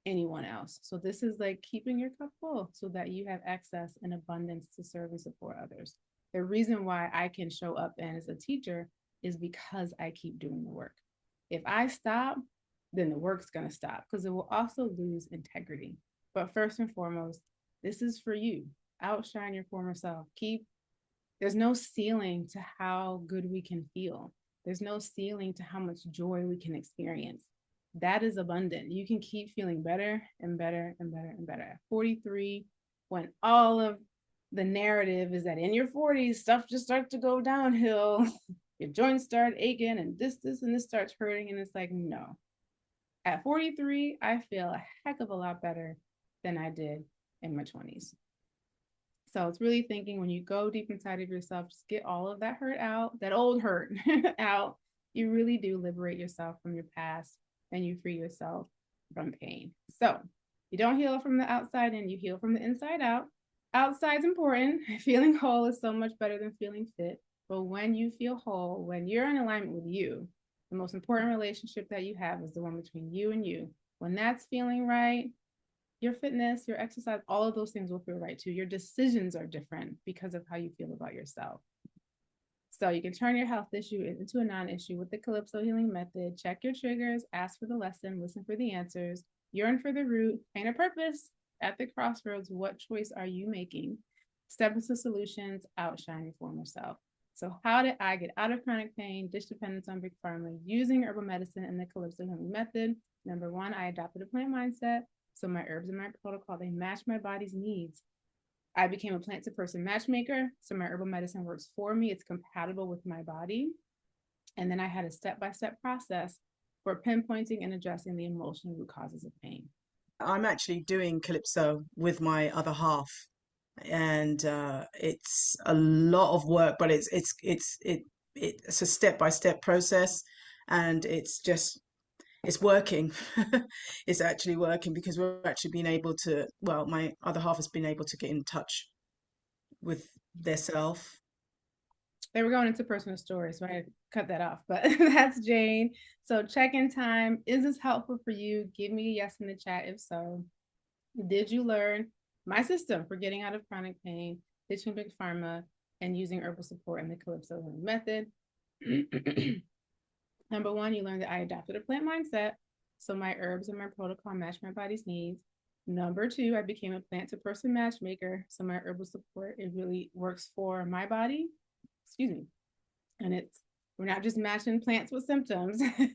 anyone else. So this is like keeping your cup full so that you have access and abundance to serve and support others. The reason why I can show up as a teacher is because I keep doing the work. If I stop, then the work's going to stop because it will also lose integrity. But first and foremost, this is for you. Outshine your former self. There's no ceiling to how good we can feel. There's no ceiling to how much joy we can experience. That is abundant. You can keep feeling better and better and better and better. At 43, when all of the narrative is that in your 40s, stuff just starts to go downhill. Your joints start aching and this, and this starts hurting. And it's like, no. At 43, I feel a heck of a lot better than I did in my 20s. So it's really thinking when you go deep inside of yourself, just get all of that hurt out, that old hurt out. You really do liberate yourself from your past and you free yourself from pain. So you don't heal from the outside in, you heal from the inside out. Outside's important. Feeling whole is so much better than feeling fit. But when you feel whole, when you're in alignment with you, the most important relationship that you have is the one between you and you. When that's feeling right, your fitness, your exercise, all of those things will feel right too. Your decisions are different because of how you feel about yourself. So you can turn your health issue into a non-issue with the Calypso healing method. Check your triggers, ask for the lesson, listen for the answers, yearn for the root, paint a purpose. At the crossroads, what choice are you making? Step into solutions, outshine your former self. So how did I get out of chronic pain, dish dependence on big pharma, using herbal medicine and the Calypso healing method? Number one, I adopted a plant mindset. So my herbs and my protocol, they match my body's needs. I became a plant to person matchmaker. So my herbal medicine works for me. It's compatible with my body. And then I had a step-by-step process for pinpointing and addressing the emotional root causes of pain. I'm actually doing Calypso with my other half, and it's a lot of work, but it's a step-by-step process, and it's working. It's actually working because we're actually being able to, well, my other half has been able to get in touch with their self. They were going into personal stories, so I cut that off, but that's Jane. So check-in time. Is this helpful for you? Give me a yes in the chat if so. Did you learn my system for getting out of chronic pain, ditching big pharma, and using herbal support in the Calypso healing method? Number one, you learned that I adopted a plant mindset, so my herbs and my protocol match my body's needs. Number two, I became a plant to person matchmaker, so my herbal support, it really works for my body. Excuse me. And we're not just matching plants with symptoms. You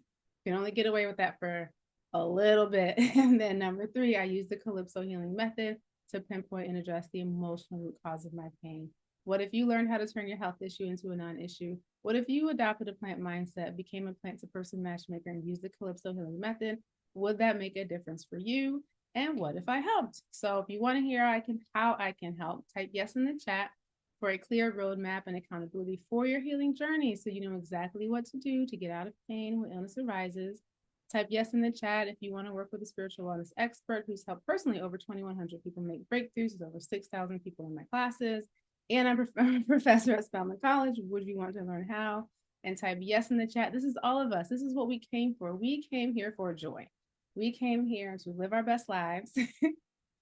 can only get away with that for a little bit. And then number three, I use the Calypso healing method to pinpoint and address the emotional root cause of my pain. What if you learned how to turn your health issue into a non-issue? What if you adopted a plant mindset, became a plant to person matchmaker, and used the Calypso healing method? Would that make a difference for you? And what if I helped? So if you want to hear how I can help, type yes in the chat for a clear roadmap and accountability for your healing journey, so you know exactly what to do to get out of pain when illness arises. Type yes in the chat if you want to work with a spiritual wellness expert who's helped personally over 2,100 people make breakthroughs. There's over 6,000 people in my classes. And I'm a professor at Spelman College. Would you want to learn how? And type yes in the chat. This is all of us. This is what we came for. We came here for joy. We came here to live our best lives,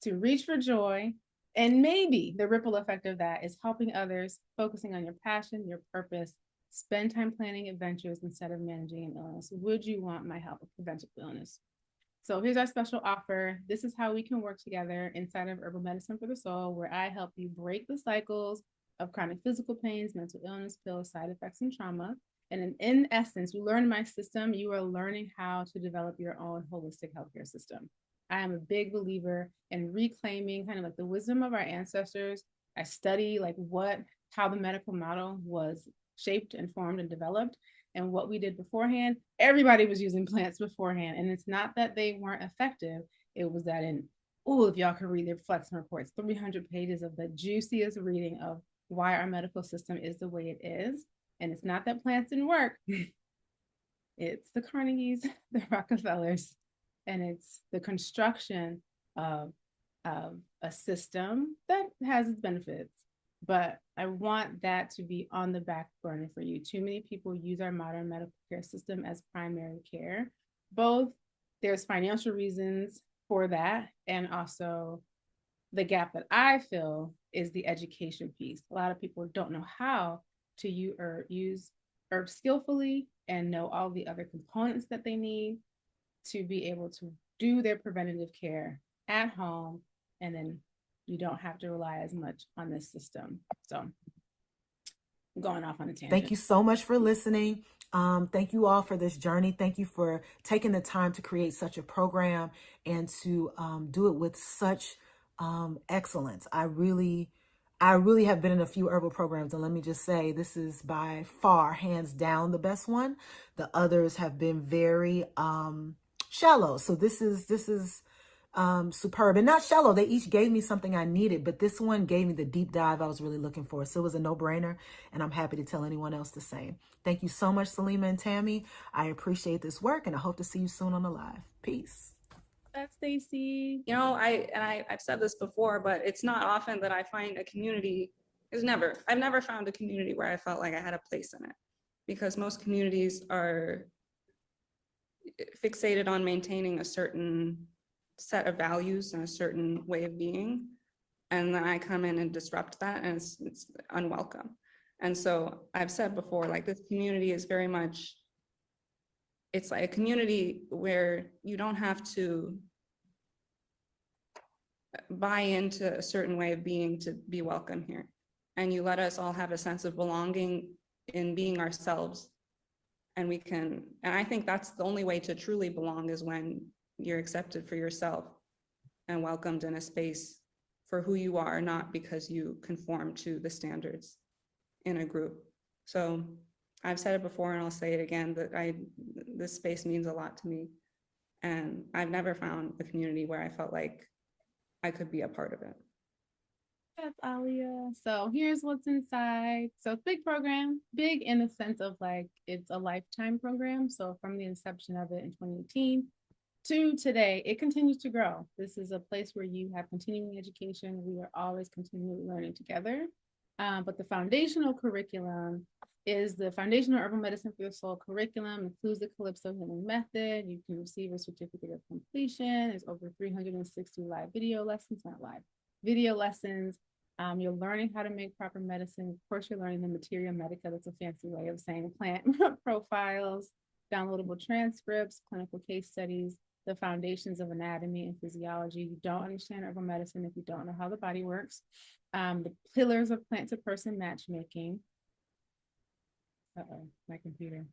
to reach for joy. And maybe the ripple effect of that is helping others, focusing on your passion, your purpose. Spend time planning adventures instead of managing an illness. Would you want my help with preventable illness? So here's our special offer. This is how we can work together inside of Herbal Medicine for the Soul, where I help you break the cycles of chronic physical pains, mental illness, pills, side effects, and trauma. And in essence, you learn my system, you are learning how to develop your own holistic healthcare system. I am a big believer in reclaiming kind of like the wisdom of our ancestors. I study like how the medical model was shaped and formed and developed and what we did beforehand. Everybody was using plants beforehand. And it's not that they weren't effective. It was that if y'all could read their Flexon reports, 300 pages of the juiciest reading of why our medical system is the way it is. And it's not that plants didn't work. It's the Carnegies, the Rockefellers, and it's the construction of a system that has its benefits. But I want that to be on the back burner for you. Too many people use our modern medical care system as primary care. Both there's financial reasons for that, and also the gap that I feel is the education piece. A lot of people don't know how to use herbs skillfully and know all the other components that they need to be able to do their preventative care at home, and then you don't have to rely as much on this system. So I'm going off on a tangent. Thank you so much for listening. Thank you all for this journey. Thank you for taking the time to create such a program and to do it with such excellence. I really have been in a few herbal programs, and let me just say, this is by far, hands down, the best one. The others have been very shallow. So this is superb, and not shallow. They each gave me something I needed, but this one gave me the deep dive I was really looking for. So it was a no-brainer, and I'm happy to tell anyone else the same. Thank you so much, Salima and Tammy. I appreciate this work, and I hope to see you soon on the live. Peace. That's Stacy. You know, I've said this before, but it's not often that I find a community. I've never found a community where I felt like I had a place in it, because most communities are fixated on maintaining a certain set of values and a certain way of being, and then I come in and disrupt that, and it's unwelcome. And so I've said before, like, this community is very much, it's like a community where you don't have to buy into a certain way of being to be welcome here, and you let us all have a sense of belonging in being ourselves. And I think that's the only way to truly belong, is when you're accepted for yourself and welcomed in a space for who you are, not because you conform to the standards in a group. So I've said it before, and I'll say it again, that this space means a lot to me. And I've never found a community where I felt like I could be a part of it. That's Alia. So here's what's inside. So it's a big program, big in the sense of like it's a lifetime program. So from the inception of it in 2018 to today, it continues to grow. This is a place where you have continuing education. We are always continually learning together. But the foundational curriculum is the Foundational Herbal Medicine for the Soul curriculum, includes the Calypso Healing Method. You can receive a certificate of completion. There's over 360 live video lessons, not live, video lessons. You're learning how to make proper medicine. Of course, you're learning the materia medica. That's a fancy way of saying plant profiles, downloadable transcripts, clinical case studies, the foundations of anatomy and physiology. You don't understand herbal medicine if you don't know how the body works. The pillars of plant-to-person matchmaking. My computer.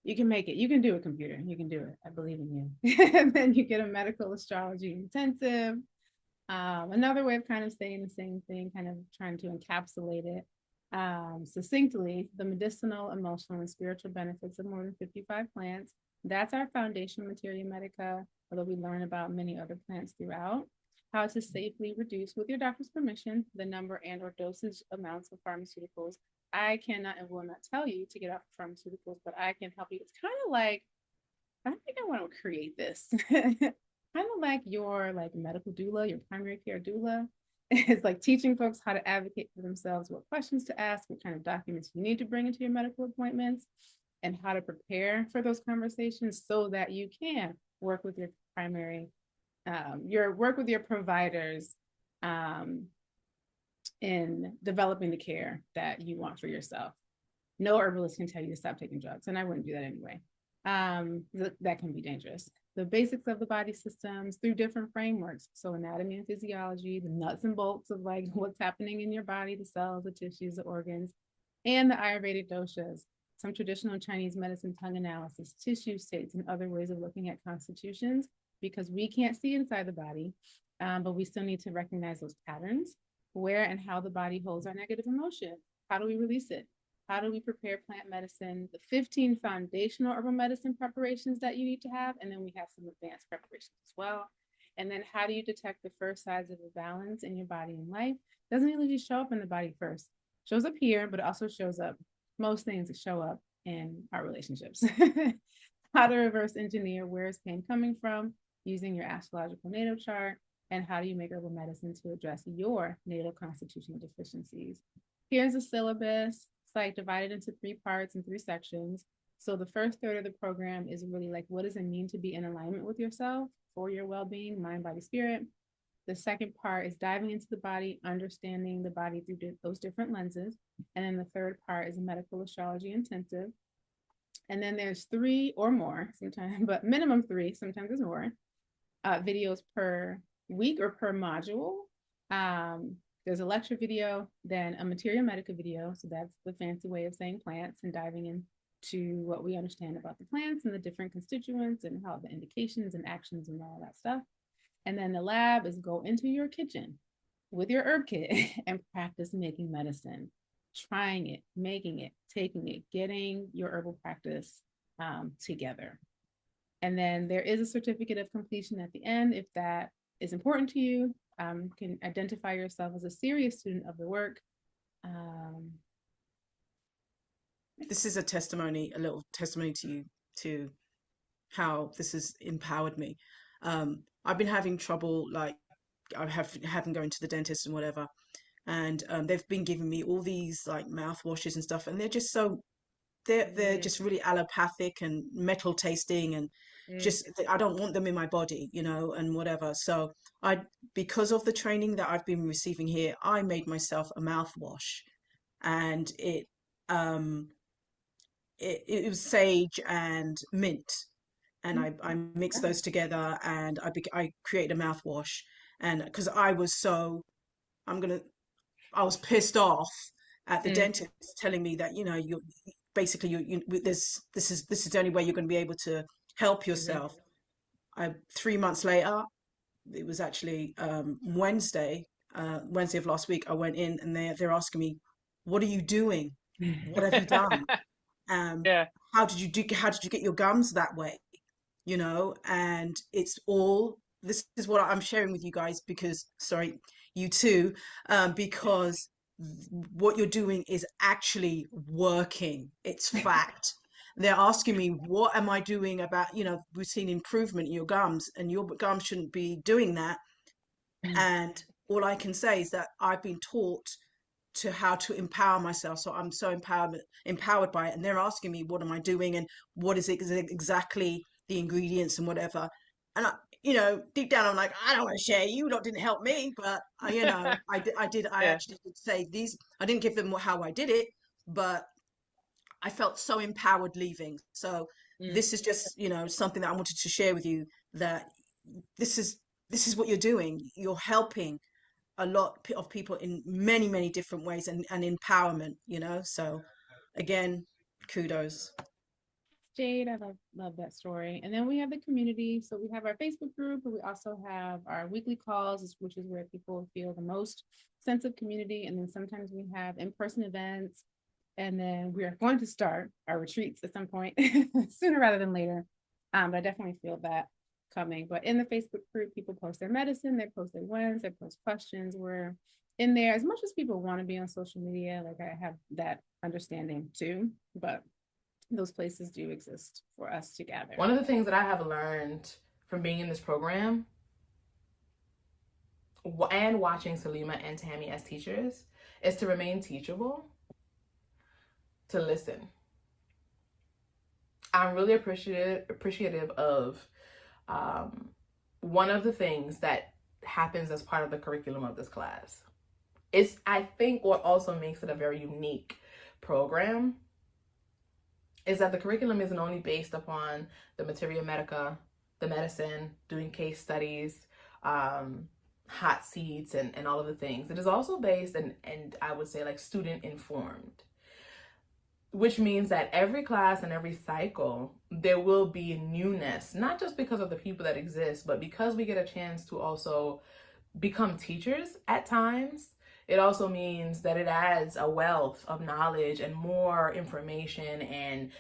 You can make it. You can do it, computer. You can do it. I believe in you. And then you get a medical astrology intensive. Another way of kind of saying the same thing, kind of trying to encapsulate it succinctly, the medicinal, emotional, and spiritual benefits of more than 55 plants. That's our foundation materia medica, although we learn about many other plants throughout. How to safely reduce, with your doctor's permission, the number and or dosage amounts of pharmaceuticals. I cannot and will not tell you to get off pharmaceuticals, but I can help you. It's kind of like, I think I want to create this. Kind of like your like medical doula, your primary care doula. It's like teaching folks how to advocate for themselves, what questions to ask, what kind of documents you need to bring into your medical appointments, and how to prepare for those conversations so that you can work with your work with your providers in developing the care that you want for yourself. No herbalist can tell you to stop taking drugs, and I wouldn't do that anyway. That can be dangerous. The basics of the body systems through different frameworks. So anatomy and physiology, the nuts and bolts of like what's happening in your body, the cells, the tissues, the organs, and the Ayurvedic doshas, some traditional Chinese medicine, tongue analysis, tissue states, and other ways of looking at constitutions, because we can't see inside the body, but we still need to recognize those patterns, where and how the body holds our negative emotion. How do we release it? How do we prepare plant medicine, the 15 foundational herbal medicine preparations that you need to have, and then we have some advanced preparations as well. And then how do you detect the first signs of imbalance in your body and life? Doesn't really just show up in the body first. Shows up here, but it also shows up, most things that show up in our relationships. How to reverse engineer where is pain coming from using your astrological natal chart, and how do you make herbal medicine to address your natal constitutional deficiencies. Here's a syllabus. It's like divided into 3 parts and 3 sections. So the first third of the program is really like, what does it mean to be in alignment with yourself for your well-being, mind, body, spirit? The second part is diving into the body, understanding the body through those different lenses. And then the third part is a medical astrology intensive. And then there's 3 or more sometimes, but minimum 3, sometimes there's more, videos per week or per module. There's a lecture video, then a materia medica video. So that's the fancy way of saying plants and diving into what we understand about the plants and the different constituents and how the indications and actions and all that stuff. And then the lab is go into your kitchen with your herb kit and practice making medicine, trying it, making it, taking it, getting your herbal practice together. And then there is a certificate of completion at the end if that is important to you. Can identify yourself as a serious student of the work. This is a testimony, a little testimony to you, to how this has empowered me. I've been having trouble, like having going to the dentist and whatever, and they've been giving me all these like mouthwashes and stuff, and they're just so they're just really allopathic and metal tasting, and just I don't want them in my body, you know, and whatever. So because of the training that I've been receiving here, I made myself a mouthwash, and it was sage and mint, and I mixed those together, and I created a mouthwash, and because I was pissed off at the dentist telling me that, you know, you basically this is the only way you're going to be able to help yourself. 3 months later, it was actually Wednesday of last week, I went in and they're asking me, what are you doing? What have you done? How did you get your gums that way? You know, and this is what I'm sharing with you guys because, sorry, you too, because what you're doing is actually working. It's fact. They're asking me, what am I doing about, you know, we've seen improvement in your gums and your gums shouldn't be doing that. And all I can say is that I've been taught to how to empower myself. So I'm so empowered by it. And they're asking me, what am I doing? And what is it exactly the ingredients and whatever. And you know, deep down, I'm like, I don't want to share. You lot didn't help me, but you know, I actually did say these. I didn't give them how I did it, but I felt so empowered leaving. So this is just, you know, something that I wanted to share with you, that this is what you're doing. You're helping a lot of people in many different ways, and empowerment, you know. So again, kudos. Jade, I love that story. And then we have the community. So we have our Facebook group, but we also have our weekly calls, which is where people feel the most sense of community. And then sometimes we have in-person events. And then we are going to start our retreats at some point sooner rather than later. But I definitely feel that coming. But in the Facebook group, people post their medicine, they post their wins, they post questions. We're in there as much as people want to be on social media. Like, I have that understanding too, but those places do exist for us to gather. One of the things that I have learned from being in this program and watching Salima and Tammy as teachers is to remain teachable, to listen. I'm really appreciative of one of the things that happens as part of the curriculum of this class. It's, I think, what also makes it a very unique program is that the curriculum isn't only based upon the materia medica, the medicine, doing case studies, hot seats, and all of the things. It is also based and I would say like student informed, which means that every class and every cycle, there will be newness, not just because of the people that exist, but because we get a chance to also become teachers at times. It also means that it adds a wealth of knowledge and more information and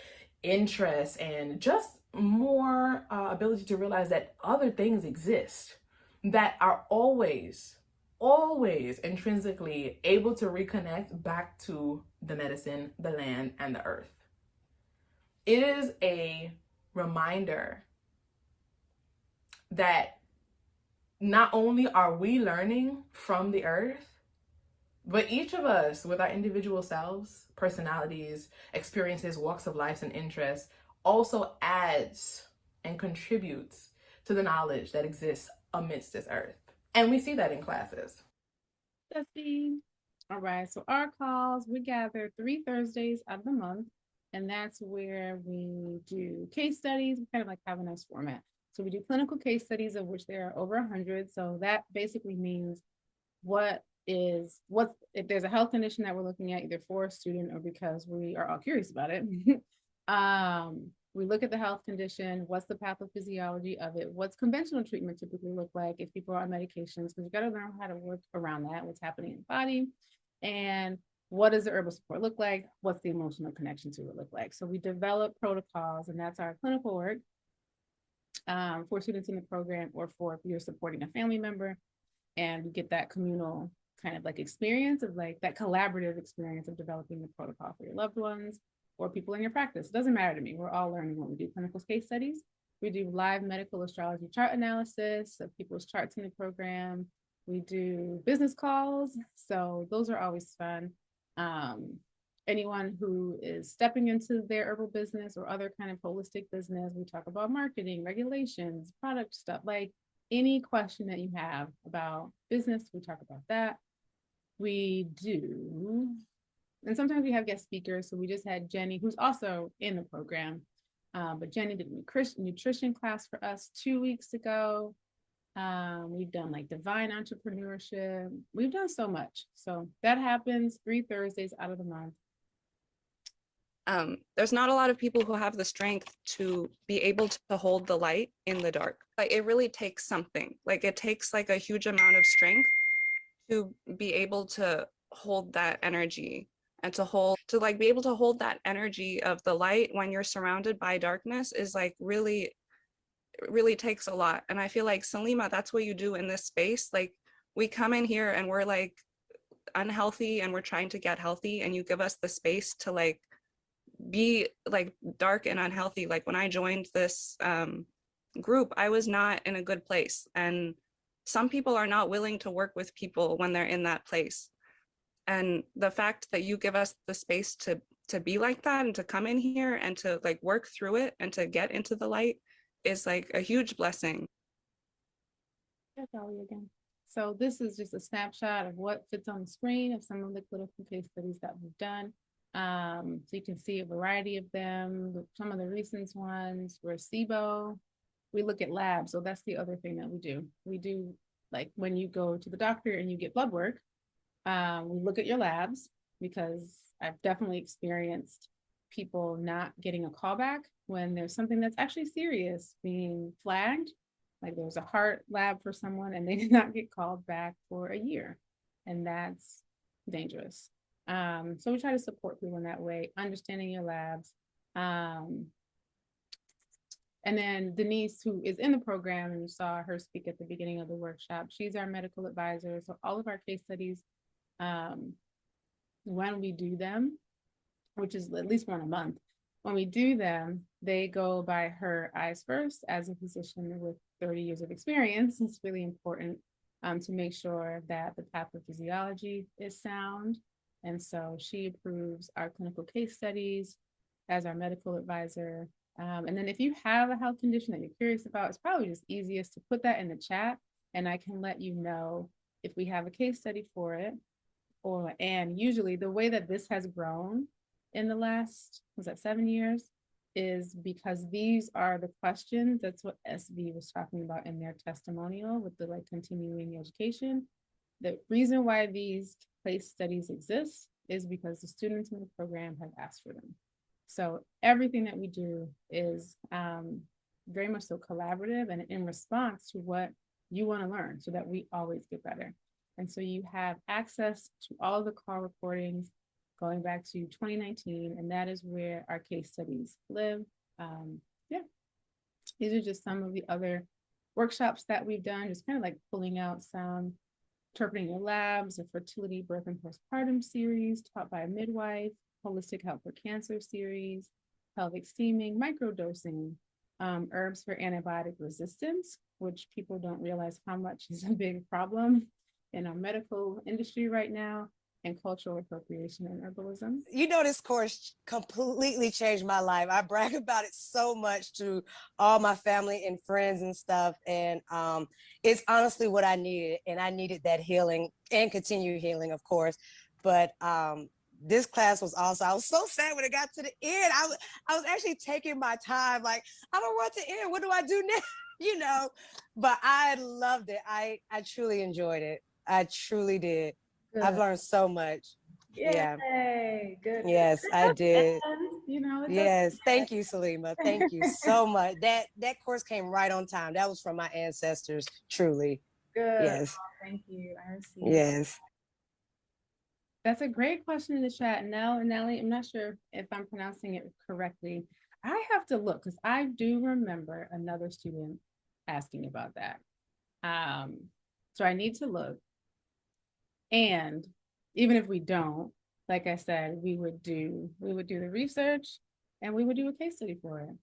interest and just more ability to realize that other things exist that are always intrinsically able to reconnect back to the medicine, the land, and the earth. It is a reminder that not only are we learning from the earth, but each of us with our individual selves, personalities, experiences, walks of life, and interests also adds and contributes to the knowledge that exists amidst this earth. And we see that in classes. Testing. All right, so our calls, we gather 3 Thursdays out of the month, and that's where we do case studies. We kind of like have a nice format. So we do clinical case studies, of which there are over 100. So that basically means if there's a health condition that we're looking at, either for a student or because we are all curious about it. We look at the health condition, what's the pathophysiology of it, what's conventional treatment typically look like if people are on medications, because you got to learn how to work around that, what's happening in the body, and what does the herbal support look like, what's the emotional connection to it look like. So we develop protocols, and that's our clinical work for students in the program, or for if you're supporting a family member, and we get that communal kind of like experience of like that collaborative experience of developing the protocol for your loved ones or people in your practice. It doesn't matter to me. We're all learning when we do clinical case studies. We do live medical astrology chart analysis of people's charts in the program. We do business calls. So those are always fun. Anyone who is stepping into their herbal business or other kind of holistic business, we talk about marketing, regulations, product stuff, like any question that you have about business, we talk about that. We do, and sometimes we have guest speakers. So we just had Jenny, who's also in the program, but Jenny did a nutrition class for us 2 weeks ago. We've done like divine entrepreneurship. We've done so much. So that happens 3 Thursdays out of the month. There's not a lot of people who have the strength to be able to hold the light in the dark. Like it really takes something. Like it takes like a huge amount of strength to be able to hold that energy and to be able to hold that energy of the light when you're surrounded by darkness is like really, it really takes a lot. And I feel like, Salima, that's what you do in this space. Like we come in here and we're like unhealthy and we're trying to get healthy, and you give us the space to like be like dark and unhealthy. Like when I joined this group, I was not in a good place, and some people are not willing to work with people when they're in that place. And the fact that you give us the space to be like that and to come in here and to like work through it and to get into the light is like a huge blessing. That's Ollie again. So this is just a snapshot of what fits on the screen of some of the clinical case studies that we've done. So you can see a variety of them. Some of the recent ones were SIBO. We look at labs. So that's the other thing that we do. We do like when you go to the doctor and you get blood work, we look at your labs, because I've definitely experienced people not getting a callback when there's something that's actually serious being flagged. Like there was a heart lab for someone and they did not get called back for a year. And that's dangerous. So we try to support people in that way, understanding your labs. And then Denise, who is in the program, and you saw her speak at the beginning of the workshop, she's our medical advisor. So all of our case studies, when we do them, which is at least one a month, when we do them, they go by her eyes first as a physician with 30 years of experience. It's really important to make sure that the pathophysiology is sound. And so she approves our clinical case studies as our medical advisor. And then if you have a health condition that you're curious about, it's probably just easiest to put that in the chat, and I can let you know if we have a case study for it. And usually the way that this has grown in the last, was that 7 years, is because these are the questions. That's what SV was talking about in their testimonial with the like continuing education. The reason why these case studies exist is because the students in the program have asked for them. So everything that we do is very much so collaborative and in response to what you want to learn so that we always get better. And so you have access to all of the call recordings going back to 2019, and that is where our case studies live. Yeah, these are just some of the other workshops that we've done, just kind of like pulling out some interpreting your labs, a fertility, birth, and postpartum series taught by a midwife, holistic health for cancer series, pelvic steaming, microdosing, herbs for antibiotic resistance, which people don't realize how much is a big problem in our medical industry right now, and cultural appropriation and herbalism. You know, this course completely changed my life. I brag about it so much to all my family and friends and stuff. And it's honestly what I needed. And I needed that healing and continued healing, of course. But this class was awesome. I was so sad when it got to the end. I was actually taking my time, like, I don't want to end. What do I do now? You know, but I loved it. I truly enjoyed it. I truly did. Good. I've learned so much. Yay, yeah. good. Yes, I did. You know, yes, thank you, Salima. Thank you so much. That course came right on time. That was from my ancestors, truly. Good. Yes. Oh, thank you. I received. Yes. That's a great question in the chat. Nellie, I'm not sure if I'm pronouncing it correctly. I have to look because I do remember another student asking about that. So I need to look. And even if we don't, like I said, we would do the research and we would do a case study for it.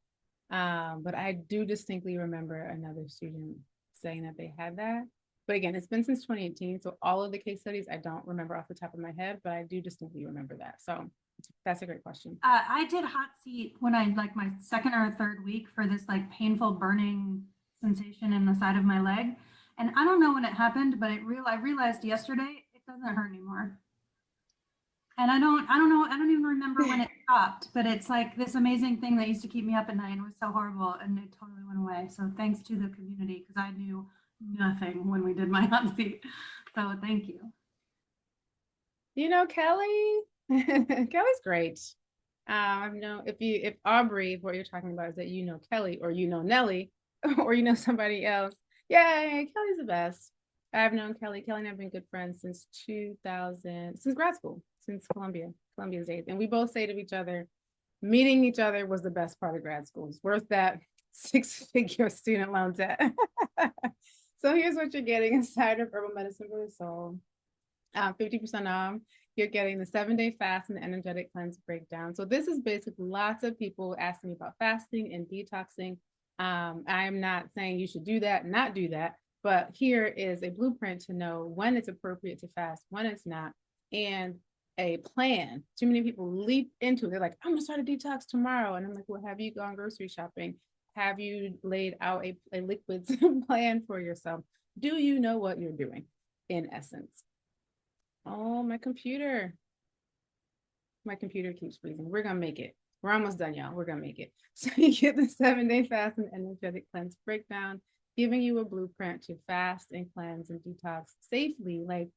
But I do distinctly remember another student saying that they had that. But again, it's been since 2018. So all of the case studies, I don't remember off the top of my head, but I do distinctly remember that. So that's a great question. I did hot seat when I like my second or third week for this like painful burning sensation in the side of my leg. And I don't know when it happened, but I realized yesterday it doesn't hurt anymore. And I don't know, I don't even remember when it stopped, but it's like this amazing thing that used to keep me up at night and it was so horrible and it totally went away. So thanks to the community, because I knew nothing when we did my hot seat. So thank you. You know, Kelly, Kelly's great. I know if Aubrey, if what you're talking about is that you know Kelly or you know Nellie or you know somebody else. Yeah, Kelly's the best. I've known Kelly. Kelly and I've been good friends since 2000, since grad school, since Columbia's days. And we both say to each other, meeting each other was the best part of grad school. It's worth that 6-figure student loan debt. So here's what you're getting inside of Herbal Medicine for the Soul. 50% off. You're getting the 7-day fast and the energetic cleanse breakdown. So this is basically lots of people asking me about fasting and detoxing. I'm not saying you should do that, not do that, but here is a blueprint to know when it's appropriate to fast, when it's not, and a plan. Too many people leap into it. They're like, I'm gonna start a detox tomorrow. And I'm like, well, have you gone grocery shopping? Have you laid out a liquids plan for yourself? Do you know what you're doing in essence? Oh, my computer keeps freezing. We're gonna make it. We're almost done, y'all. We're gonna make it. So you get the 7-day fast and energetic cleanse breakdown, giving you a blueprint to fast and cleanse and detox safely, like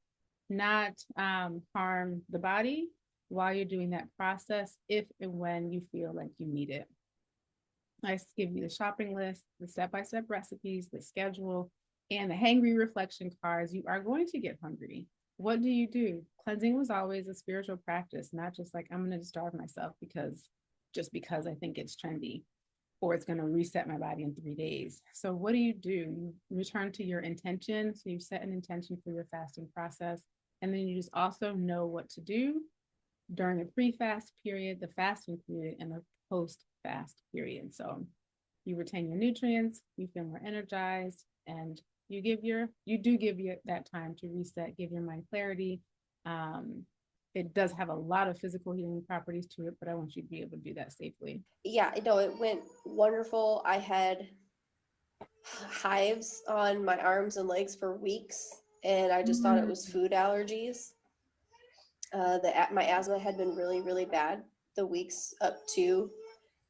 not harm the body while you're doing that process, if and when you feel like you need it. I give you the shopping list, the step-by-step recipes, the schedule, and the hangry reflection cards. You are going to get hungry. What do? Cleansing was always a spiritual practice, not just like, I'm going to starve myself because I think it's trendy or it's going to reset my body in 3 days. So what do? You return to your intention. So you set an intention for your fasting process. And then you just also know what to do during the pre-fast period, the fasting period, and the post-fast period. So you retain your nutrients, you feel more energized, and you do give you that time to reset, give your mind clarity. It does have a lot of physical healing properties to it, but I want you to be able to do that safely. Yeah, no, it went wonderful. I had hives on my arms and legs for weeks, and I just thought it was food allergies. My asthma had been really, really bad the weeks up to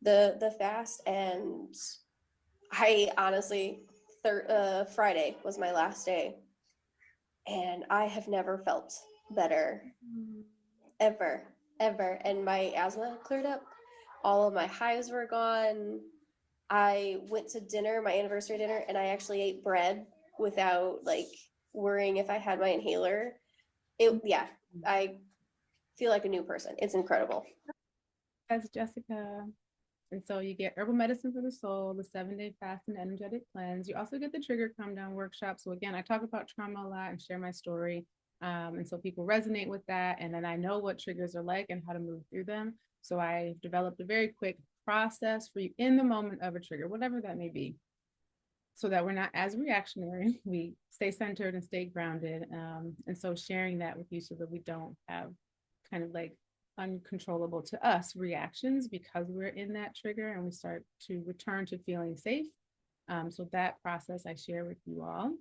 the fast, and I honestly, Friday was my last day, and I have never felt better, ever, ever. And my asthma cleared up. All of my hives were gone. I went to dinner, my anniversary dinner, and I actually ate bread without like worrying if I had my inhaler. Yeah, I feel like a new person. It's incredible. That's Jessica. And so you get herbal medicine for the soul, the 7-day fast and energetic cleanse. You also get the trigger calm down workshop. So again, I talk about trauma a lot and share my story. And so people resonate with that. And then I know what triggers are like and how to move through them. So I developed a very quick process for you in the moment of a trigger, whatever that may be, so that we're not as reactionary. We stay centered and stay grounded. And so sharing that with you so that we don't have kind of like uncontrollable to us reactions because we're in that trigger and we start to return to feeling safe. So that process I share with you all.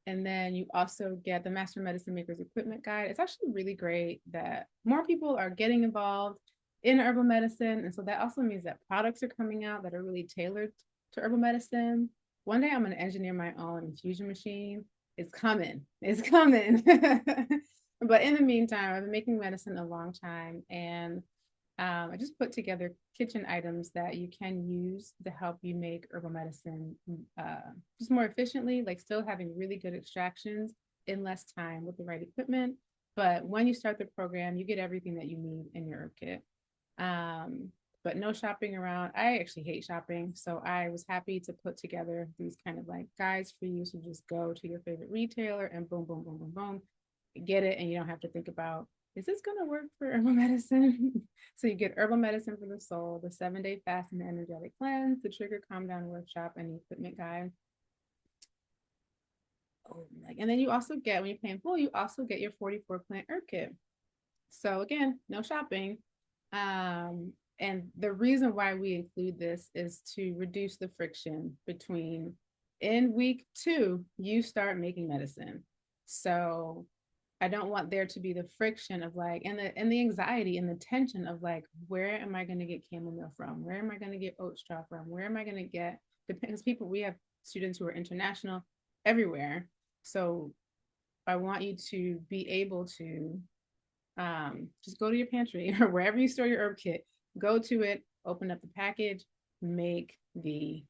And then you also get the Master Medicine Makers Equipment Guide. It's actually really great that more people are getting involved in herbal medicine. And so that also means that products are coming out that are really tailored to herbal medicine. One day I'm going to engineer my own infusion machine. It's coming. It's coming. But in the meantime, I've been making medicine a long time, and I just put together kitchen items that you can use to help you make herbal medicine just more efficiently, like still having really good extractions in less time with the right equipment. But when you start the program, you get everything that you need in your herb kit. But no shopping around. I actually hate shopping. So I was happy to put together these kind of like guides for you. So just go to your favorite retailer and boom, boom, boom, boom, boom, get it. And you don't have to think about, is this going to work for herbal medicine? So you get herbal medicine for the soul, the 7-day fast and energetic cleanse, the trigger calm down workshop, and the equipment guide. Oh, and then you also get, when you pay in full, you also get your 44 plant herb kit. So again, no shopping. And the reason why we include this is to reduce the friction between, in week 2, you start making medicine. So I don't want there to be the friction of like, and the anxiety and the tension of like, where am I going to get chamomile from? Where am I going to get oat straw from? Where am I going to get, because we have students who are international everywhere. So I want you to be able to just go to your pantry or wherever you store your herb kit, go to it, open up the package, make the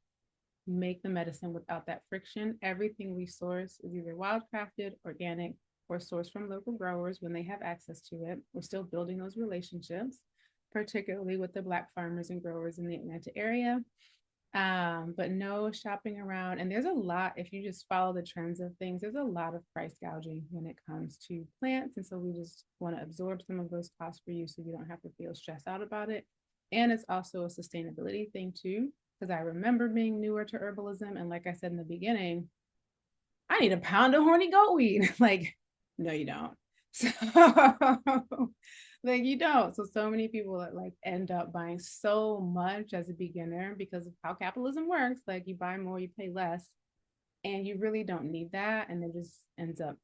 medicine without that friction. Everything we source is either wildcrafted, organic, or sourced from local growers when they have access to it. We're still building those relationships, particularly with the Black farmers and growers in the Atlanta area. But no shopping around. And there's a lot, if you just follow the trends of things, there's a lot of price gouging when it comes to plants. And so we just want to absorb some of those costs for you so you don't have to feel stressed out about it. And it's also a sustainability thing too, because I remember being newer to herbalism. And like I said in the beginning, I need a pound of horny goat weed. Like, no, you don't. So like you don't. So many people that like end up buying so much as a beginner because of how capitalism works. Like you buy more, you pay less, and you really don't need that. And it just ends up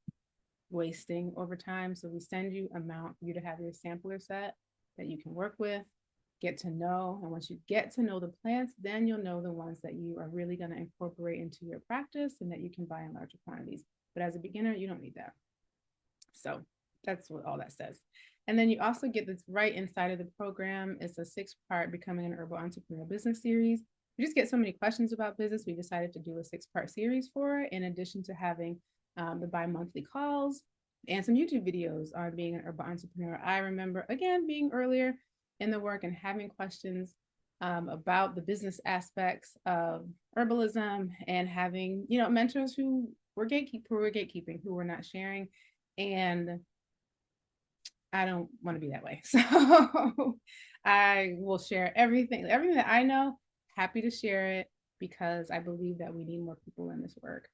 wasting over time. So we send you amount for you to have your sampler set that you can work with, get to know. And once you get to know the plants, then you'll know the ones that you are really going to incorporate into your practice and that you can buy in larger quantities. But as a beginner, you don't need that. So that's what all that says. And then you also get this right inside of the program. It's a 6-part Becoming an Herbal Entrepreneur business series. We just get so many questions about business. We decided to do a 6-part series for it, in addition to having the bi-monthly calls and some YouTube videos on being an herbal entrepreneur. I remember, again, being earlier in the work and having questions about the business aspects of herbalism and having, mentors who were gatekeeping, who were not sharing. And I don't want to be that way. So I will share everything that I know, happy to share it, because I believe that we need more people in this work.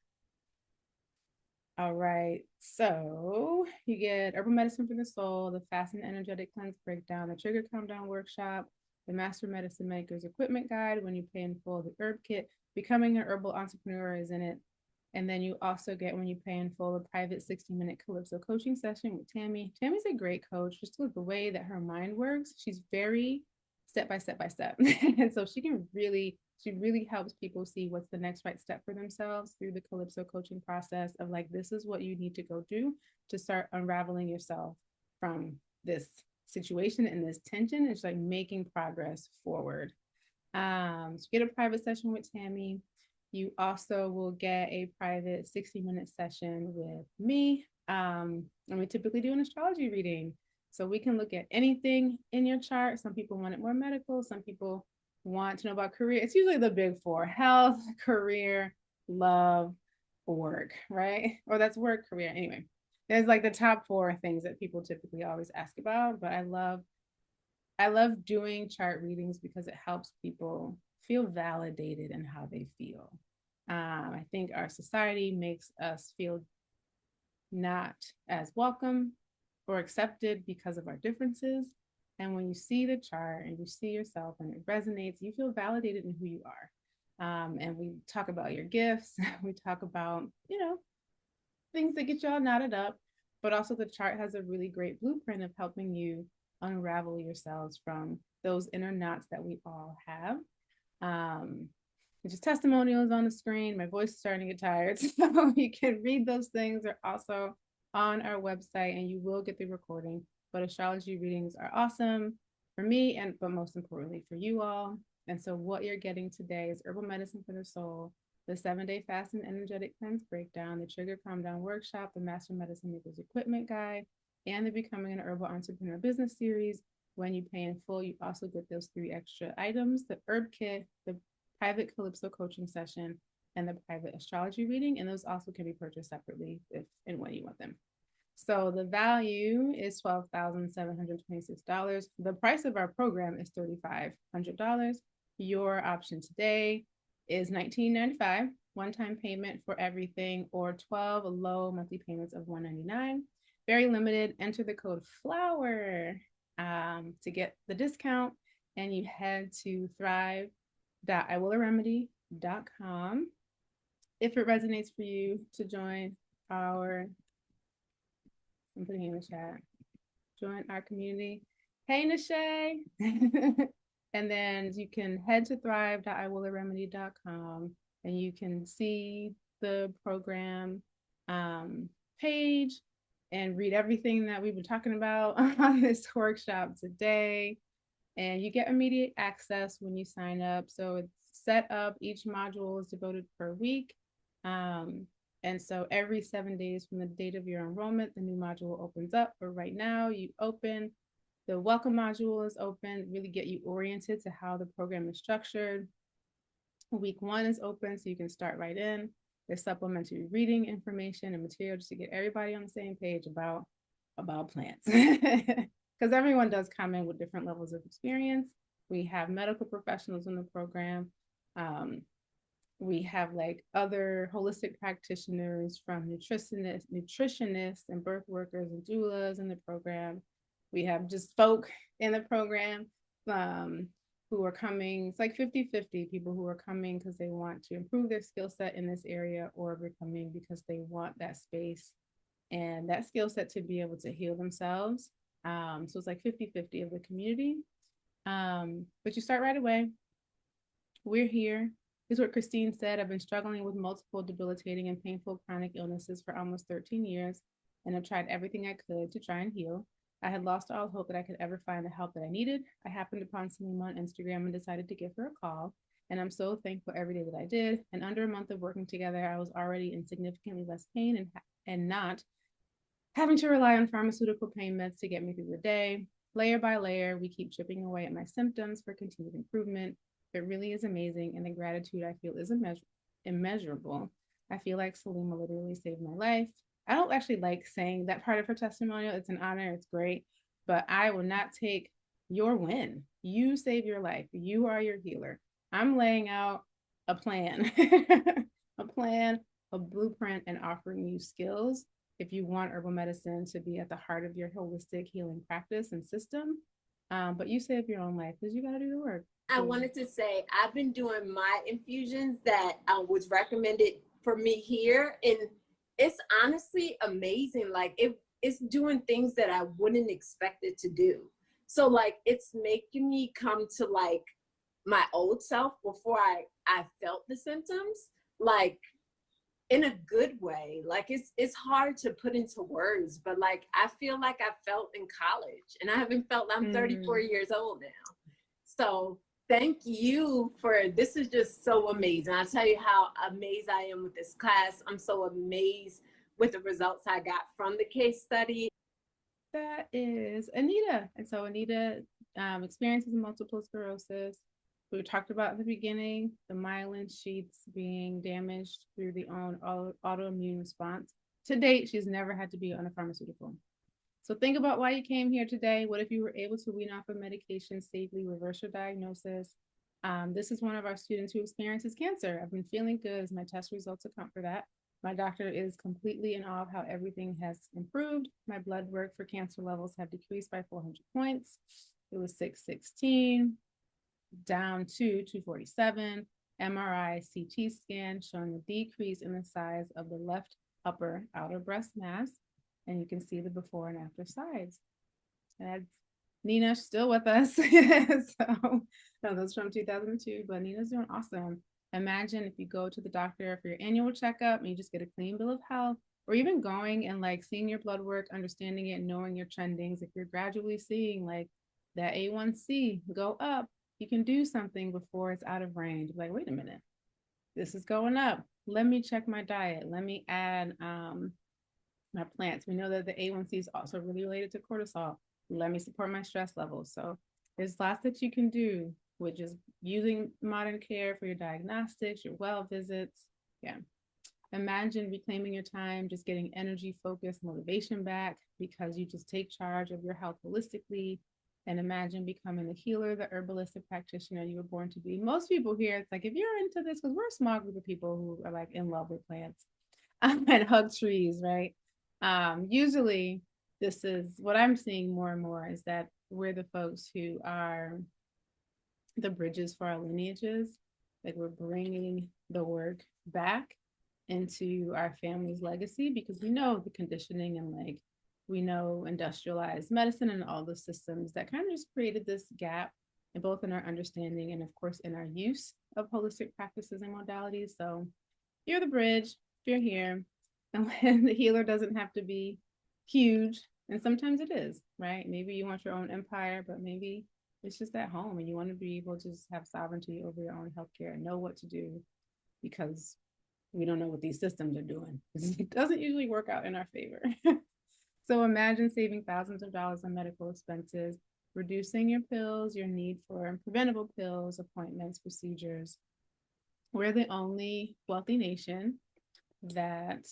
All right. So you get Herbal Medicine for the Soul, the Fast and Energetic Cleanse Breakdown, the Trigger Calm Down Workshop, the Master Medicine Maker's Equipment Guide, when you pay in full, the Herb Kit, Becoming an Herbal Entrepreneur is in it. And then you also get, when you pay in full, a private 60-minute Calypso coaching session with Tammy. Tammy's a great coach, just with the way that her mind works. She's very step by step by step. And so she really helps people see what's the next right step for themselves through the Calypso coaching process of like, this is what you need to go do to start unraveling yourself from this situation and this tension. It's like making progress forward. So you get a private session with Tammy. You also will get a private 60-minute session with me. And we typically do an astrology reading. So we can look at anything in your chart. Some people want it more medical. Some people want to know about career. It's usually the big four: health, career, love, work, right? Or that's work, career. Anyway, there's like the top four things that people typically always ask about. But I love doing chart readings because it helps people feel validated in how they feel. I think our society makes us feel not as welcome or accepted because of our differences. And when you see the chart and you see yourself and it resonates, you feel validated in who you are. And we talk about your gifts. We talk about, things that get you all knotted up, but also the chart has a really great blueprint of helping you unravel yourselves from those inner knots that we all have. Just testimonials on the screen. My voice is starting to get tired, so you can read those things. They're also on our website, and you will get the recording. But astrology readings are awesome for me, but most importantly for you all. And so what you're getting today is Herbal Medicine for the Soul, the 7-day Fast and Energetic Cleanse Breakdown, the Trigger Calm Down Workshop, the Master Medicine Maker's Equipment Guide, and the Becoming an Herbal Entrepreneur Business Series. When you pay in full, you also get those 3 extra items: the Herb Kit, the private Calypso coaching session, and the private astrology reading. And those also can be purchased separately if and when you want them. So the value is $12,726. The price of our program is $3,500. Your option today is $19.95, one-time payment for everything, or 12 low monthly payments of $199. Very limited. Enter the code FLOWER to get the discount, and you head to thrive.iwillaRemedy.com if it resonates for you to join I'm putting in the chat, join our community. Hey, Nashay. And then you can head to thrive.iwillaRemedy.com and you can see the program page and read everything that we've been talking about on this workshop today. And you get immediate access when you sign up. So it's set up, each module is devoted per week. And so every 7 days from the date of your enrollment, the new module opens up. But right now, the welcome module is open, really get you oriented to how the program is structured. Week 1 is open, so you can start right in. There's supplementary reading information and material just to get everybody on the same page about plants. Because everyone does come in with different levels of experience. We have medical professionals in the program. We have like other holistic practitioners, from nutritionists and birth workers and doulas in the program. We have just folk in the program who are coming. It's like 50-50 people who are coming because they want to improve their skill set in this area, or they're coming because they want that space and that skill set to be able to heal themselves. So it's like 50-50 of the community. But you start right away. We're here. Here's what Christine said: I've been struggling with multiple debilitating and painful chronic illnesses for almost 13 years, and I've tried everything I could to try and heal. I had lost all hope that I could ever find the help that I needed. I happened upon Salima on Instagram and decided to give her a call, and I'm so thankful every day that I did. And under a month of working together, I was already in significantly less pain and not having to rely on pharmaceutical pain meds to get me through the day. Layer by layer, we keep chipping away at my symptoms for continued improvement. It really is amazing, and the gratitude I feel is immeasurable. I feel like Salima literally saved my life. I don't actually like saying that part of her testimonial. It's an honor, it's great, but I will not take your win. You save your life. You are your healer. I'm laying out a plan, a plan a blueprint and offering you skills if you want herbal medicine to be at the heart of your holistic healing practice and system. But you save your own life because you got to do the work. I wanted to say I've been doing my infusions that was recommended for me here, and it's honestly amazing. Like it's doing things that I wouldn't expect it to do. So like it's making me come to like my old self before I felt the symptoms, like in a good way. Like it's hard to put into words, but like I feel like I felt in college, and I haven't felt. I'm 34 years old now. So thank you for this. Is just so amazing. I'll tell you how amazed I am with this class. I'm so amazed with the results I got from the case study. That is Anita. And so Anita experiences multiple sclerosis. We talked about at the beginning, the myelin sheaths being damaged through the own autoimmune response. To date, she's never had to be on a pharmaceutical. So think about why you came here today. What if you were able to wean off of medication, safely reverse your diagnosis? This is one of our students who experiences cancer. I've been feeling good as my test results account for that. My doctor is completely in awe of how everything has improved. My blood work for cancer levels have decreased by 400 points. It was 616, down to 247. MRI, CT scan showing a decrease in the size of the left upper outer breast mass. And you can see the before and after sides. And Nina's still with us. So no, that's from 2002, but Nina's doing awesome. Imagine if you go to the doctor for your annual checkup and you just get a clean bill of health, or even going and like seeing your blood work, understanding it, knowing your trendings. If you're gradually seeing like that A1C go up, you can do something before it's out of range. Like, wait a minute, this is going up. Let me check my diet. Let me add my plants. We know that the A1C is also really related to cortisol. Let me support my stress levels. So there's lots that you can do with just using modern care for your diagnostics, your well visits. Yeah. Imagine reclaiming your time, just getting energy, focus, motivation back because you just take charge of your health holistically. And imagine becoming the healer, the herbalist, the practitioner you were born to be. Most people here, it's like, if you're into this, because we're a small group of people who are like in love with plants and hug trees, right? Usually this is what I'm seeing more and more is that we're the folks who are the bridges for our lineages. Like we're bringing the work back into our family's legacy because we know the conditioning and like we know industrialized medicine and all the systems that kind of just created this gap in both in our understanding and of course in our use of holistic practices and modalities. So you're the bridge, you're here. And when the healer doesn't have to be huge, and sometimes it is, right? Maybe you want your own empire, but maybe it's just at home and you want to be able to just have sovereignty over your own healthcare and know what to do because we don't know what these systems are doing. It doesn't usually work out in our favor. So imagine saving thousands of dollars on medical expenses, reducing your pills, your need for preventable pills, appointments, procedures. We're the only wealthy nation that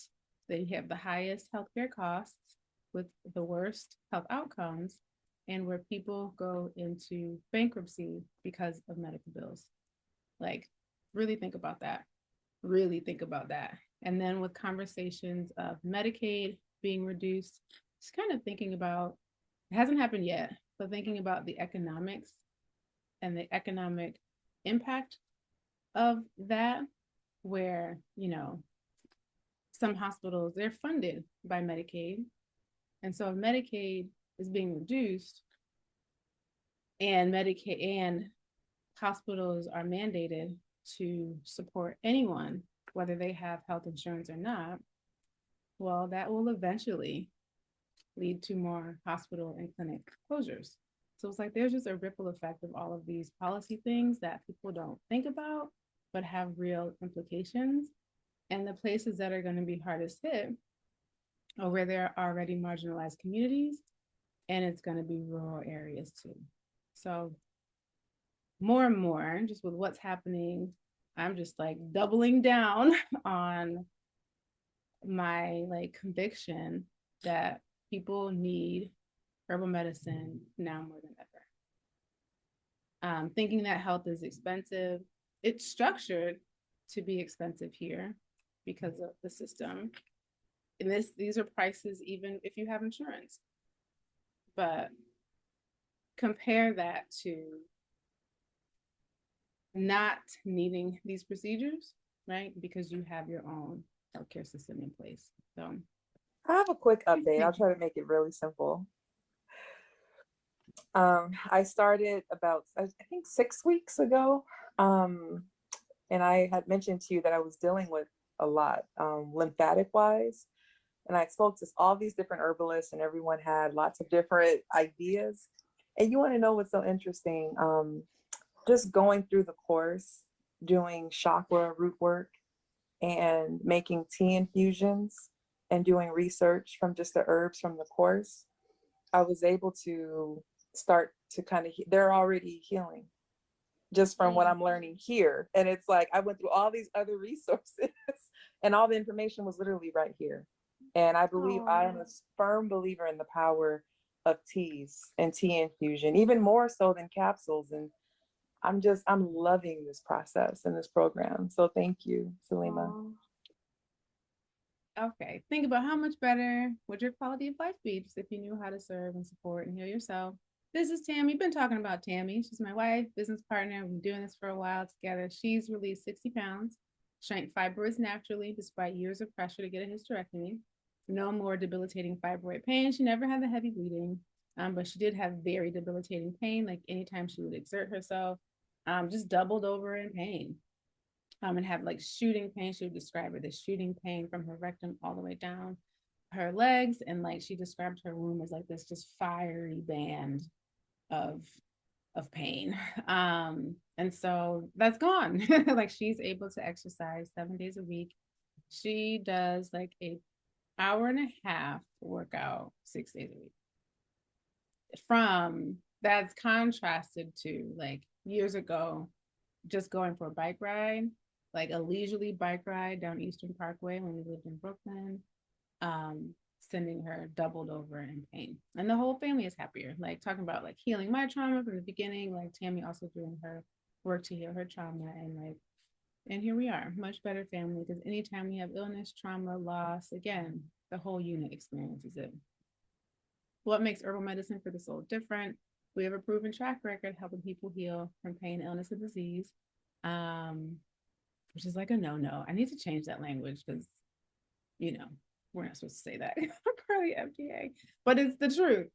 they have the highest healthcare costs with the worst health outcomes and where people go into bankruptcy because of medical bills. Like, really think about that. Really think about that. And then with conversations of Medicaid being reduced, just kind of thinking about, it hasn't happened yet, but thinking about the economics and the economic impact of that, where, you know, some hospitals, they're funded by Medicaid. And so if Medicaid is being reduced and Medicaid and hospitals are mandated to support anyone, whether they have health insurance or not, well, that will eventually lead to more hospital and clinic closures. So it's like there's just a ripple effect of all of these policy things that people don't think about, but have real implications. And the places that are going to be hardest hit are where there are already marginalized communities, and it's going to be rural areas too. So more and more, just with what's happening, I'm just like doubling down on my like conviction that people need herbal medicine now more than ever. Thinking that health is expensive, it's structured to be expensive here. because of the system. And these are prices even if you have insurance. But compare that to not needing these procedures, right? Because you have your own healthcare system in place. So I have a quick update. I'll try to make it really simple. I started about, I think 6 weeks ago. And I had mentioned to you that I was dealing with a lot, lymphatic wise. And I spoke to all these different herbalists, and everyone had lots of different ideas. And you want to know what's so interesting? Just going through the course, doing chakra root work and making tea infusions and doing research from just the herbs from the course, I was able to start to kind of, they're already healing just from what I'm learning here. And it's like, I went through all these other resources and all the information was literally right here. And I believe I am a firm believer in the power of teas and tea infusion, even more so than capsules. And I'm loving this process and this program. So thank you, Salima. Okay, think about how much better would your quality of life be just if you knew how to serve and support and heal yourself. This is Tammy. Been talking about Tammy. She's my wife, business partner. We've been doing this for a while together. She's released 60 pounds, shrank fibroids naturally despite years of pressure to get a hysterectomy. No more debilitating fibroid pain. She never had the heavy bleeding, but she did have very debilitating pain. Like anytime she would exert herself, just doubled over in pain. And have like shooting pain. She would describe it as shooting pain from her rectum all the way down her legs. And like she described her womb as like this just fiery band of pain. And so that's gone. Like she's able to exercise 7 days a week. She does like a hour and a half workout 6 days a week. From that's contrasted to like years ago, just going for a bike ride, like a leisurely bike ride down Eastern Parkway when we lived in Brooklyn, sending her doubled over in pain. And the whole family is happier. Like talking about like healing my trauma from the beginning, like Tammy also doing her work to heal her trauma. And here we are, much better family, because anytime we have illness, trauma, loss, again, the whole unit experiences it. What makes herbal medicine for the soul different? We have a proven track record helping people heal from pain, illness, and disease. Which is like a no-no. I need to change that language because, we're not supposed to say that per the FDA, but it's the truth.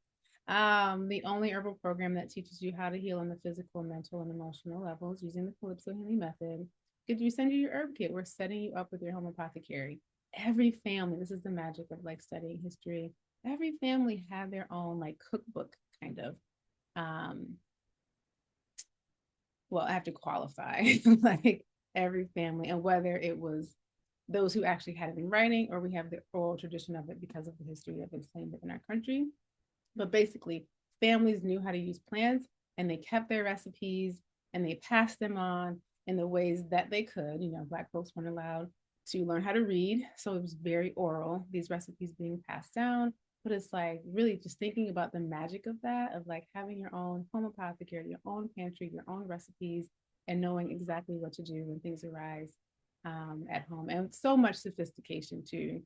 The only herbal program that teaches you how to heal on the physical, mental, and emotional levels using the Calypso healing method. If you send you your herb kit, we're setting you up with your home apothecary. Every family, this is the magic of like studying history. Every family had their own like cookbook kind of. Well, I have to qualify like every family, and whether it was those who actually had it in writing or we have the oral tradition of it because of the history of enslavement in our country. But basically, families knew how to use plants and they kept their recipes and they passed them on in the ways that they could. Black folks weren't allowed to learn how to read, so it was very oral, these recipes being passed down. But it's like really just thinking about the magic of that, of like having your own home apothecary, your own pantry, your own recipes, and knowing exactly what to do when things arise at home. And so much sophistication too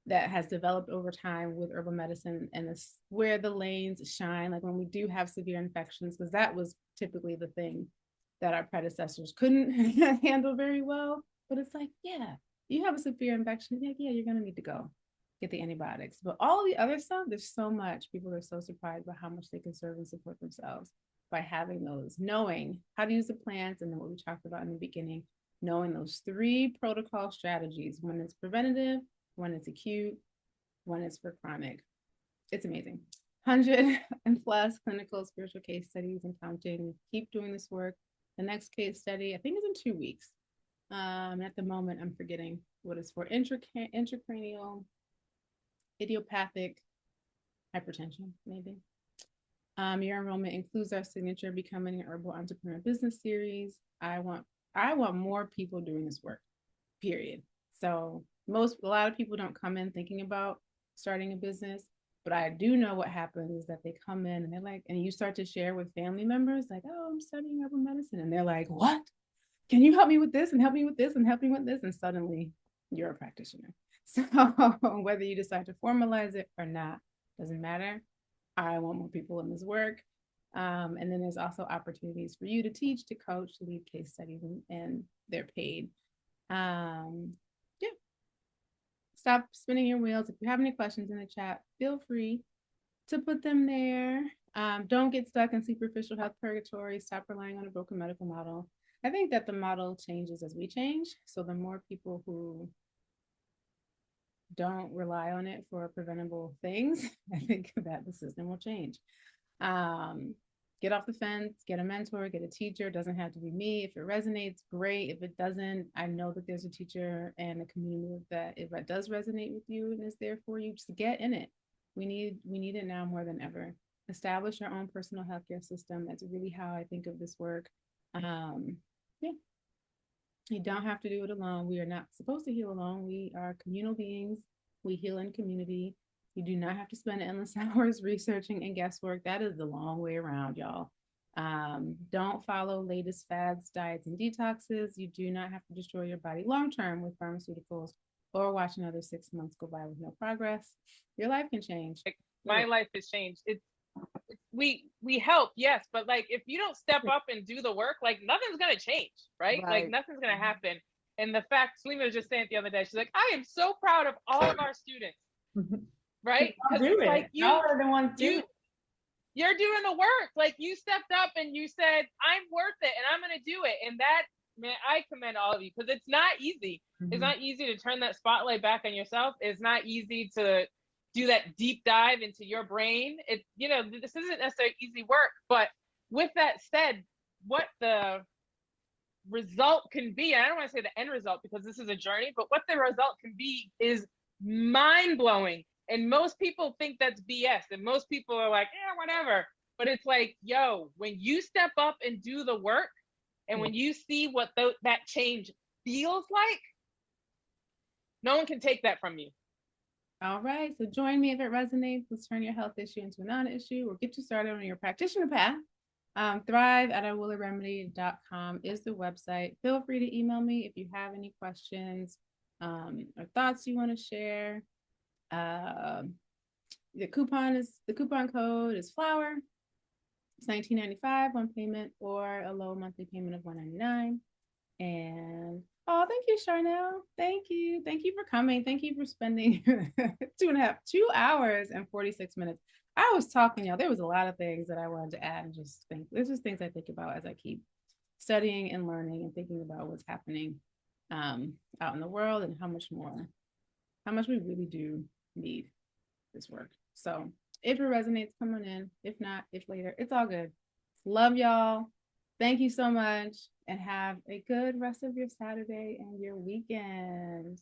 that has developed over time with herbal medicine, and it's where the lanes shine, like when we do have severe infections, because that was typically the thing that our predecessors couldn't handle very well. But it's like, yeah, you have a severe infection, yeah, you're gonna need to go get the antibiotics. But all the other stuff, there's so much. People are so surprised by how much they can serve and support themselves by having those, knowing how to use the plants, and then what we talked about in the beginning, knowing those 3 protocol strategies, when it's preventative, when it's acute, when it's for chronic. It's amazing. 100 and plus clinical spiritual case studies and counting. Keep doing this work. The next case study, I think, is in 2 weeks. At the moment, I'm forgetting what it's for. Intracranial idiopathic hypertension, maybe. Your enrollment includes our signature Becoming an Herbal Entrepreneur Business Series. I want more people doing this work, period. So a lot of people don't come in thinking about starting a business, but I do know what happens is that they come in and they're like, and you start to share with family members, like, oh, I'm studying herbal medicine. And they're like, what? Can you help me with this and help me with this and help me with this? And suddenly you're a practitioner. So whether you decide to formalize it or not, doesn't matter. I want more people in this work. And then there's also opportunities for you to teach, to coach, to lead case studies, and they're paid. Yeah. Stop spinning your wheels. If you have any questions in the chat, feel free to put them there. Don't get stuck in superficial health purgatory. Stop relying on a broken medical model. I think that the model changes as we change. So the more people who don't rely on it for preventable things, I think that the system will change. Get off the fence, get a mentor, get a teacher. It doesn't have to be me. If it resonates, great. If it doesn't, I know that there's a teacher and a community that if it does resonate with you and is there for you, just get in it. We need it now more than ever. Establish your own personal healthcare system. That's really how I think of this work. Yeah. You don't have to do it alone. We are not supposed to heal alone. We are communal beings. We heal in community. You do not have to spend endless hours researching and guesswork. That is the long way around, y'all. Don't follow latest fads, diets, and detoxes. You do not have to destroy your body long-term with pharmaceuticals or watch another 6 months go by with no progress. Your life can change. My life has changed. We help, yes, but like if you don't step up and do the work, like nothing's gonna change, right? Like nothing's gonna happen. And the fact, Selena was just saying it the other day, she's like, I am so proud of all of our students, right? Because it's like y'all are the ones doing you're doing the work. Like you stepped up and you said, I'm worth it and I'm gonna do it. And that, man, I commend all of you because it's not easy. It's not easy to turn that spotlight back on yourself. It's not easy to do that deep dive into your brain. It's, you know, this isn't necessarily easy work, but with that said, what the result can be, and I don't want to say the end result because this is a journey, but what the result can be is mind-blowing. And most people think that's BS, and most people are like, yeah, whatever. But it's like, yo, when you step up and do the work, and when you see what that change feels like, no one can take that from you. All right, so join me if it resonates. Let's turn your health issue into a non-issue or get you started on your practitioner path. Thrive at iwillaRemedy.com is the website. Feel free to email me if you have any questions or thoughts you want to share. The coupon code is FLOWER. It's $19.95 one payment or a low monthly payment of $199. And oh, thank you, Charnel. Thank you for coming. Thank you for spending 2 hours and 46 minutes. I was talking, y'all. There was a lot of things that I wanted to add and just think. There's just things I think about as I keep studying and learning and thinking about what's happening out in the world and how much we really do need this work. So if it resonates, come on in. If not, if later, it's all good. Love y'all. Thank you so much and have a good rest of your Saturday and your weekend.